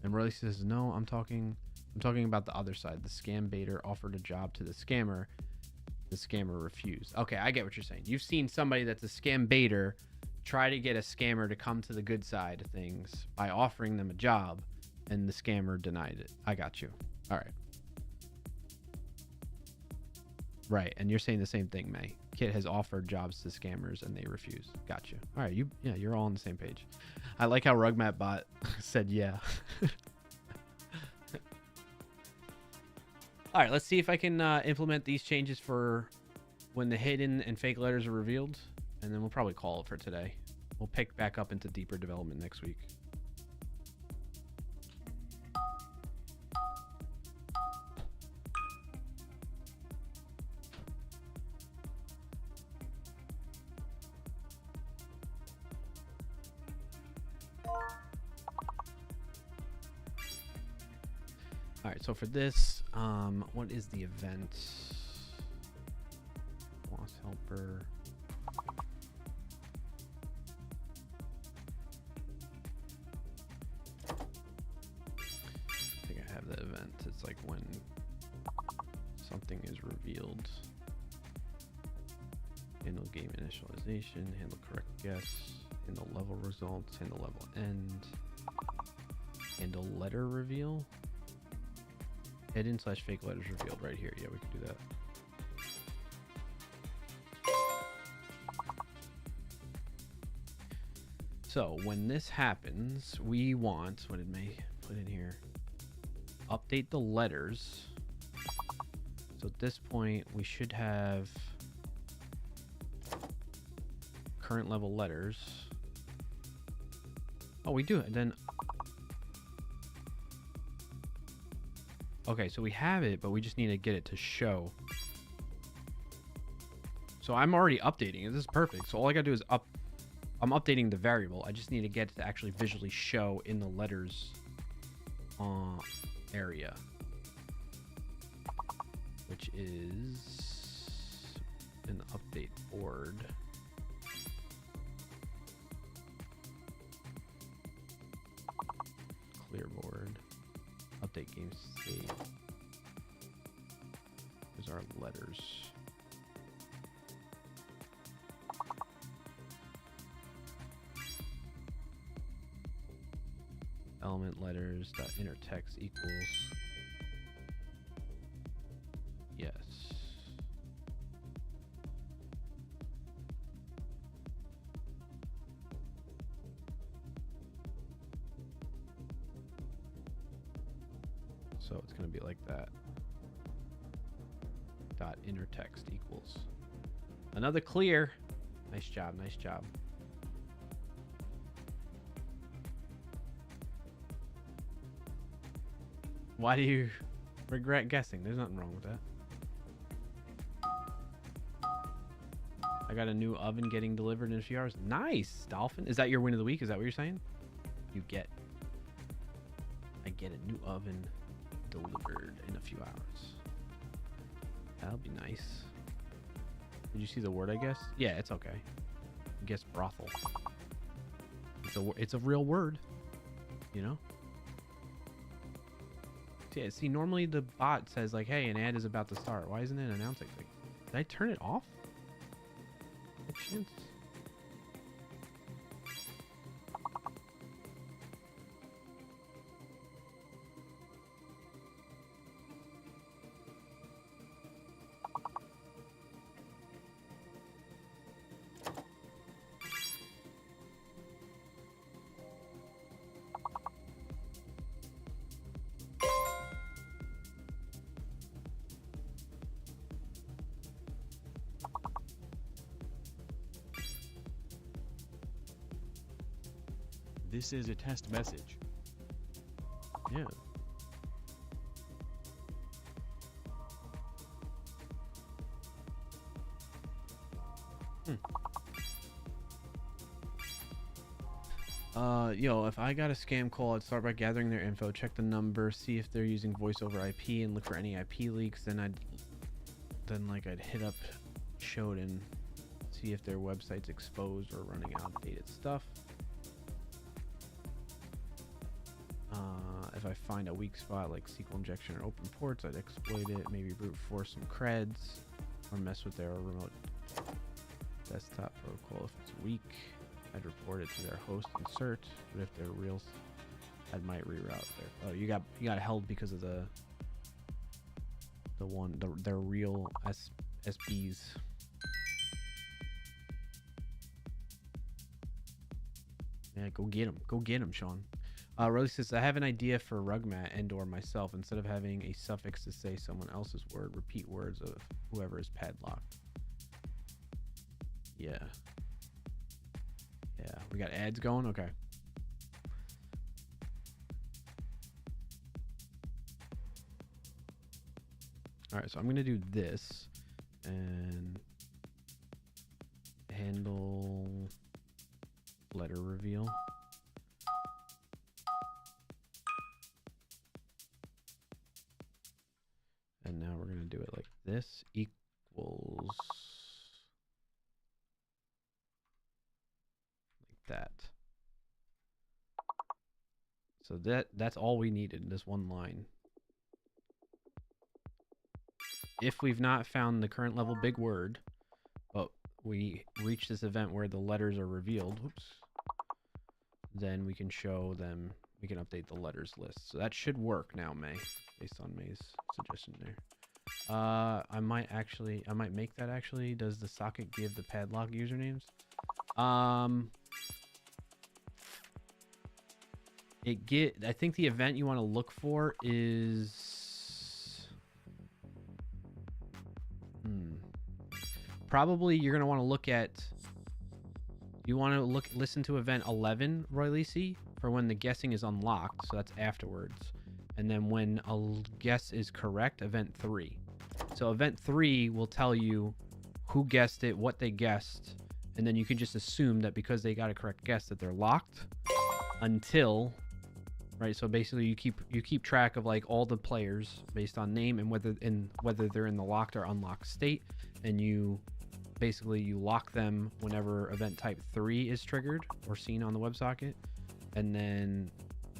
And Roy says, no, I'm talking about the other side. The scam baiter offered a job to the scammer. The scammer refused. Okay, I get what you're saying. You've seen somebody that's a scam baiter try to get a scammer to come to the good side of things by offering them a job, and the scammer denied it. I got you. All right. Right, and you're saying the same thing, May. Kit has offered jobs to scammers and they refuse. Got you. All right, you're all on the same page. I like how RugMatBot said yeah. All right, let's see if I can implement these changes for when the hidden and fake letters are revealed, and then we'll probably call it for today. We'll pick back up into deeper development next week. All right, so for this, what is the event? Boss helper. I think I have the event. It's like when something is revealed. Handle game initialization, handle correct guess, handle level results, handle level end, handle letter reveal. Hidden / fake letters revealed right here. Yeah, we can do that. So when this happens, we want, what did May put in here? Update the letters. So at this point, we should have current level letters. Oh, we do it. And then okay, so we have it, but we just need to get it to show. So I'm already updating it. This is perfect. So all I gotta do is I'm updating the variable. I just need to get it to actually visually show in the letters area, which is in the update board. Clear board. Update game state. These are letters. Element letters dot inner text equals yes. So it's going to be like that. Dot inner text equals. Another clear. Nice job. Nice job. Why do you regret guessing? There's nothing wrong with that. I got a new oven getting delivered in a few hours. Nice, Dolphin. Is that your win of the week? Is that what you're saying? I get a new oven delivered in a few hours. That'll be nice. Did you see the word I guessed? Yeah, it's okay. I guess brothel. It's a real word, you know? Yeah, see, normally the bot says like, hey, an ad is about to start. Why isn't it announcing? Like, did I turn it off? By chance? This is a test message. Yeah. Yo, if I got a scam call, I'd start by gathering their info, check the number, see if they're using voice over IP, and look for any IP leaks. Then I'd hit up Shodan, see if their website's exposed or running outdated stuff. If I find a weak spot like SQL injection or open ports, I'd exploit it, maybe brute force some creds, or mess with their remote desktop protocol if it's weak. I'd report it to their host and cert, but if they're real, I might reroute there. Oh, you got held because of their real SBs. Yeah, go get them, Sean. Rolly says, I have an idea for a rug mat and or myself. Instead of having a suffix to say someone else's word, repeat words of whoever is padlocked. Yeah. Yeah, we got ads going? Okay. Alright, so I'm going to do this and handle letter reveal. And now we're going to do it like this equals like that. So that's all we needed in this one line. If we've not found the current level big word, but we reach this event where the letters are revealed, whoops, then we can show them, we can update the letters list. So that should work now, May, based on May's suggestion there. I might make that actually. Does the socket give the padlock usernames? I think the event you want to look for is probably you're going to want to look at, listen to event 11, Roy Lisi, for when the guessing is unlocked. So that's afterwards. And then when a guess is correct, event 3. So event 3 will tell you who guessed it, what they guessed, and then you can just assume that because they got a correct guess that they're locked until, right? So basically you keep track of like all the players based on name and whether they're in the locked or unlocked state, and you lock them whenever event type 3 is triggered or seen on the WebSocket, and then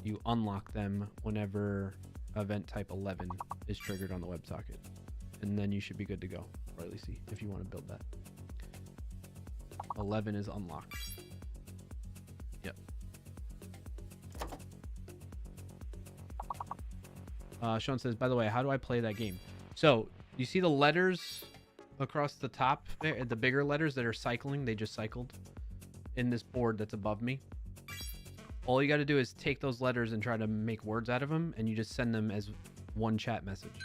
you unlock them whenever event type 11 is triggered on the WebSocket. And then you should be good to go, or at least see if you want to build that. 11 is unlocked. Yep. Sean says, by the way, how do I play that game? So you see the letters across the top there, the bigger letters that are cycling, they just cycled in this board that's above me. All you got to do is take those letters and try to make words out of them, and you just send them as one chat message.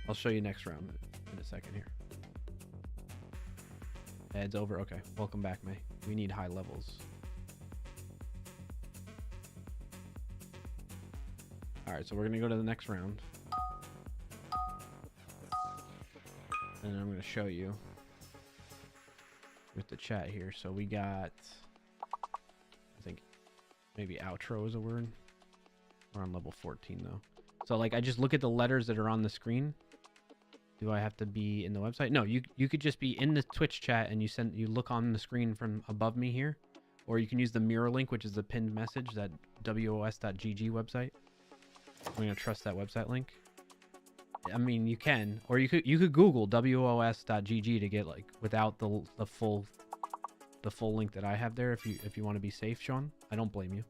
I'll show you next round in a second here. It's over. Okay. Welcome back, May. We need high levels. All right, so we're going to go to the next round. And I'm going to show you with the chat here. So we got, I think maybe outro is a word. We're on level 14 though. So like I just look at the letters that are on the screen. Do I have to be in the website? No, you could just be in the Twitch chat and you look on the screen from above me here, or you can use the mirror link, which is the pinned message, that wos.gg website. I'm going to trust that website link. I mean, you can, or you could Google wos.gg to get like without the full link that I have there. If you want to be safe, Sean, I don't blame you.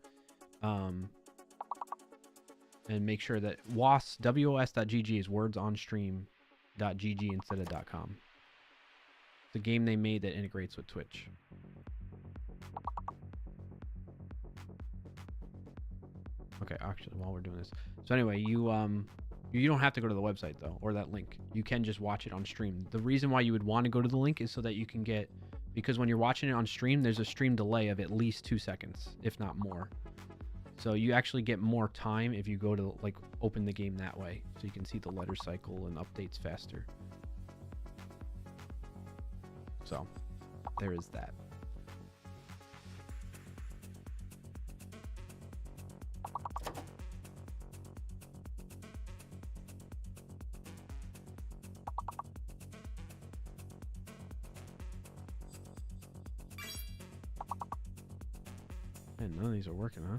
And make sure that wos.gg is wordsonstream.gg instead of .com. It's a game they made that integrates with Twitch. Okay, actually, while we're doing this, so anyway, you don't have to go to the website though, or that link. You can just watch it on stream. The reason why you would want to go to the link is so that you can get, because when you're watching it on stream, there's a stream delay of at least 2 seconds, if not more. So you actually get more time if you go to like open the game that way, so you can see the letter cycle and updates faster. So there is that. Man, none of these are working, huh?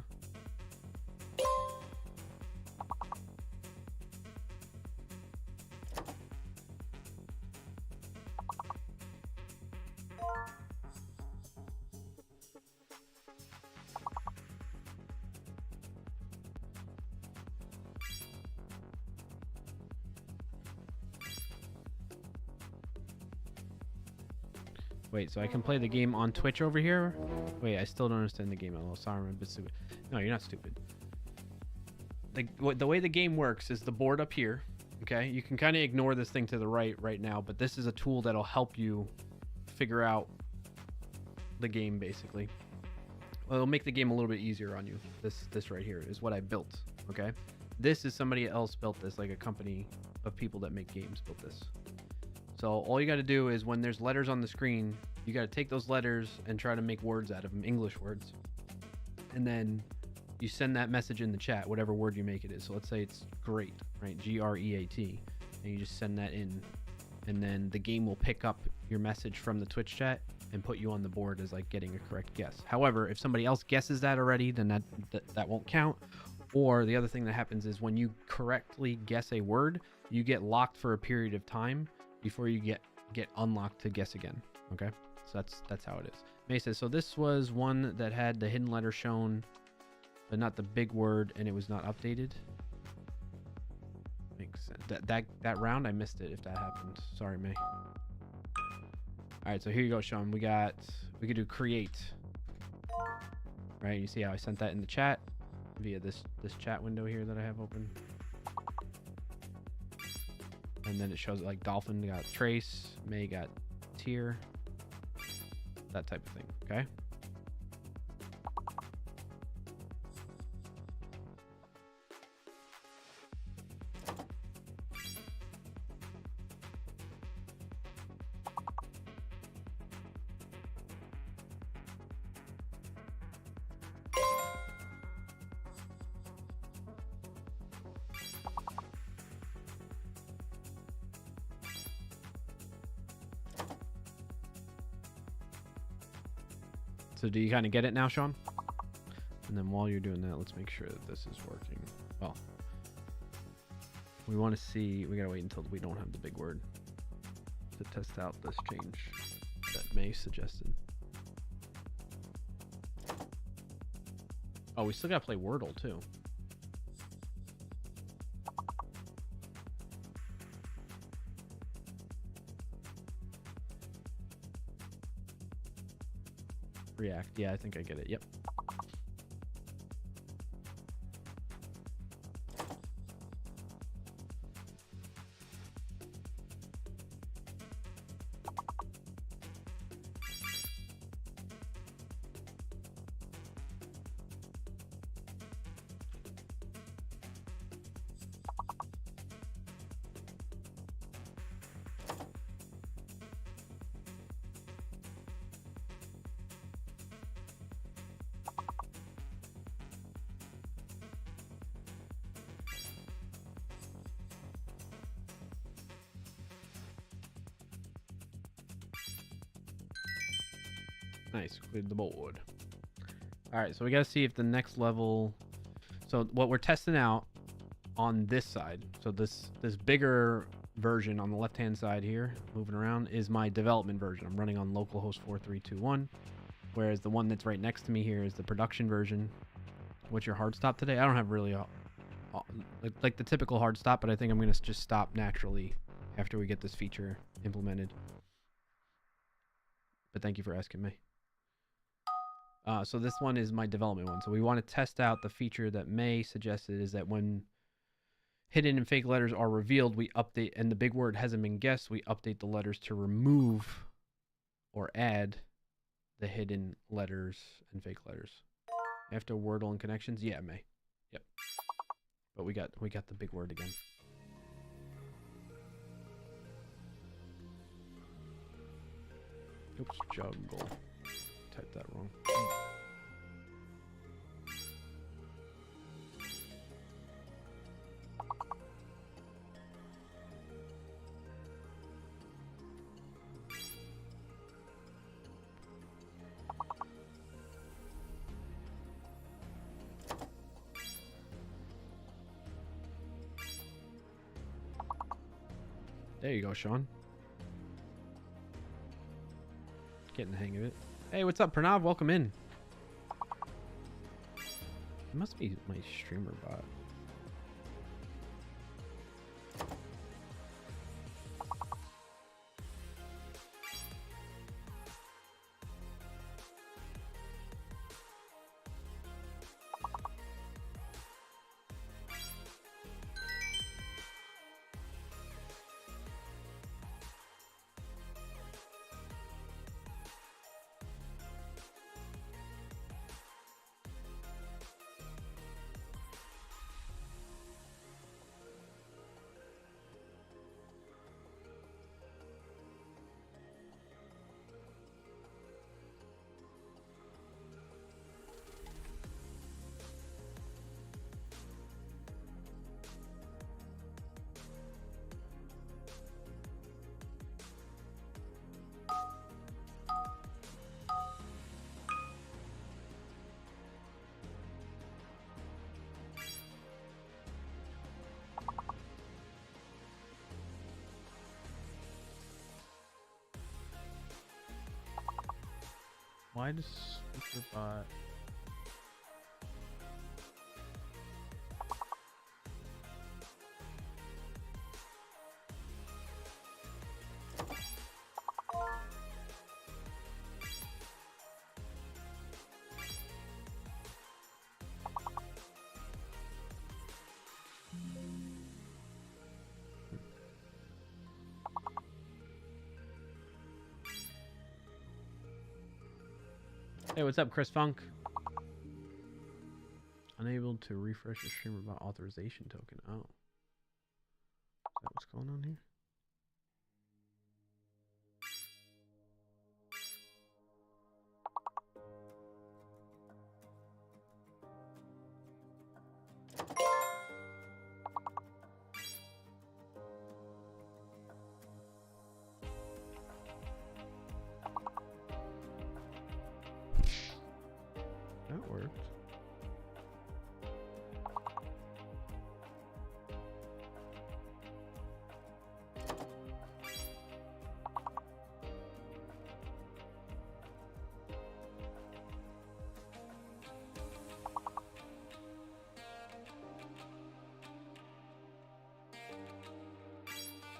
Wait, so I can play the game on Twitch over here? Wait, I still don't understand the game at all. Sorry, I'm a bit stupid. No, you're not stupid. The way the game works is the board up here. Okay, you can kind of ignore this thing to the right now, but this is a tool that'll help you figure out the game, basically. Well, it'll make the game a little bit easier on you. This right here is what I built. Okay, this is somebody else built this, like a company of people that make games built this. So all you got to do is when there's letters on the screen, you got to take those letters and try to make words out of them, English words. And then you send that message in the chat, whatever word you make it is. So let's say it's great, right? G-R-E-A-T. And you just send that in. And then the game will pick up your message from the Twitch chat and put you on the board as like getting a correct guess. However, if somebody else guesses that already, then that won't count. Or the other thing that happens is when you correctly guess a word, you get locked for a period of time before you get unlocked to guess again. Okay, so that's how it is. May says, so this was one that had the hidden letter shown but not the big word, and it was not updated. Makes sense. That round I missed it if that happened. Sorry, May. All right, so here you go, Sean. We could do create, right? You see how I sent that in the chat via this chat window here that I have open. And then it shows it like Dolphin got trace, May got tier, that type of thing. Okay. So do you kind of get it now, Sean? And then while you're doing that, let's make sure that this is working. Well, we want to see, we gotta wait until we don't have the big word to test out this change that May suggested. Oh, we still gotta play Wordle too. React. Yeah, I think I get it. Yep. Nice, cleared the board. All right, so we got to see if the next level. So what we're testing out on this side, so this bigger version on the left-hand side here, moving around, is my development version. I'm running on localhost 4321, whereas the one that's right next to me here is the production version. What's your hard stop today? I don't have really like the typical hard stop, but I think I'm going to just stop naturally after we get this feature implemented. But thank you for asking me. So this one is my development one. So we want to test out the feature that May suggested, is that when hidden and fake letters are revealed, we update, and the big word hasn't been guessed, we update the letters to remove or add the hidden letters and fake letters. After Wordle and connections? Yeah, May. Yep. But we got the big word again. Oops, jungle. Typed that wrong. There you go, Sean. Getting the hang of it. Hey, what's up, Pranav? Welcome in. It must be my streamer bot. Why does speaker bot? Hey, what's up, Chris Funk? Unable to refresh your streamer bot authorization token. Oh. Is that what's going on here? That worked.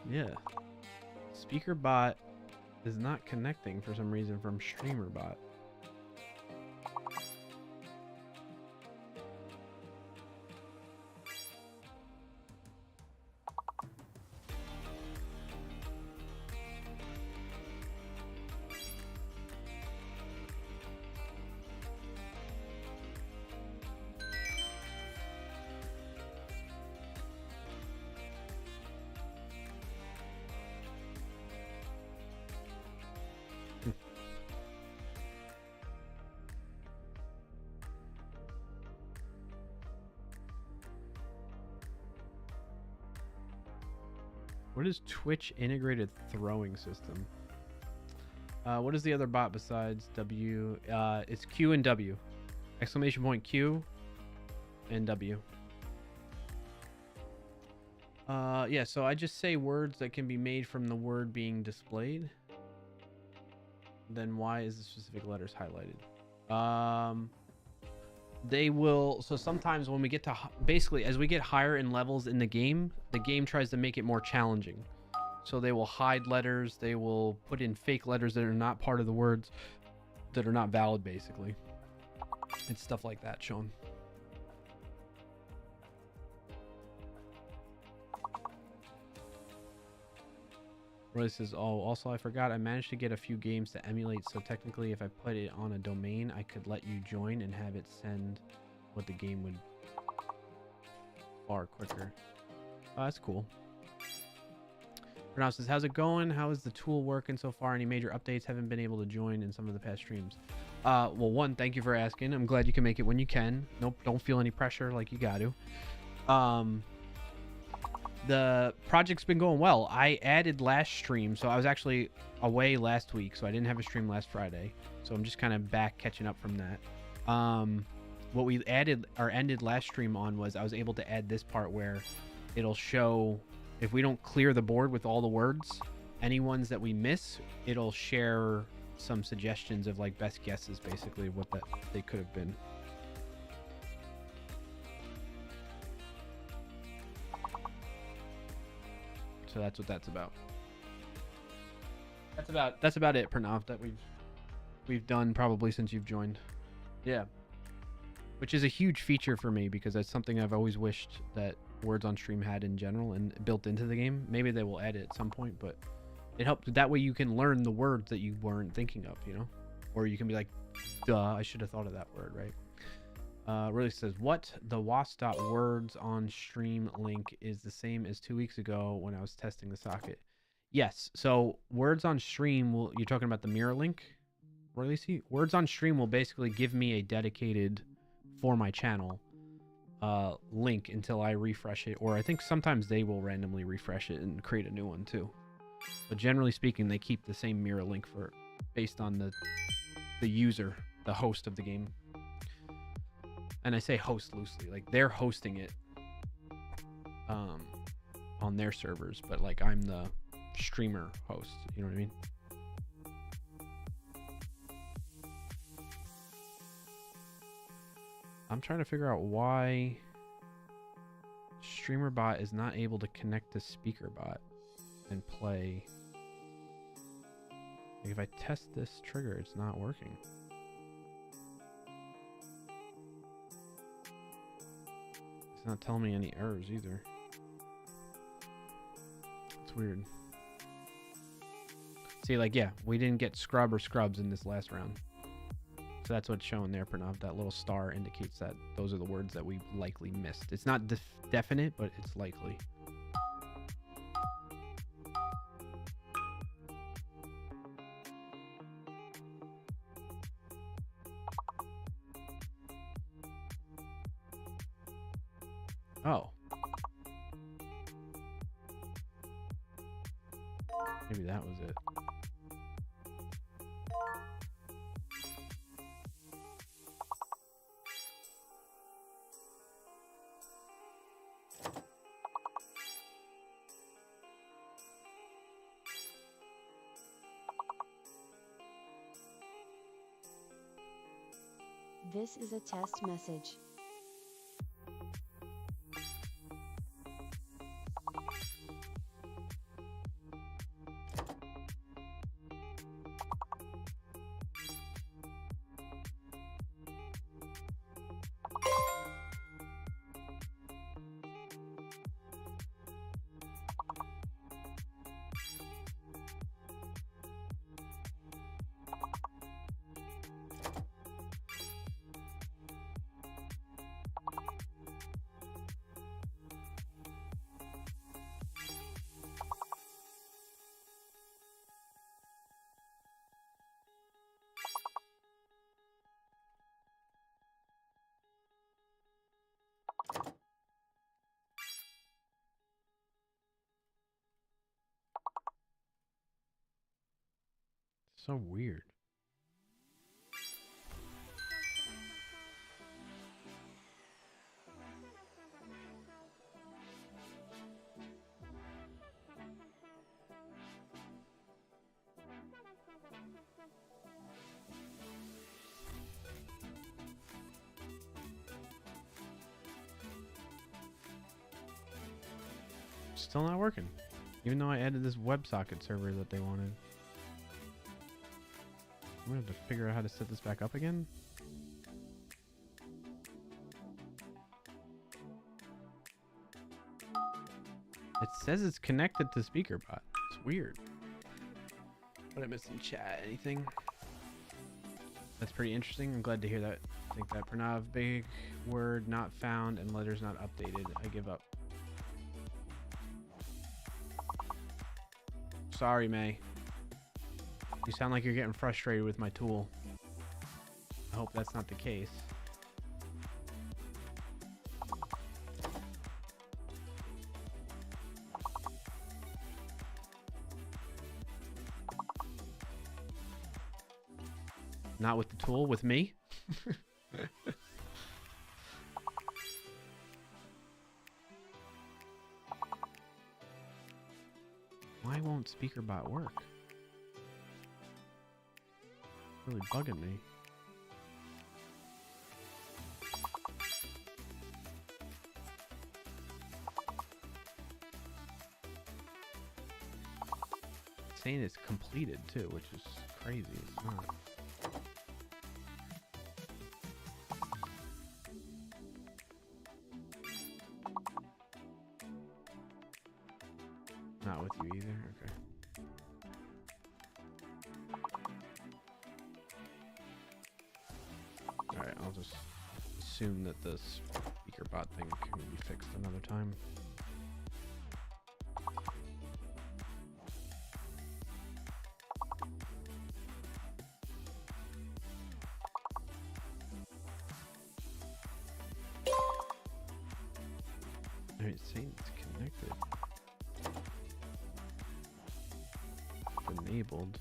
Yeah. Speaker bot is not connecting for some reason from streamer bot. What is Twitch integrated throwing system? What is the other bot besides W? It's Q and W. Exclamation point Q and W. Yeah, so I just say words that can be made from the word being displayed. Then why is the specific letters highlighted? They will, so sometimes when we get to, basically as we get higher in levels in the game tries to make it more challenging. So they will hide letters, they will put in fake letters that are not part of the words, that are not valid, basically. It's stuff like that, Sean. Roy says, oh, also I forgot I managed to get a few games to emulate, so technically if I put it on a domain, I could let you join and have it send what the game would far quicker. Oh, that's cool. Pronounce says, how's it going? How is the tool working so far? Any major updates? Haven't been able to join in some of the past streams. Well, one, thank you for asking. I'm glad you can make it when you can. Nope, don't feel any pressure like you got to. The project's been going well. I added last stream, so I was actually away last week, so I didn't have a stream last Friday. So I'm just kind of back catching up from that. What we added or ended last stream on was I was able to add this part where it'll show if we don't clear the board with all the words, any ones that we miss, it'll share some suggestions of like best guesses, basically what that they could have been. So that's what that's about. That's about it, Pranav, that we've done probably since you've joined. Yeah. Which is a huge feature for me because that's something I've always wished that Words on Stream had in general and built into the game. Maybe they will add it at some point, but it helps. That way you can learn the words that you weren't thinking of, you know? Or you can be like, duh, I should have thought of that word, right? Really says, what? The was.words on stream link is the same as 2 weeks ago when I was testing the socket. Yes, so words on stream will, you're talking about the mirror link? Really see? Words on stream will basically give me a dedicated for my channel link until I refresh it, or I think sometimes they will randomly refresh it and create a new one too. But generally speaking, they keep the same mirror link for based on the user, the host of the game. And I say host loosely, like they're hosting it on their servers, but like I'm the streamer host, you know what I mean? I'm trying to figure out why StreamerBot is not able to connect to SpeakerBot and play. Like if I test this trigger, it's not working. It's not telling me any errors either. It's weird. See, like, yeah, we didn't get scrub or scrubs in this last round. So that's what's showing there, Pranav. That little star indicates that those are the words that we likely missed. It's not definite, but it's likely. Oh. Maybe that was it. This is a test message. So weird. Still not working. Even though I added this WebSocket server that they wanted. I'm gonna have to figure out how to set this back up again. It says it's connected to SpeakerBot. It's weird. What I missed in chat? Anything? That's pretty interesting. I'm glad to hear that. I think that Pranav, big word not found and letters not updated. I give up. Sorry, May. You sound like you're getting frustrated with my tool. I hope that's not the case. Not with the tool, with me? Why won't SpeakerBot work? It's really bugging me. It's saying it's completed too, which is crazy. It's not. Not with you either? Okay. Alright, I'll just assume that the SpeakerBot thing can be fixed another time. Alright, it's saying it's connected. Enabled.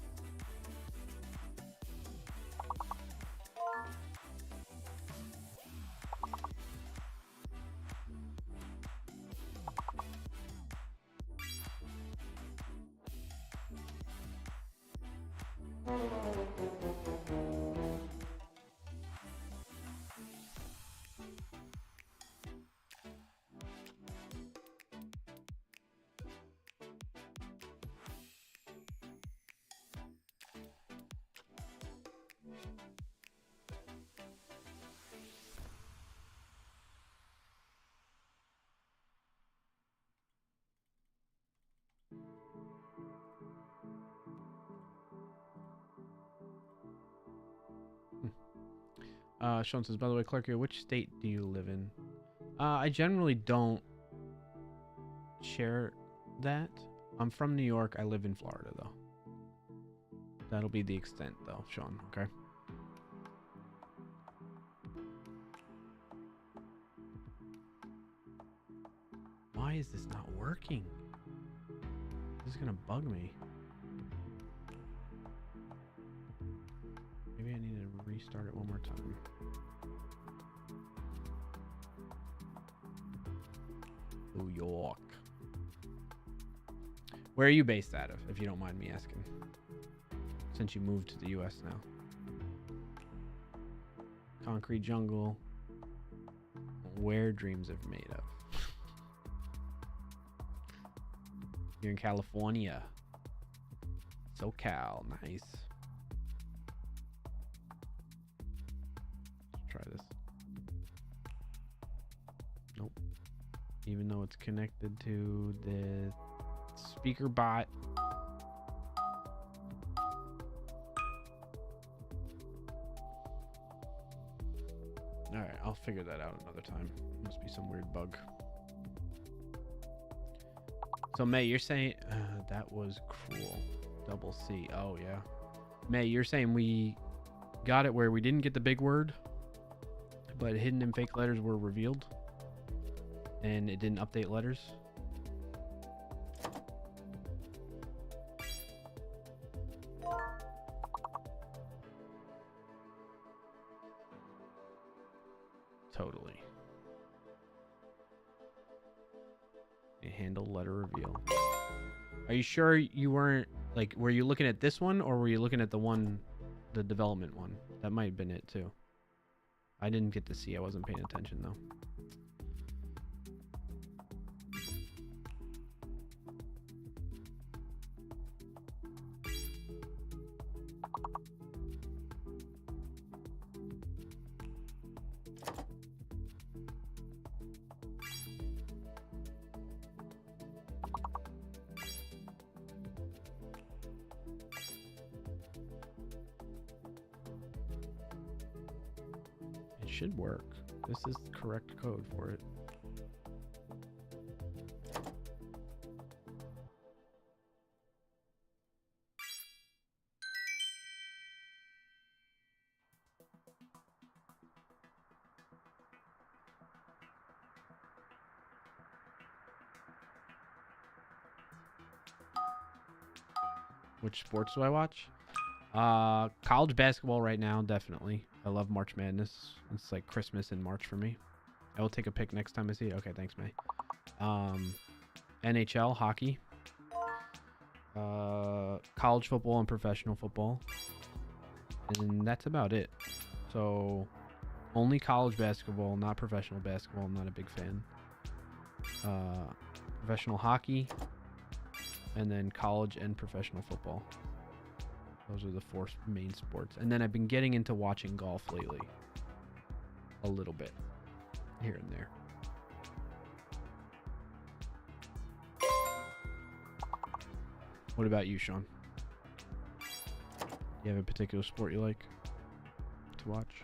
Sean says, by the way, Clark, which state do you live in? I generally don't share that. I'm from New York. I live in Florida, though. That'll be the extent, though, Sean. Okay. Why is this not working? This is gonna bug me. Maybe I need to restart it one more time. New York. Where are you based out of, if you don't mind me asking? Since you moved to the US now. Concrete jungle. Where dreams are made of. You're in California. SoCal, nice. Let's try this. Nope. Even though it's connected to the SpeakerBot. Alright, I'll figure that out another time. Must be some weird bug. So May, you're saying that was cruel. Double C. Oh yeah. May, you're saying we got it where we didn't get the big word, but hidden and fake letters were revealed, and it didn't update letters. handle letter reveal. Are you sure you weren't, like, were you looking at this one or were you looking at the one, the development one? That might have been it too. I didn't get to see. I wasn't paying attention though. Should work. This is the correct code for it. Which sports do I watch? College basketball right now, definitely. I love March Madness. It's like Christmas in March for me. I will take a pic next time I see it. Okay, thanks, May. NHL, hockey. College football and professional football. And that's about it. So, only college basketball, not professional basketball. I'm not a big fan. Professional hockey. And then college and professional football. Those are the 4 main sports. And then I've been getting into watching golf lately. A little bit. Here and there. What about you, Sean? You have a particular sport you like to watch?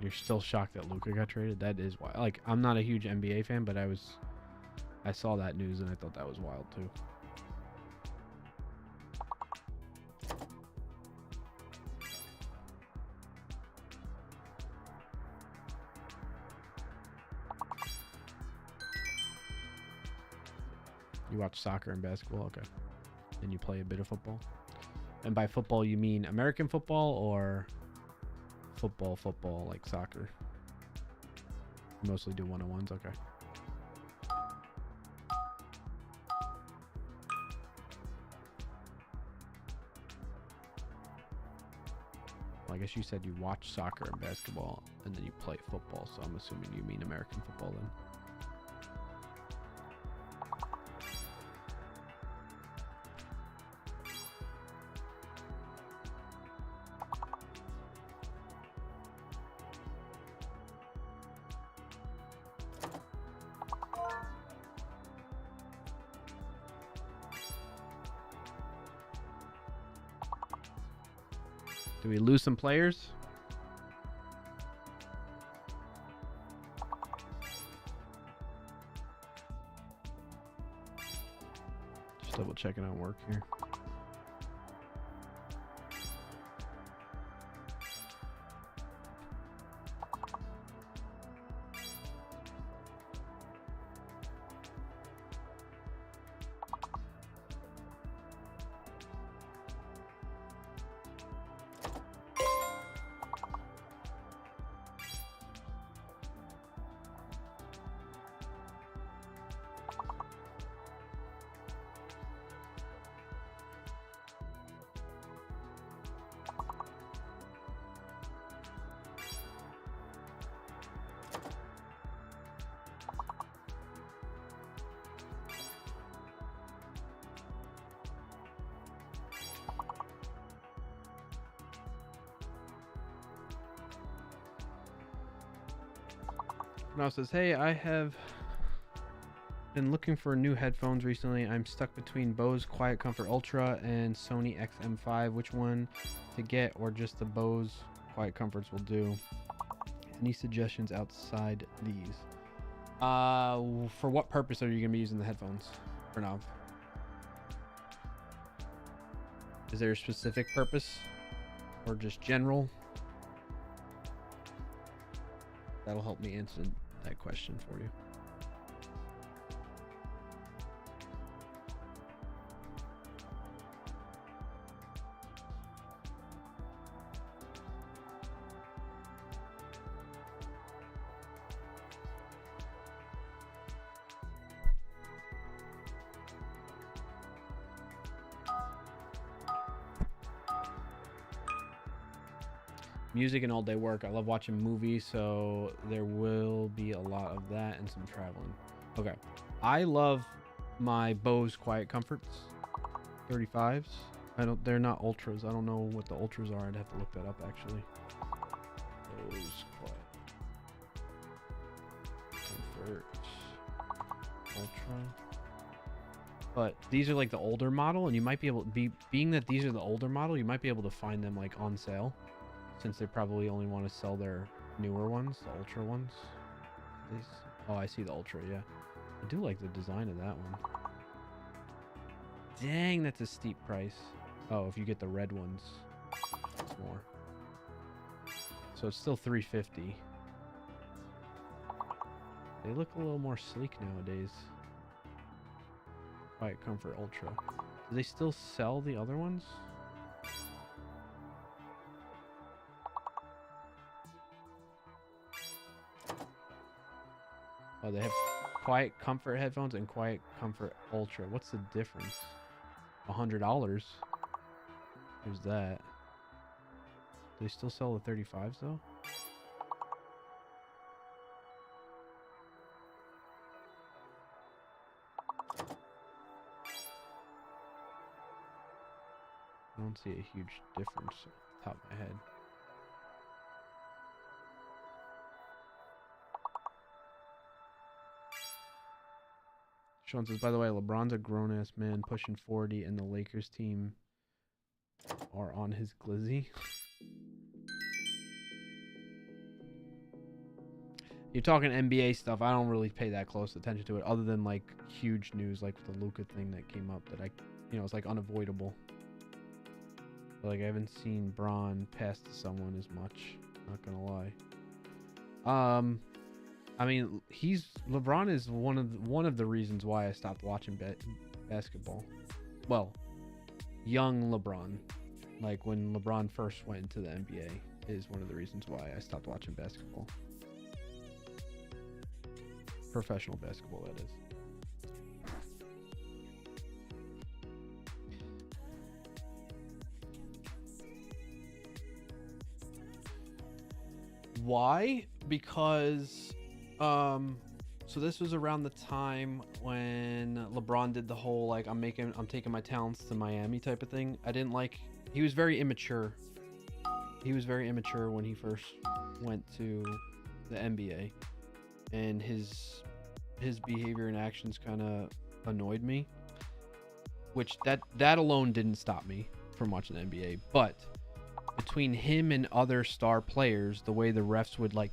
You're still shocked that Luka got traded? That is wild. Like, I'm not a huge NBA fan, but I saw that news and I thought that was wild too. You watch soccer and basketball? Okay. And you play a bit of football? And by football, you mean American football or football like soccer? You mostly do one-on-ones? Okay. Well, I guess you said you watch soccer and basketball and then you play football, so I'm assuming you mean American football then. Do we lose some players? Just double checking on work here. Now says, hey, I have been looking for new headphones recently. I'm stuck between Bose Quiet Comfort Ultra and Sony XM5. Which one to get, or just the Bose Quiet Comforts will do? Any suggestions outside these? For what purpose are you going to be using the headphones, Pranav? Is there a specific purpose or just general? That'll help me answer that question for you. Music and all day work. I love watching movies, so there will be a lot of that and some traveling. Okay. I love my Bose Quiet Comforts 35s. They're not ultras. I don't know what the ultras are. I'd have to look that up actually. Bose Quiet Comfort Ultra. But these are like the older model, and you might be able to being that these are the older model, you might be able to find them like on sale, since they probably only want to sell their newer ones, the ultra ones. Oh, I see the ultra, yeah. I do like the design of that one. Dang, that's a steep price. Oh, if you get the red ones, it's more. So it's still $350. They look a little more sleek nowadays. Quiet Comfort Ultra. Do they still sell the other ones? Oh, they have Quiet Comfort headphones and Quiet Comfort Ultra. What's the difference? $100. There's that. Do they still sell the 35s though? I don't see a huge difference off the top of my head. Sean says, by the way, LeBron's a grown-ass man pushing 40, and the Lakers team are on his glizzy. You're talking NBA stuff. I don't really pay that close attention to it, other than like huge news, like the Luka thing that came up that it's like unavoidable. But, like, I haven't seen Bron pass to someone as much. Not gonna lie. I mean, LeBron is one of the reasons why I stopped watching basketball. Well, young LeBron, like when LeBron first went into the NBA, is one of the reasons why I stopped watching basketball. Professional basketball, that is. Why? Because so this was around the time when LeBron did the whole like I'm taking my talents to Miami type of thing. He was very immature. He was very immature when he first went to the NBA, and his behavior and actions kind of annoyed me, which that alone didn't stop me from watching the NBA. But between him and other star players, the way the refs would like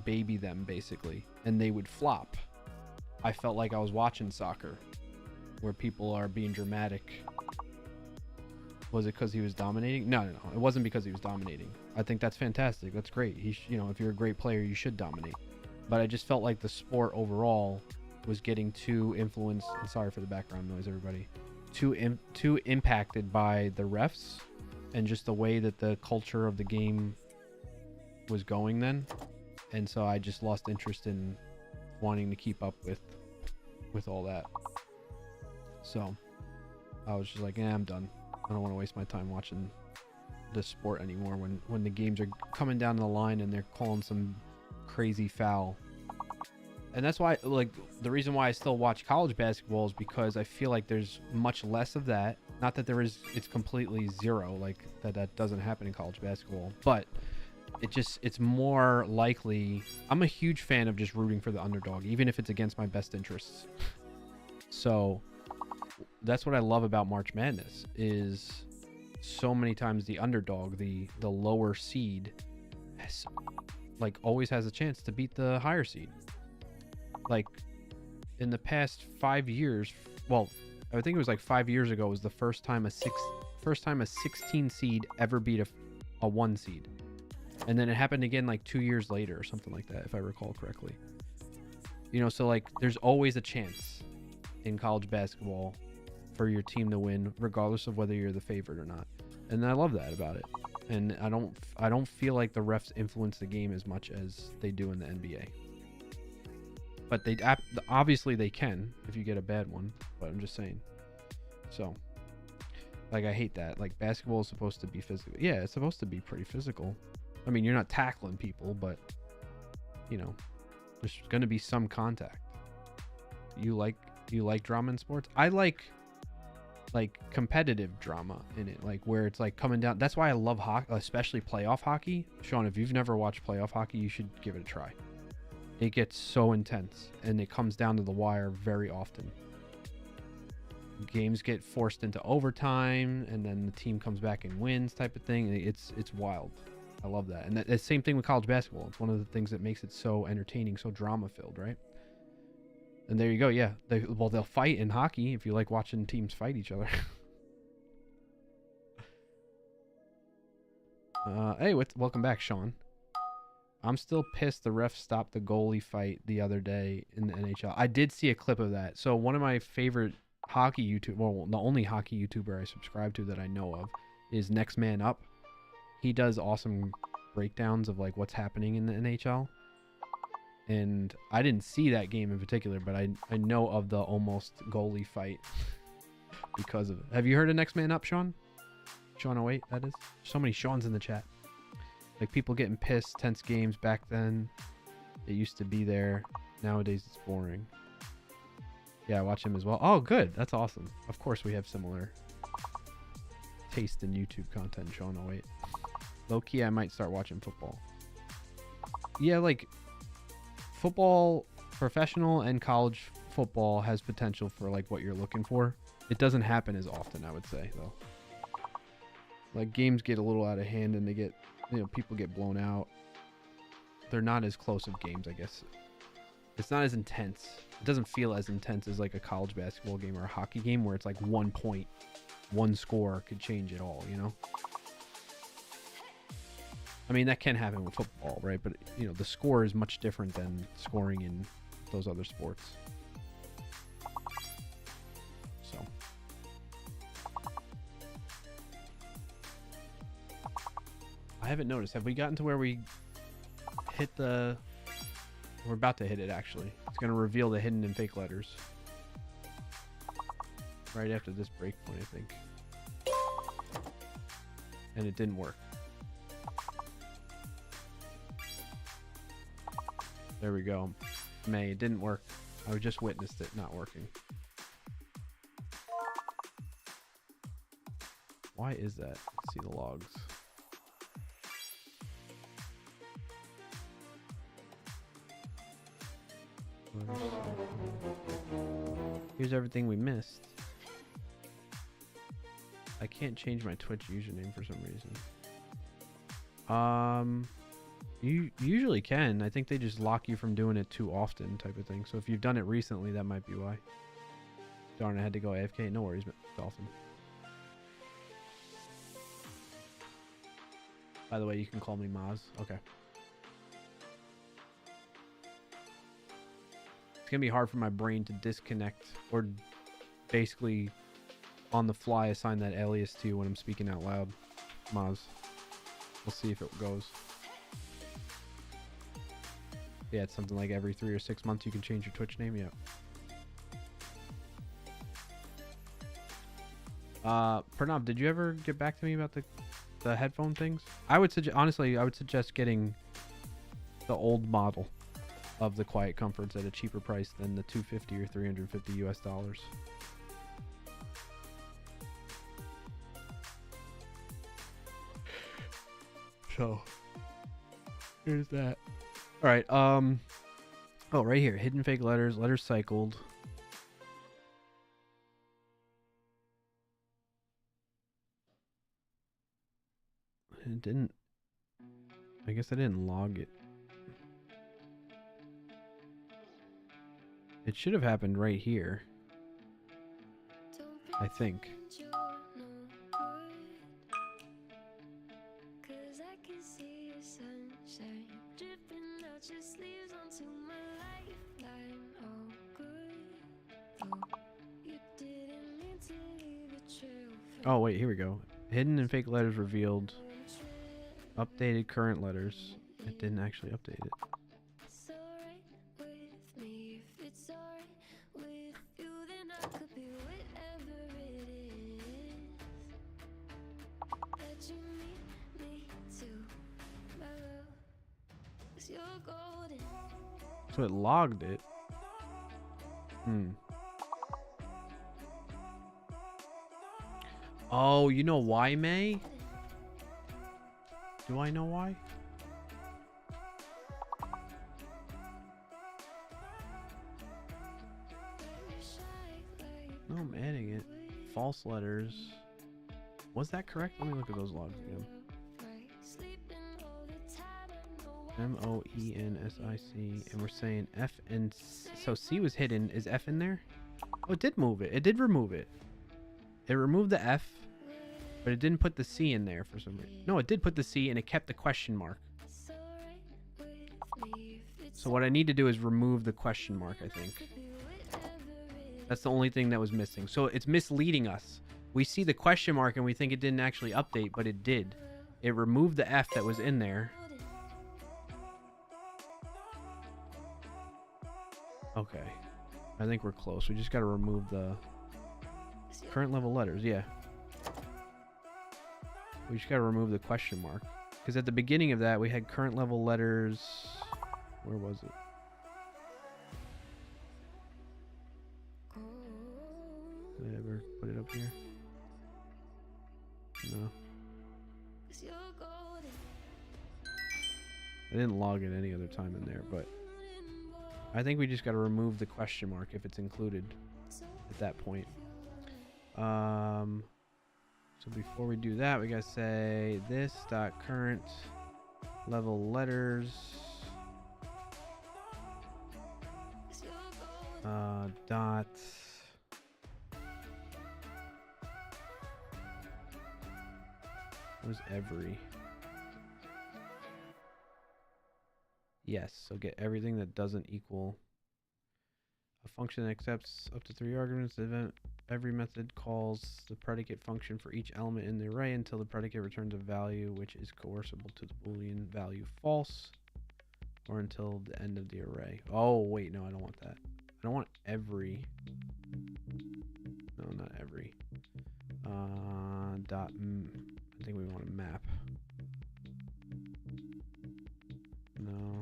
baby them basically, and they would flop, I felt like I was watching soccer where people are being dramatic. Was it because he was dominating? No, it wasn't because he was dominating. I think that's fantastic. That's great. If you're a great player, you should dominate. But I just felt like the sport overall was getting too influenced. And sorry for the background noise, everybody. Too impacted by the refs and just the way that the culture of the game was going then. And so I just lost interest in wanting to keep up with all that. So I was just like, I'm done. I don't want to waste my time watching this sport anymore when the games are coming down the line and they're calling some crazy foul. And that's why, like, the reason why I still watch college basketball is because I feel like there's much less of that. Not that it's completely zero, like that doesn't happen in college basketball, but it's more likely. I'm a huge fan of just rooting for the underdog, even if it's against my best interests. So that's what I love about March Madness, is so many times the underdog, the lower seed, always has a chance to beat the higher seed. Like in the past 5 years, well, I think it was like 5 years ago was the first time a first time a 16 seed ever beat a 1 seed. And then it happened again like 2 years later or something like that, if I recall correctly. You know, so like there's always a chance in college basketball for your team to win, regardless of whether you're the favorite or not. And I love that about it. And I don't feel like the refs influence the game as much as they do in the NBA. But they obviously they can if you get a bad one. But I'm just saying. So, like, I hate that. Like, basketball is supposed to be physical. Yeah, it's supposed to be pretty physical. I mean, you're not tackling people, but you know, there's gonna be some contact. You like drama in sports? I like competitive drama in it, like where it's like coming down. That's why I love hockey, especially playoff hockey. Sean, if you've never watched playoff hockey, you should give it a try. It gets so intense and it comes down to the wire very often. Games get forced into overtime and then the team comes back and wins type of thing. It's wild. I love that. And the same thing with college basketball. It's one of the things that makes it so entertaining, so drama filled, right? And there you go. Yeah. They'll fight in hockey if you like watching teams fight each other. Hey, welcome back, Sean. I'm still pissed the ref stopped the goalie fight the other day in the NHL. I did see a clip of that. So one of my favorite hockey YouTube, well, the only hockey YouTuber I subscribe to that I know of is Next Man Up. He does awesome breakdowns of like what's happening in the NHL. And I didn't see that game in particular, but I know of the almost goalie fight because of it. Have you heard of Next Man Up, Sean? Sean 08, that is. So many Seans in the chat. Like people getting pissed, tense games back then. It used to be there. Nowadays it's boring. Yeah, I watch him as well. Oh, good. That's awesome. Of course we have similar taste in YouTube content, Sean 08. Low key, I might start watching football. Yeah, like football, professional and college football has potential for like what you're looking for. It doesn't happen as often, I would say, though. Like games get a little out of hand and they get, you know, people get blown out. They're not as close of games, I guess. It's not as intense. It doesn't feel as intense as like a college basketball game or a hockey game where it's like 1 point, one score could change it all, you know? I mean, that can happen with football, right? But, you know, the score is much different than scoring in those other sports. So. I haven't noticed. Have we gotten to where we hit the... We're about to hit it, actually. It's going to reveal the hidden and fake letters. Right after this break point, I think. And it didn't work. There we go. May, it didn't work. I just witnessed it not working. Why is that? Let's see the logs. Here's everything we missed. I can't change my Twitch username for some reason. You usually can. I think they just lock you from doing it too often type of thing. So if you've done it recently, that might be why. Darn, I had to go AFK. No worries, Dolphin. By the way, you can call me Maz. Okay. It's going to be hard for my brain to disconnect or basically on the fly assign that alias to you when I'm speaking out loud. Maz. We'll see if it goes. Yeah, it's something like every 3 or 6 months you can change your Twitch name. Yeah. Pranav, did you ever get back to me about the headphone things? I would suggest, honestly, I would suggest getting the old model of the Quiet Comforts at a cheaper price than the $250 or $350 US. So, here's that. All right. Oh, right here. Hidden fake letters. Letters cycled. It didn't. I guess I didn't log it. It should have happened right here. I think. can see your sunshine dripping out your sleeves onto my lifeline. Oh, good. Oh, you didn't mean to leave a trail. Oh, wait, here we go. Hidden and fake letters revealed. Updated current letters. It didn't actually update it. It's alright with me. If it's alright with you, then I could be whatever it is that you need me to, my love. 'Cause you're golden. So it logged it. Oh, you know why, May? Do I know why? No, I'm adding it. False letters. Was that correct? Let me look at those logs again. M-O-E-N-S-I-C. And we're saying F and C. So C was hidden. Is F in there? Oh, it did move it. It did remove it. It removed the F, but it didn't put the C in there for some reason. No, it did put the C and it kept the question mark. So what I need to do is remove the question mark, I think. That's the only thing that was missing. So it's misleading us. We see the question mark and we think it didn't actually update, but it did. It removed the F that was in there. Okay. I think we're close. We just got to remove the current level letters. Yeah. We just got to remove the question mark. Because at the beginning of that, we had current level letters. Where was it? Did I ever put it up here? No. I didn't log it any other time in there, but I think we just got to remove the question mark if it's included at that point. So before we do that, we got to say this dot current level letters dot where's every? Yes, so get everything that doesn't equal a function that accepts up to 3 arguments. The event every method calls the predicate function for each element in the array until the predicate returns a value which is coercible to the Boolean value false, or until the end of the array. Oh wait, no, I don't want that. I don't want every. No, not every. I think we want a map. No.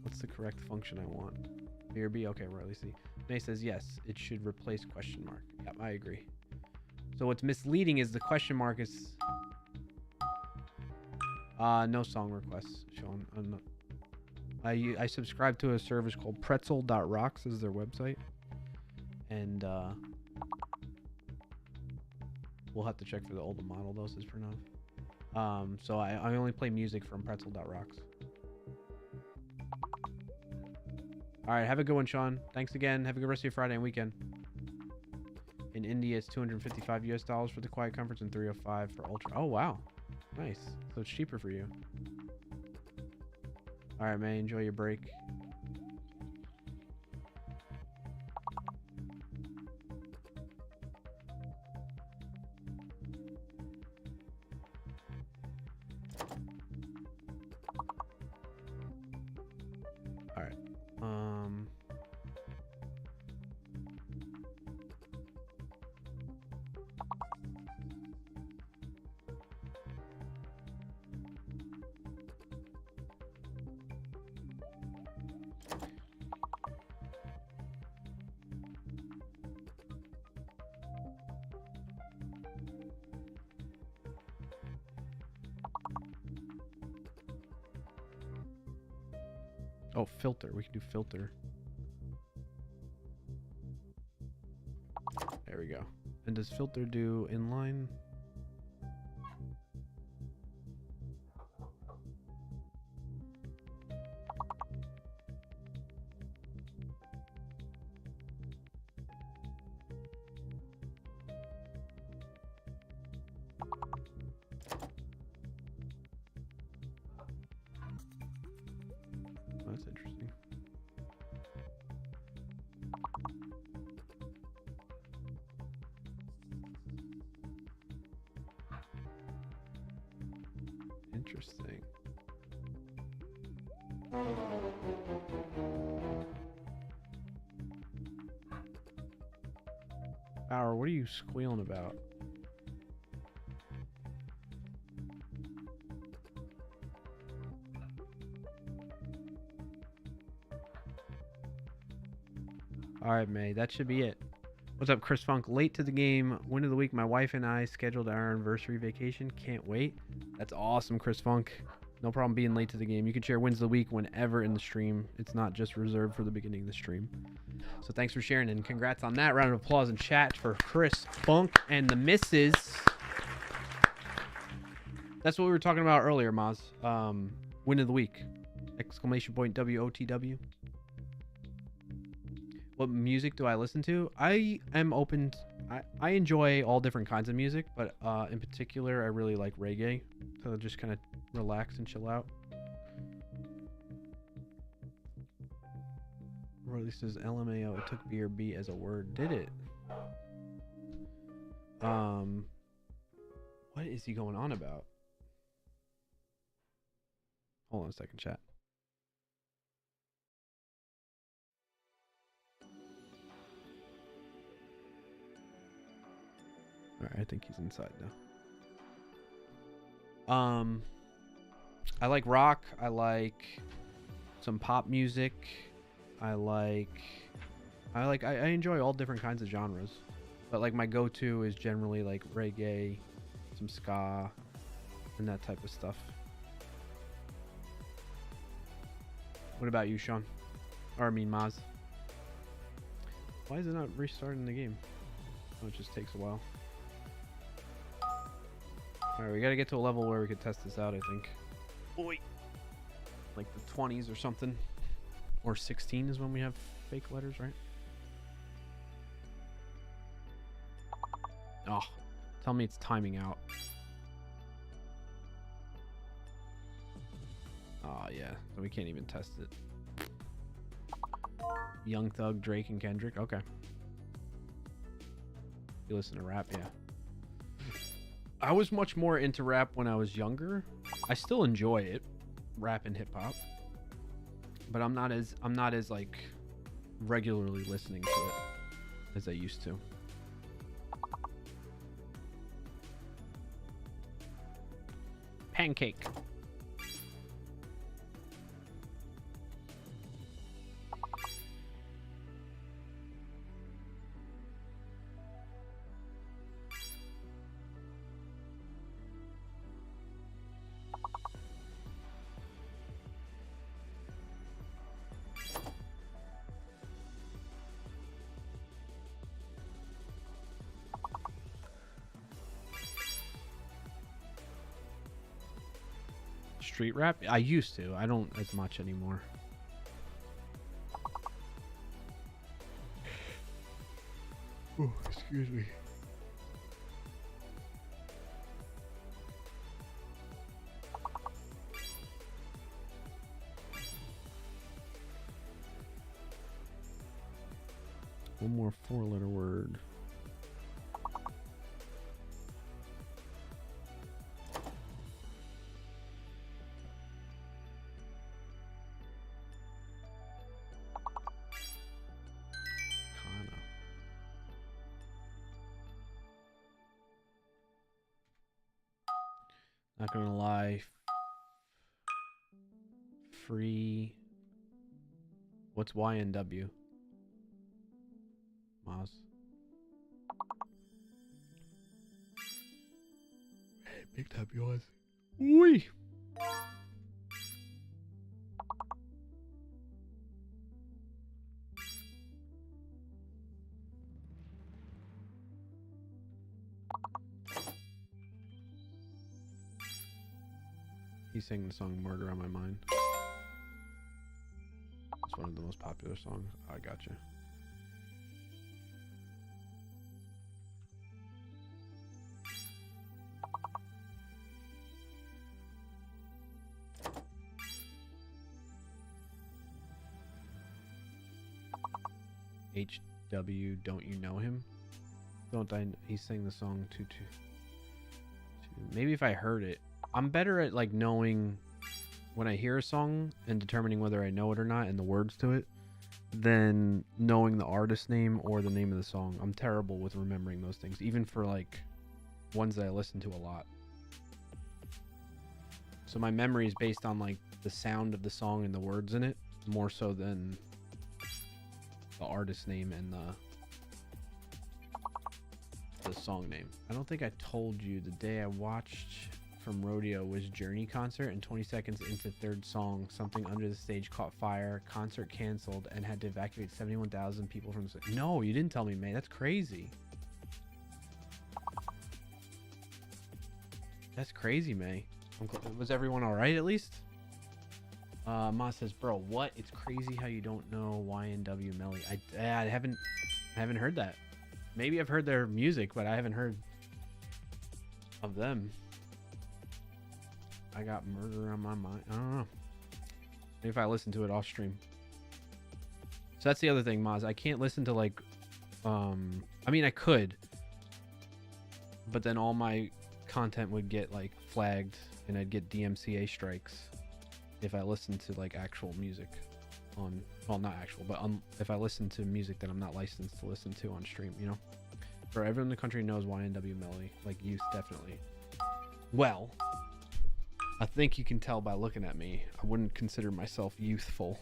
What's the correct function I want? BRB? Okay, we're at least see. May says yes, it should replace question mark. Yep, I agree. So what's misleading is the question mark is no song requests shown. I subscribe to a service called pretzel.rocks is their website. And we'll have to check for the older model though, says Pranav. So I only play music from pretzel.rocks. All right, have a good one, Sean. Thanks again. Have a good rest of your Friday and weekend. In India, it's $255 US for the Quiet Conference and $305 for Ultra. Oh, wow. Nice. So it's cheaper for you. All right, man. Enjoy your break. All right. Oh, filter. We can do filter. There we go. And does filter do inline? Interesting. Bauer, what are you squealing about? All right, May, that should be it. What's up, Chris Funk? Late to the game. Win of the week. My wife and I scheduled our anniversary vacation. Can't wait. That's awesome, Chris Funk. No problem being late to the game. You can share wins of the week whenever in the stream. It's not just reserved for the beginning of the stream. So thanks for sharing, and congrats on that. Round of applause in chat for Chris Funk and the misses. That's what we were talking about earlier, Maz. Win of the week. Exclamation point WOTW. What music do I listen to? I am open. I enjoy all different kinds of music, but in particular, I really like reggae. So just kind of relax and chill out. Roy says LMAO. It took BRB as a word. Did it? What is he going on about? Hold on a second, chat. Alright, I think he's inside now. I like rock. I like some pop music. I enjoy all different kinds of genres. But like my go-to is generally like reggae, some ska, and that type of stuff. What about you, Sean? Or I mean, Maz. Why is it not restarting the game? Oh, it just takes a while. Alright, we gotta get to a level where we could test this out, I think. Boy. Like the 20s or something. Or 16 is when we have fake letters, right? Oh, tell me it's timing out. Oh, yeah. So we can't even test it. Young Thug, Drake, and Kendrick. Okay. You listen to rap, yeah. I was much more into rap when I was younger. I still enjoy it, rap and hip hop, but I'm not as like regularly listening to it as I used to. Pancake. Street rap? I used to. I don't as much anymore. Oh, excuse me. One more 4-letter word. Not gonna lie. Free. What's Y and W? Moz. Hey, big W was. Wee. He's singing the song Murder on My Mind. It's one of the most popular songs. I gotcha. HW, don't you know him? Don't I? He sang the song 222. Maybe if I heard it. I'm better at like knowing when I hear a song and determining whether I know it or not and the words to it than knowing the artist name or the name of the song. I'm terrible with remembering those things, even for like ones that I listen to a lot. So my memory is based on like the sound of the song and the words in it, more so than the artist name and the song name. I don't think I told you the day I watched from Rodeo was Journey concert, and 20 seconds into third song, something under the stage caught fire, concert canceled, and had to evacuate 71,000 people from the stage. No, you didn't tell me, May. That's crazy. That's crazy, May. Was everyone all right at least? Ma says, bro, what? It's crazy how you don't know YNW Melly. I haven't heard that. Maybe I've heard their music, but I haven't heard of them. I got murder on my mind. I don't know. Maybe if I listen to it off stream. So that's the other thing, Maz. I can't listen to like, I mean, I could, but then all my content would get like flagged and I'd get DMCA strikes if I listened to like actual music on, well, not actual, but if I listen to music that I'm not licensed to listen to on stream, you know? For everyone in the country knows YNW Melly, like youth, definitely. Well, I think you can tell by looking at me. I wouldn't consider myself youthful.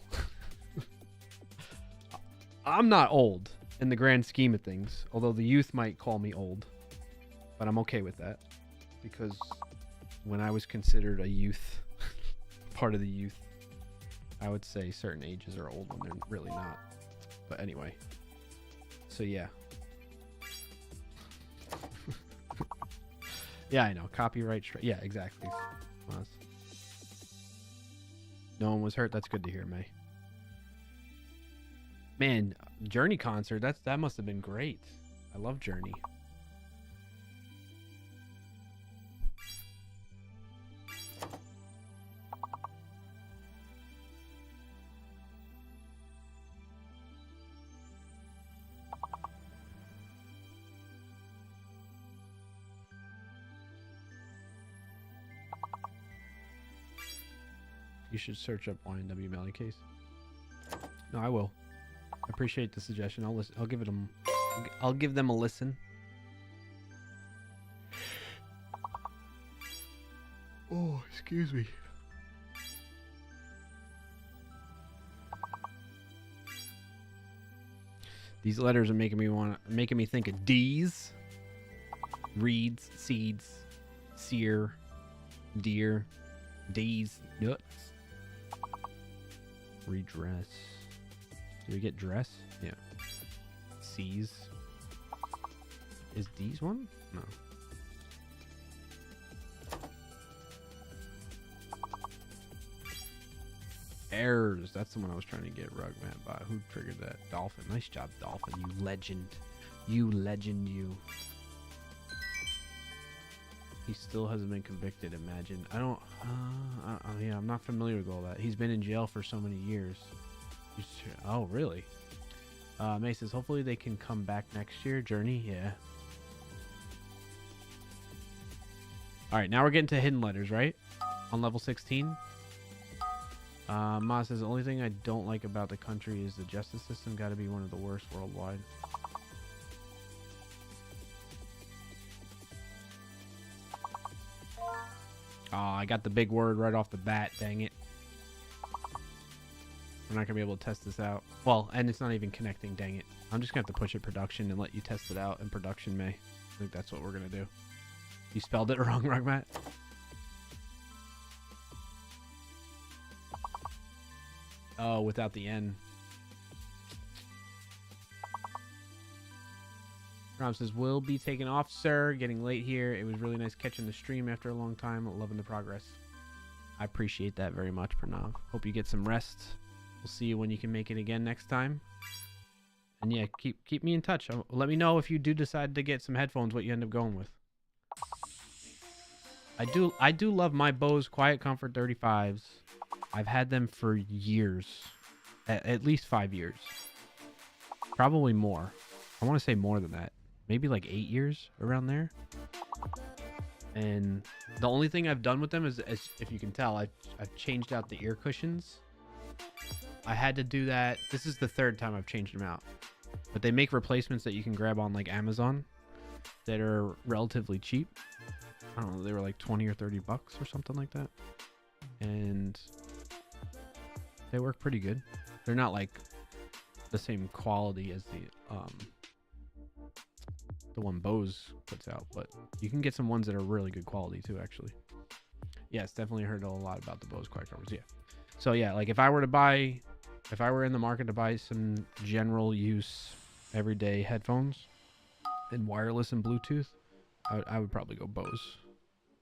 I'm not old in the grand scheme of things, although the youth might call me old, but I'm okay with that because when I was considered a youth, part of the youth, I would say certain ages are old when they're really not. But anyway, so yeah. Yeah, I know. Copyright strike. Yeah, exactly. No one was hurt. That's good to hear, May. Man, Journey concert. That must have been great. I love Journey. You should search up YNW Melly case. No, I will. I appreciate the suggestion. I'll listen. I'll give them a listen. Oh, excuse me. These letters are making me think of D's, reeds, seeds, sear, deer, D's, nuts. Redress. Do we get dress? Yeah. C's. Is D's one? No. Errors. That's the one I was trying to get rug man by. Who triggered that? Dolphin. Nice job, Dolphin. You legend. You legend, you. He still hasn't been convicted, imagine. I don't... yeah, I'm not familiar with all that. He's been in jail for so many years. Oh, really? May says, hopefully they can come back next year. Journey, yeah. Alright, now we're getting to hidden letters, right? On level 16. Ma says, the only thing I don't like about the country is the justice system. Gotta be one of the worst worldwide. Oh, I got the big word right off the bat. Dang it. We're not going to be able to test this out. Well, and it's not even connecting. Dang it. I'm just going to have to push it production and let you test it out in production, May. I think that's what we're going to do. You spelled it wrong, Rugmat. Oh, without the N. Rob says, will be taken off, sir. Getting late here. It was really nice catching the stream after a long time. Loving the progress. I appreciate that very much, Pranav. Hope you get some rest. We'll see you when you can make it again next time. And yeah, keep me in touch. Let me know if you do decide to get some headphones, what you end up going with. I do love my Bose Quiet Comfort 35s. I've had them for years. At least 5 years. Probably more. I want to say more than that. Maybe like 8 years, around there. And the only thing I've done with them is, as if you can tell, I've changed out the ear cushions. I had to do that. This is the third time I've changed them out. But they make replacements that you can grab on like Amazon that are relatively cheap. I don't know, they were like 20 or 30 bucks or something like that. And they work pretty good. They're not like the same quality as the one Bose puts out, but you can get some ones that are really good quality too, actually. Yes, definitely heard a lot about the Bose quiet covers. Yeah. So yeah, like if I were in the market to buy some general use everyday headphones and wireless and Bluetooth, I would probably go Bose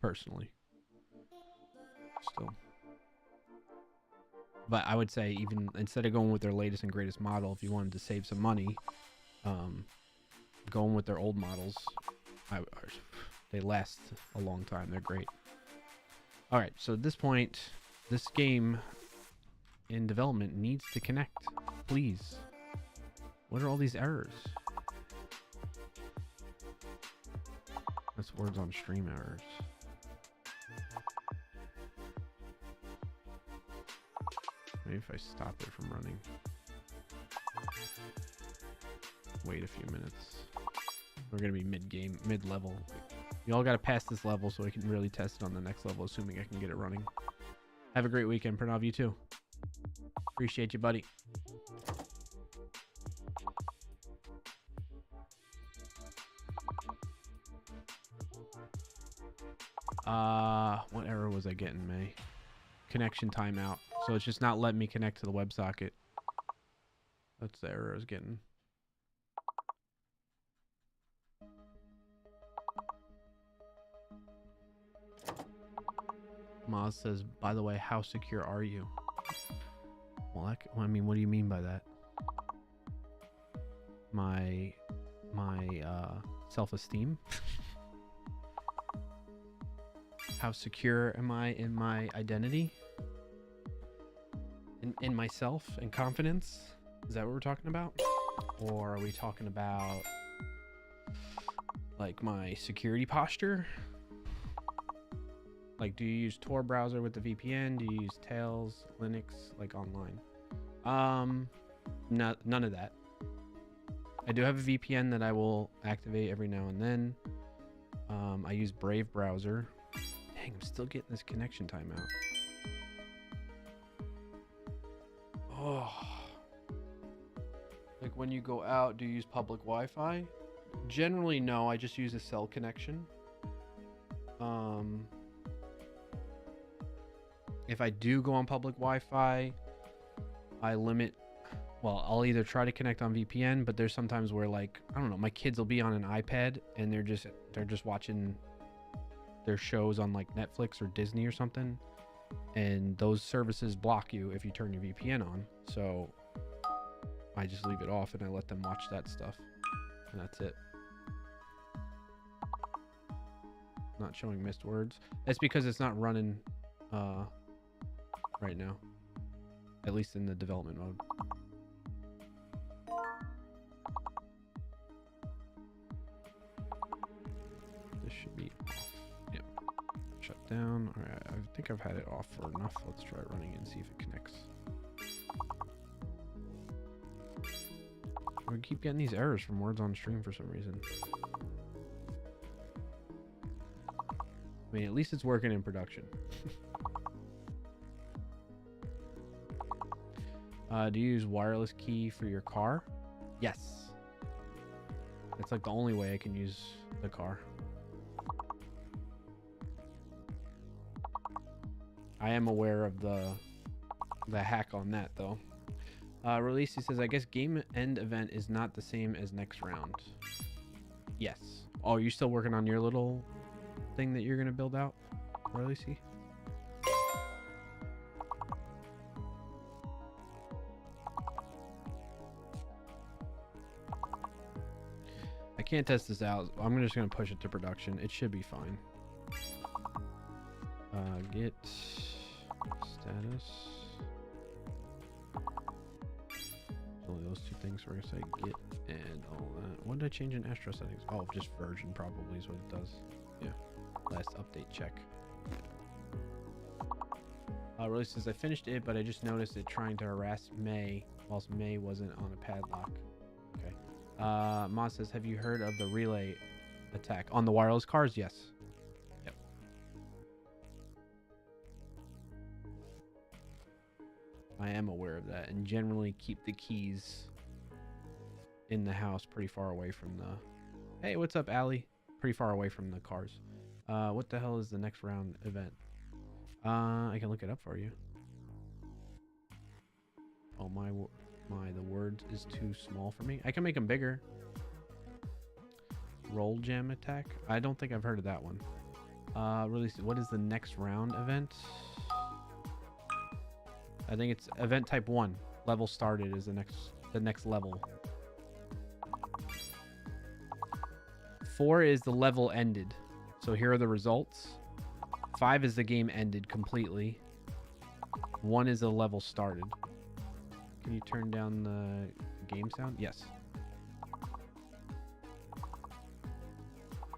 personally. Still. But I would say, even instead of going with their latest and greatest model, if you wanted to save some money, going with their old models, they last a long time. They're great. All right, so at this point, this game in development needs to connect. Please. What are all these errors? That's words on stream errors. Maybe if I stop it from running. Wait a few minutes. We're going to be mid-game, mid-level. You all got to pass this level so I can really test it on the next level, assuming I can get it running. Have a great weekend, Pranav. You too. Appreciate you, buddy. What error was I getting, May? Connection timeout. So it's just not letting me connect to the WebSocket. That's the error I was getting. Maz says, by the way, how secure are you? Well, I mean, what do you mean by that? My self-esteem? How secure am I in my identity? In myself and confidence? Is that what we're talking about? Or are we talking about like my security posture? Like, do you use Tor browser with the VPN? Do you use Tails, Linux, like online? None of that. I do have a VPN that I will activate every now and then. I use Brave browser. Dang, I'm still getting this connection timeout. Oh. Like when you go out, do you use public Wi-Fi? Generally, no. I just use a cell connection. If I do go on public Wi-Fi, I limit. Well, I'll either try to connect on VPN, but there's sometimes where, like, I don't know, my kids will be on an iPad and they're just watching their shows on like Netflix or Disney or something, and those services block you if you turn your VPN on. So I just leave it off and I let them watch that stuff, and that's it. Not showing missed words. That's because it's not running right now, at least in the development mode. This should be off. Yep. Shut down. All right, I think I've had it off for enough. Let's try running and see if it connects. We keep getting these errors from words on stream for some reason. I mean, at least it's working in production. Do you use wireless key for your car? Yes. It's like the only way I can use the car. I am aware of the hack on that, though. Release, he says, I guess game end event is not the same as next round. Yes. Oh, are you still working on your little thing that you're going to build out, Release? I can't test this out. I'm just going to push it to production. It should be fine. Git status. Only those two things. We're going to say git and all that. What did I change in Astro settings? Oh, just version probably is what it does. Yeah. Last update check. Really says I finished it, but I just noticed it trying to harass May whilst May wasn't on a padlock. Okay. Moz says, have you heard of the relay attack on the wireless cars? Yes. Yep. I am aware of that, and generally keep the keys in the house pretty far away from the... Hey, what's up, Allie? Pretty far away from the cars. What the hell is the next round event? I can look it up for you. Oh, the word is too small for me. I can make them bigger. Roll jam attack? I don't think I've heard of that one. Release. What is the next round event? I think it's event type 1. Level started is the next level. 4 is the level ended. So here are the results. 5 is the game ended completely. 1 is the level started. Can you turn down the game sound? Yes.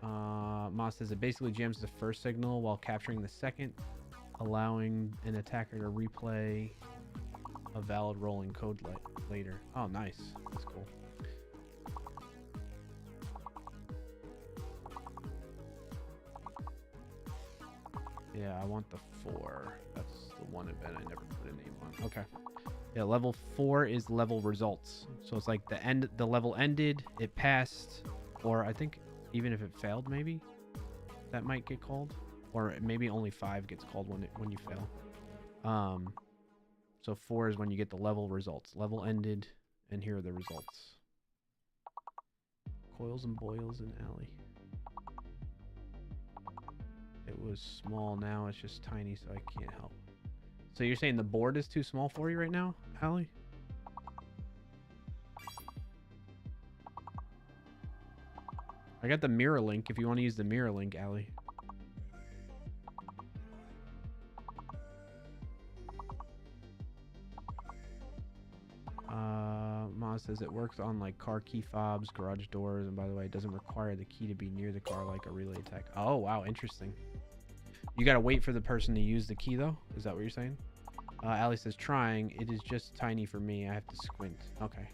Moss says it basically jams the first signal while capturing the second, allowing an attacker to replay a valid rolling code later. Oh, nice. That's cool. Yeah, I want the 4. That's the one event I never put a name on. Okay. Yeah, level 4 is level results. So it's like the level ended, it passed, or I think even if it failed, maybe that might get called, or maybe only 5 gets called when you fail. So 4 is when you get the level results. Level ended, and here are the results. Coils and boils in alley. It was small, now it's just tiny, so I can't help. So you're saying the board is too small for you right now, Allie? I got the mirror link if you want to use the mirror link, Allie. Maz says it works on like car key fobs, garage doors, and by the way, it doesn't require the key to be near the car like a relay tech. Oh, wow, interesting. You gotta wait for the person to use the key though? Is that what you're saying? Allie says trying. It is just tiny for me. I have to squint. Okay.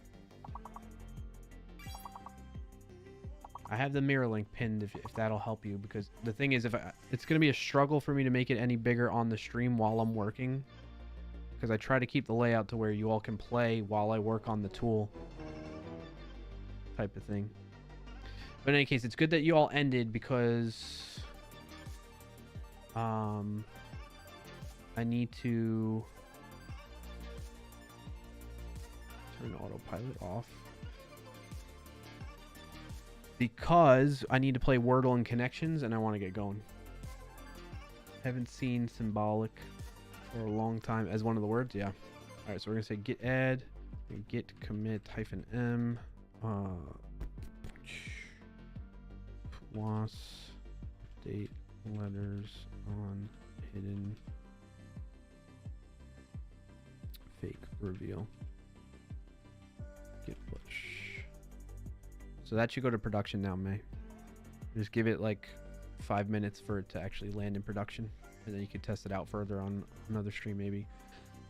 I have the mirror link pinned if that'll help you, because the thing is, it's gonna be a struggle for me to make it any bigger on the stream while I'm working, because I try to keep the layout to where you all can play while I work on the tool type of thing. But in any case, it's good that you all ended, because I need to turn autopilot off, because I need to play Wordle and connections, and I want to get going. Haven't seen symbolic for a long time as one of the words. Yeah. All right, so we're gonna say git add, git commit -m, was date letters on hidden fake reveal. Git push. So that should go to production now, May. Just give it like 5 minutes for it to actually land in production, and then you can test it out further on another stream maybe.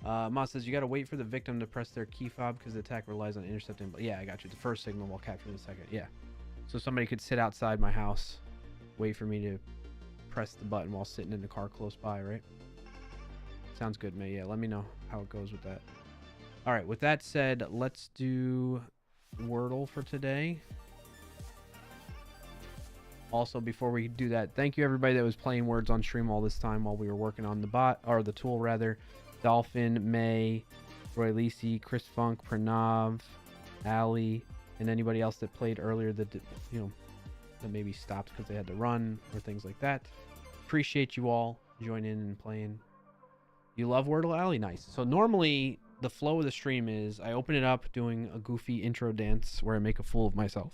Moss says you got to wait for the victim to press their key fob because the attack relies on intercepting. But yeah, I got you. The first signal while capturing the second. Yeah. So somebody could sit outside my house, wait for me to press the button while sitting in the car close by, right? Sounds good, May. Yeah, let me know how it goes with that. All right, with that said, let's do Wordle for today. Also, before we do that, thank you everybody that was playing words on stream all this time while we were working on the bot, or the tool rather. Dolphin, May, Roy Lisi, Chris Funk, Pranav, Ali, and anybody else that played earlier that did, that maybe stopped because they had to run or things like that. Appreciate you all joining in and playing. You love Wordle, Ali? Nice. So normally the flow of the stream is I open it up doing a goofy intro dance where I make a fool of myself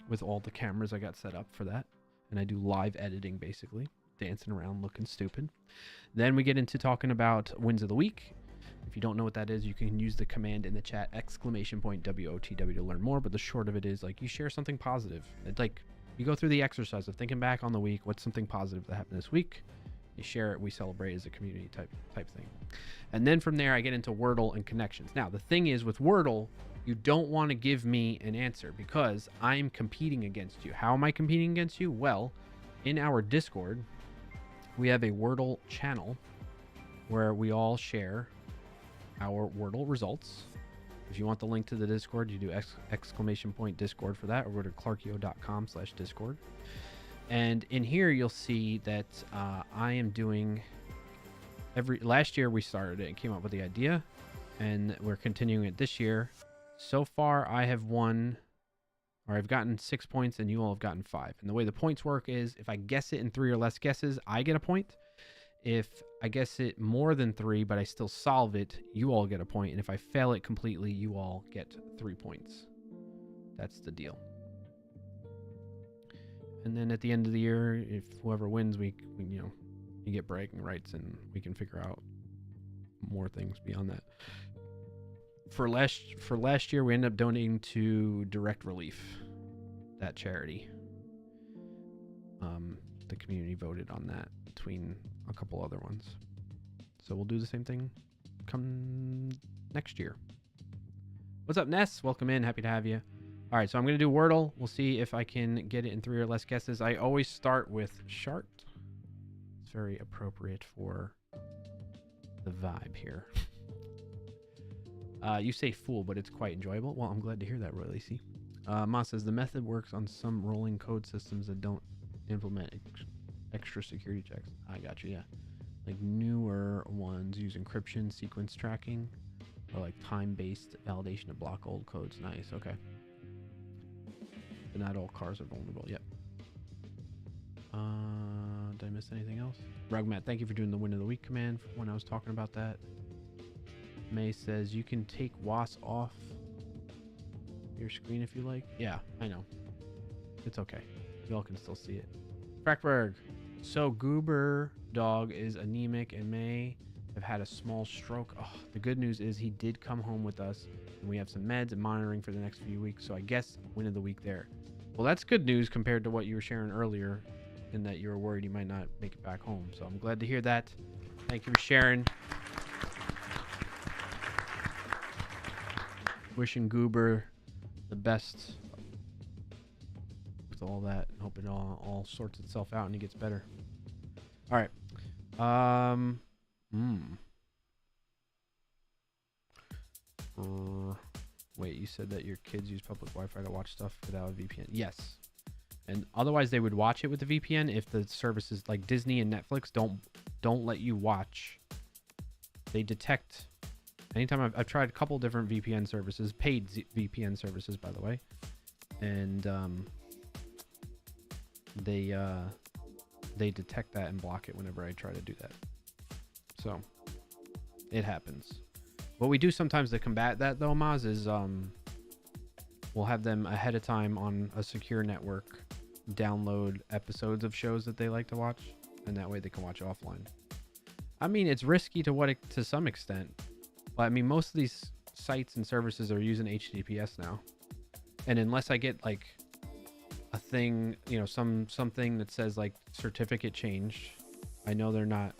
with all the cameras I got set up for that. And I do live editing, basically, dancing around looking stupid. Then we get into talking about wins of the week. If you don't know what that is, you can use the command in the chat, !WOTW, to learn more. But the short of it is, like, you share something positive. It's like, you go through the exercise of thinking back on the week. What's something positive that happened this week? You share it. We celebrate as a community type thing. And then from there, I get into Wordle and connections. Now, the thing is with Wordle, you don't want to give me an answer because I'm competing against you. How am I competing against you? Well, in our Discord, we have a Wordle channel where we all share our Wordle results. If you want the link to the Discord, you do !Discord for that, or go to clarkio.com/Discord. And in here, you'll see that I am doing last year we started it and came up with the idea, and we're continuing it this year. So far, I have won, or I've gotten 6 points, and you all have gotten 5. And the way the points work is if I guess it in 3 or less guesses, I get a point. If I guess it more than 3, but I still solve it, you all get a point. And if I fail it completely, you all get 3 points. That's the deal. And then at the end of the year, if whoever wins, we you get bragging rights, and we can figure out more things beyond that. For last year, we ended up donating to Direct Relief, that charity. The community voted on that between a couple other ones. So we'll do the same thing come next year. What's up, Ness? Welcome in. Happy to have you. All right, so I'm going to do Wordle. We'll see if I can get it in 3 or less guesses. I always start with Shart. It's very appropriate for the vibe here. You say fool, but it's quite enjoyable. Well, I'm glad to hear that, Roy Lacey. Ma says the method works on some rolling code systems that don't implement extra security checks. I got you, yeah. Like newer ones use encryption, sequence tracking, or like time-based validation to block old codes. Nice, okay. But not all cars are vulnerable. Yep. Did I miss anything else? Rugmat, thank you for doing the win of the week command when I was talking about that. May says you can take WAS off your screen if you like. Yeah, I know. It's okay. Y'all can still see it. Frackberg. So Goober dog is anemic and may have had a small stroke. Oh, the good news is he did come home with us, and we have some meds and monitoring for the next few weeks. So I guess win of the week there. Well, that's good news compared to what you were sharing earlier, in that you were worried he might not make it back home. So I'm glad to hear that. Thank you for sharing. Wishing Goober the best with all that, and hope it all sorts itself out and he gets better. All right. Wait, you said that your kids use public Wi-Fi to watch stuff without a VPN. Yes. And otherwise they would watch it with the VPN if the services like Disney and Netflix don't let you watch. They detect. Anytime I've tried a couple different VPN services, paid VPN services, by the way, and they detect that and block it whenever I try to do that. So it happens. What we do sometimes to combat that, though, Maz, is we'll have them ahead of time on a secure network download episodes of shows that they like to watch, and that way they can watch offline. I mean, it's risky to some extent. But I mean, most of these sites and services are using HTTPS now, and unless I get like a thing, something that says like certificate changed, I know they're not,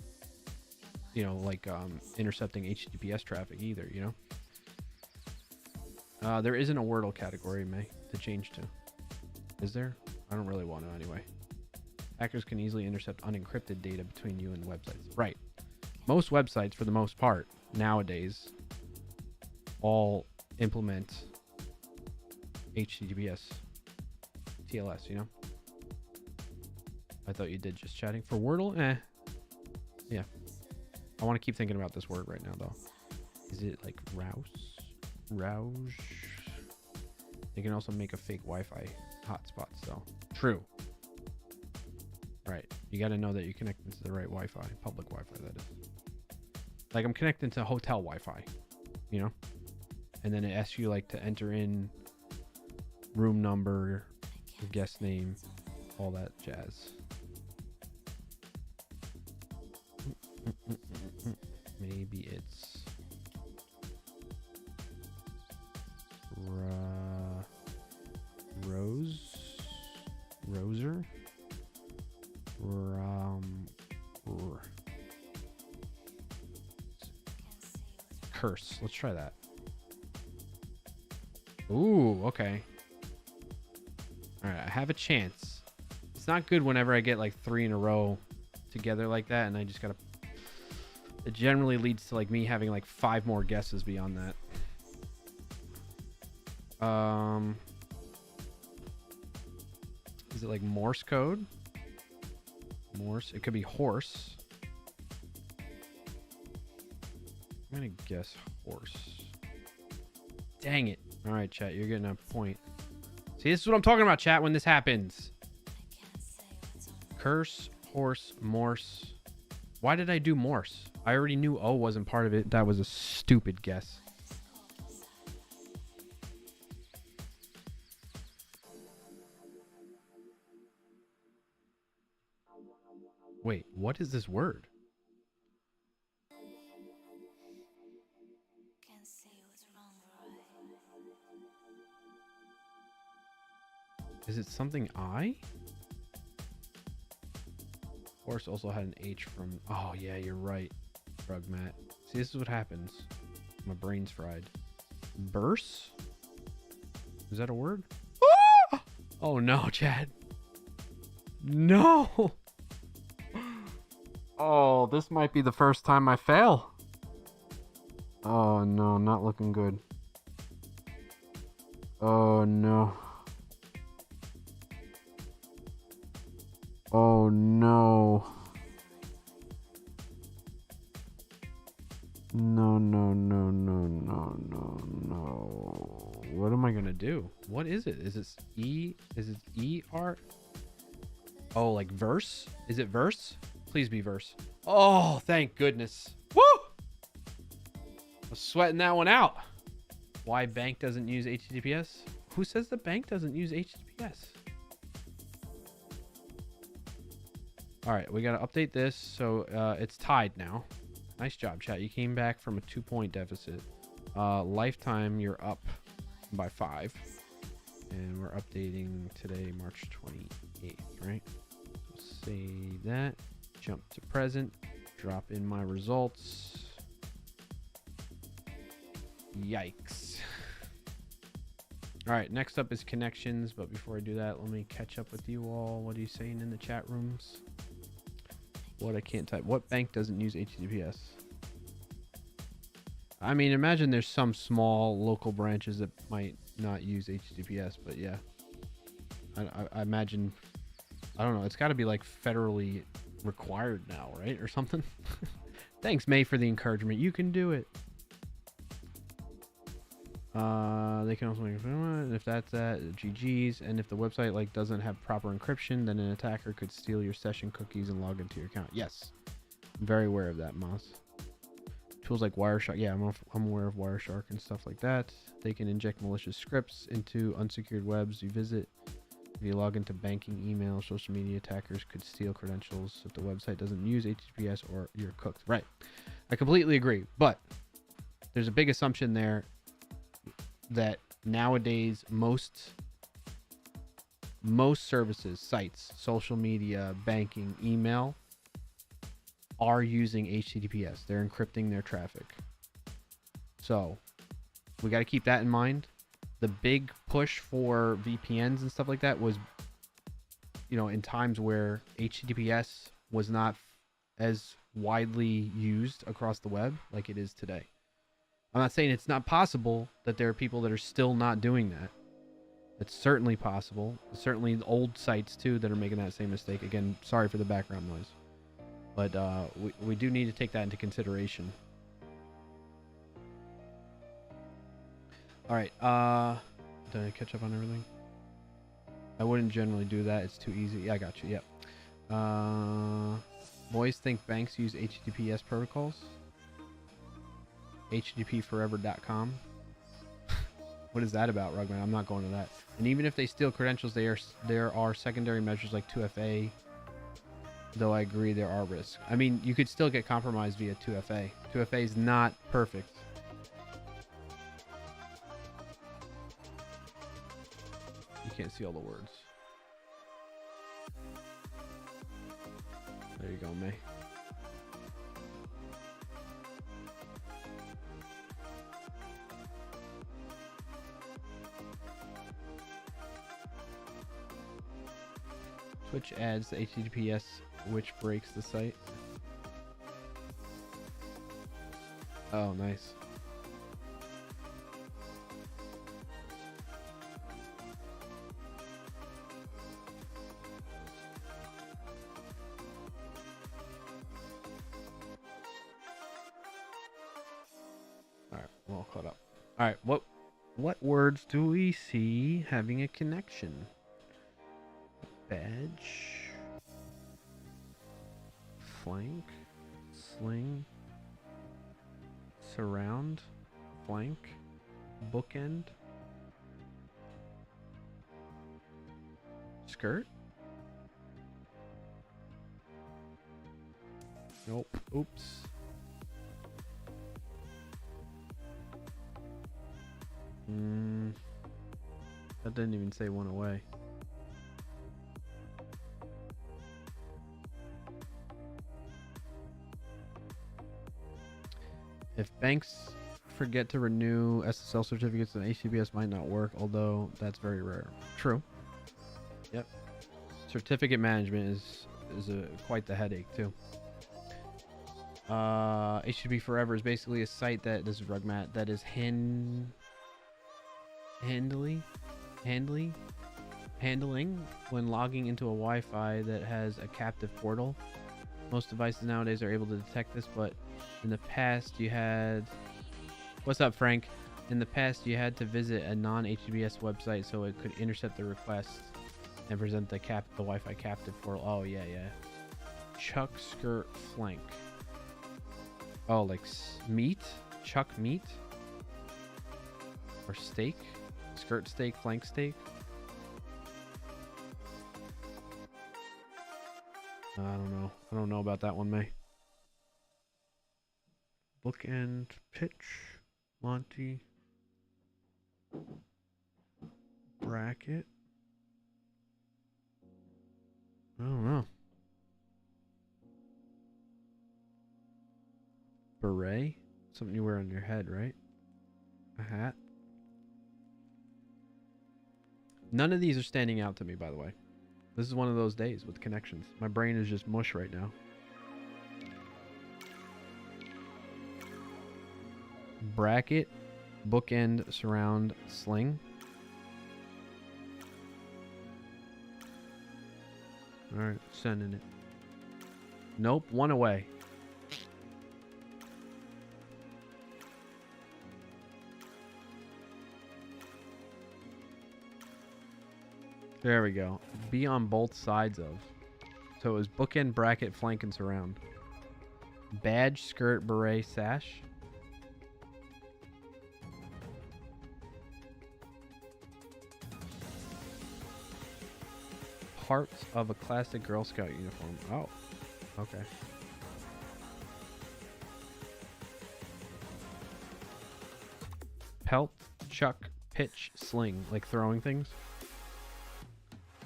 intercepting HTTPS traffic either. There isn't a Wordle category, May, to change to. Is there? I don't really want to anyway. Hackers can easily intercept unencrypted data between you and websites. Right. Most websites, for the most part, nowadays all implement HTTPS TLS, I thought you did just chatting. For Wordle, yeah. I want to keep thinking about this word right now, though. Is it like rouse? They can also make a fake Wi-Fi hotspot, so true. Right. You got to know that you're connecting to the right Wi-Fi, public Wi-Fi, that is. Like I'm connecting to hotel Wi-Fi, and then it asks you like to enter in room number, guest name, all that jazz. Maybe it's curse. Let's try that. Ooh, okay. All right, I have a chance. It's not good whenever I get like 3 in a row together like that, and I just gotta... It generally leads to like me having like 5 more guesses beyond that. Is it like Morse code? Morse. It could be horse. I'm gonna guess horse. Dang it. All right, chat, you're getting a point. See, this is what I'm talking about, chat, when this happens. Curse, horse, Morse. Why did I do Morse? I already knew O wasn't part of it. That was a stupid guess. Wait, what is this word? Is it something I? Horse also had an H from... Oh, yeah, you're right, Rugmat. See, this is what happens. My brain's fried. Burse? Is that a word? Ah! Oh, no, Chad. No! Oh, this might be the first time I fail. Oh, no, not looking good. Oh, no. Oh no. No, no, no, no, no, no, no. What am I gonna do? What is it? Is it E? Is it E-R? Oh, like verse? Is it verse? Please be verse. Oh, thank goodness. Woo! I was sweating that one out. Why bank doesn't use HTTPS? Who says the bank doesn't use HTTPS? All right, we got to update this. So it's tied now. Nice job, chat. You came back from a 2-point deficit. Lifetime, you're up by 5. And we're updating today, March 28th, right? So save that. Jump to present. Drop in my results. Yikes. All right, next up is connections. But before I do that, let me catch up with you all. What are you saying in the chat rooms? What I can't type. What bank doesn't use HTTPS? I mean, imagine there's some small local branches that might not use HTTPS, but yeah. I imagine, I don't know, it's got to be like federally required now, right? Or something. Thanks, May, for the encouragement. You can do it. They can also make it, if that's that, GG's, and if the website like doesn't have proper encryption, then an attacker could steal your session cookies and log into your account. Yes, I'm very aware of that, Moss. Tools like Wireshark, yeah, I'm aware of Wireshark and stuff like that. They can inject malicious scripts into unsecured webs you visit. If you log into banking, email, social media, attackers could steal credentials if the website doesn't use HTTPS or you're cooked. Right, I completely agree, but there's a big assumption there that nowadays most services, sites, social media, banking, email are using HTTPS. They're encrypting their traffic. So we got to keep that in mind. The big push for VPNs and stuff like that was, you know, in times where HTTPS was not as widely used across the web like it is today. I'm not saying it's not possible that there are people that are still not doing that. It's certainly possible. Certainly old sites too that are making that same mistake. Again, sorry for the background noise. But we do need to take that into consideration. All right. Did I catch up on everything? I wouldn't generally do that. It's too easy. Yeah, I got you. Yep. Boys think banks use HTTPS protocols. HTTPforever.com. What is that about, Rugman? I'm not going to that. And even if they steal credentials, there are secondary measures like 2FA. Though I agree there are risks. I mean, you could still get compromised via 2FA. 2FA is not perfect. You can't see all the words. There you go, May. Twitch adds the HTTPS, which breaks the site. Oh, nice. All right, we're all caught up. All right, what words do we see having a connection? Badge, flank, sling, surround, flank, bookend, skirt. Nope. Oops. That didn't even say one away. If banks forget to renew SSL certificates, then HTTPS might not work, although that's very rare. True. Yep. Certificate management is quite the headache too. HTTP Forever is basically a site that, this is Rugmat, that is handling when logging into a Wi-Fi that has a captive portal. Most devices nowadays are able to detect this, but in the past you had... What's up, Frank? In the past you had to visit a non-HTTPS website so it could intercept the request and present the Wi-Fi captive portal. Oh, yeah. Chuck, skirt, flank. Oh, like meat? Chuck meat? Or steak? Skirt steak, flank steak? I don't know. I don't know about that one, May. Bookend, pitch, Monty, bracket. I don't know. Beret? Something you wear on your head, right? A hat? None of these are standing out to me, by the way. This is one of those days with connections. My brain is just mush right now. Bracket, bookend, surround, sling. Alright, sending it. Nope, one away. There we go. Be on both sides of. So it was bookend, bracket, flank, and surround. Badge, skirt, beret, sash. Parts of a classic Girl Scout uniform. Oh, okay. Pelt, chuck, pitch, sling. Like throwing things.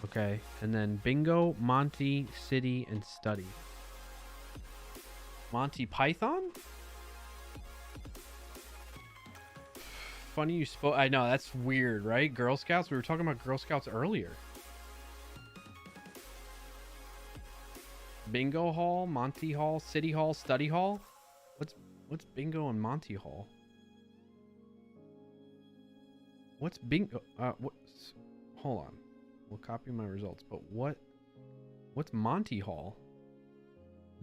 Okay, and then bingo, Monty, city, and study. Monty Python? Funny you spoke. I know, that's weird, right? Girl Scouts? We were talking about Girl Scouts earlier. Bingo Hall, Monty Hall, City Hall, Study Hall? What's bingo and Monty Hall? What's bingo? Hold on. We'll copy my results, but what's Monty Hall?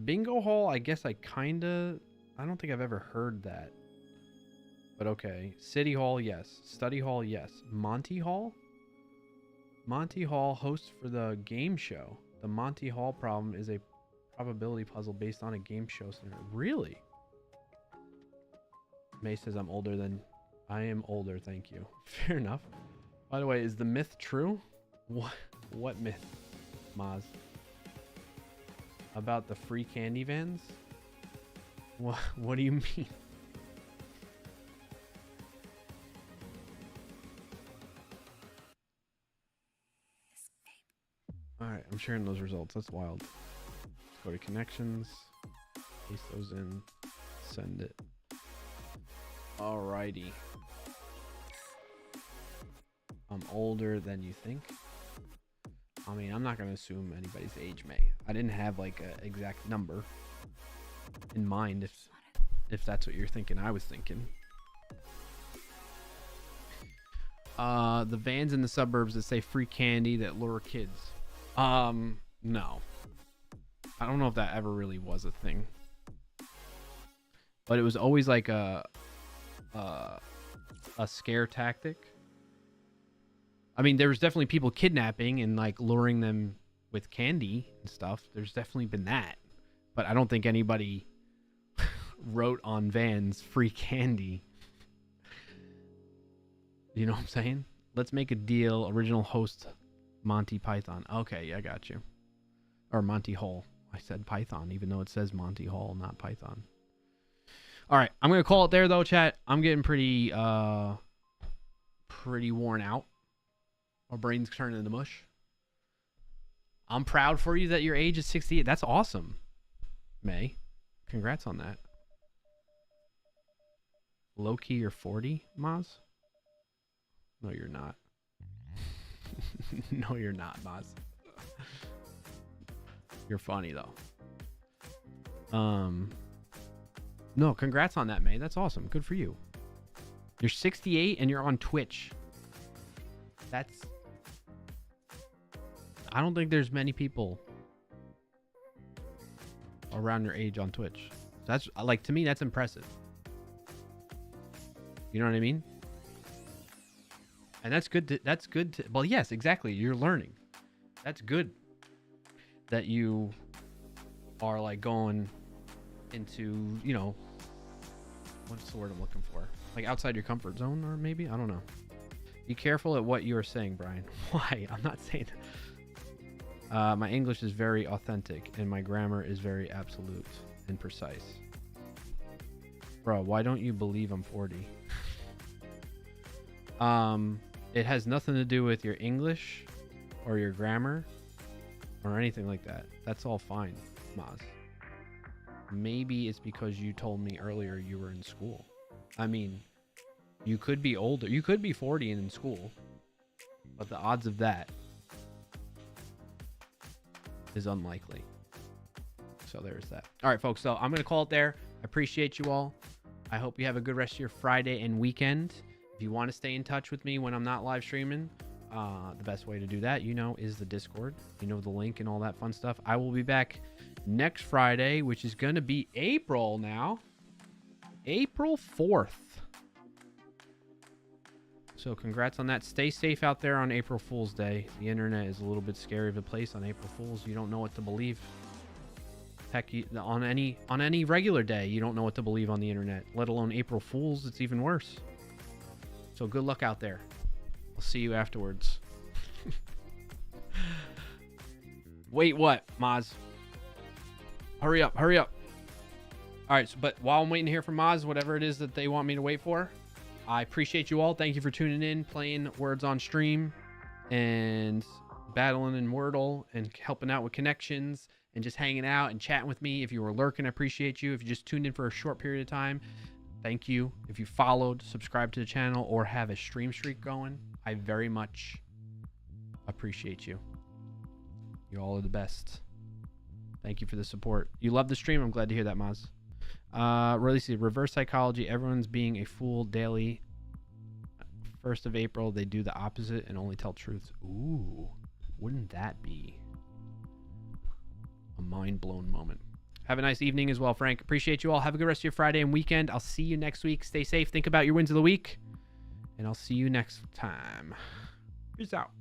Bingo Hall, I guess I don't think I've ever heard that. But okay. City Hall, yes. Study Hall, yes. Monty Hall? Monty Hall hosts for the game show. The Monty Hall problem is a probability puzzle based on a game show scenario. Really? May says I'm older than... I am older, thank you. Fair enough. By the way, is the myth true? What myth, Maz? About the free candy vans? What do you mean? Alright, I'm sharing those results. That's wild. Let's go to connections. Paste those in. Send it. Alrighty. I'm older than you think. I mean, I'm not going to assume anybody's age, May. I didn't have like an exact number in mind if that's what you're thinking. I was thinking. The vans in the suburbs that say free candy that lure kids. No. I don't know if that ever really was a thing. But it was always like a scare tactic. I mean, there was definitely people kidnapping and like luring them with candy and stuff. There's definitely been that. But I don't think anybody wrote on vans free candy. You know what I'm saying? Let's make a deal. Original host Monty Python. Okay, yeah, I got you. Or Monty Hall. I said Python, even though it says Monty Hall, not Python. All right, I'm gonna call it there though, chat. I'm getting pretty worn out. My brain's turning into mush. I'm proud for you that your age is 68. That's awesome, May. Congrats on that. Low key, you're 40, Maz? No, you're not. No, you're not, Maz. You're funny though. No, congrats on that, May. That's awesome. Good for you. You're 68 and you're on Twitch. That's... I don't think there's many people around your age on Twitch. That's like, to me, that's impressive. You know what I mean? And that's good. That's good. Well, yes, exactly. You're learning. That's good that you are like going into, you know, what's the word I'm looking for? Like outside your comfort zone, or maybe? I don't know. Be careful at what you are saying, Brian. Why? I'm not saying that. My English is very authentic and my grammar is very absolute and precise. Bro, why don't you believe I'm 40? It has nothing to do with your English or your grammar or anything like that. That's all fine, Maz. Maybe it's because you told me earlier you were in school. I mean, you could be older. You could be 40 and in school. But the odds of that is unlikely. So there's that. All right, folks. So I'm going to call it there. I appreciate you all. I hope you have a good rest of your Friday and weekend. If you want to stay in touch with me when I'm not live streaming, the best way to do that, you know, is the Discord. You know, the link and all that fun stuff. I will be back next Friday, which is going to be April now. April 4th. So congrats on that. Stay safe out there on April Fool's Day. The internet is a little bit scary of a place on April Fool's. You don't know what to believe. Heck, on any regular day, you don't know what to believe on the internet, let alone April Fool's. It's even worse. So good luck out there. I'll see you afterwards. Wait, what, Maz? Hurry up, hurry up. All right, so, but while I'm waiting to hear from Maz, whatever it is that they want me to wait for, I appreciate you all. Thank you for tuning in, playing Words on stream, and battling in Wordle, and helping out with connections, and just hanging out and chatting with me. If you were lurking, I appreciate you. If you just tuned in for a short period of time, thank you. If you followed, subscribed to the channel, or have a stream streak going, I very much appreciate you. You all are the best. Thank you for the support. You love the stream. I'm glad to hear that, Maz. Release reverse psychology. Everyone's being a fool daily. 1st of April, they do the opposite and only tell truths. Ooh, wouldn't that be a mind-blown moment? Have a nice evening as well, Frank. Appreciate you all. Have a good rest of your Friday and weekend. I'll see you next week. Stay safe. Think about your wins of the week. And I'll see you next time. Peace out.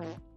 Mm-hmm.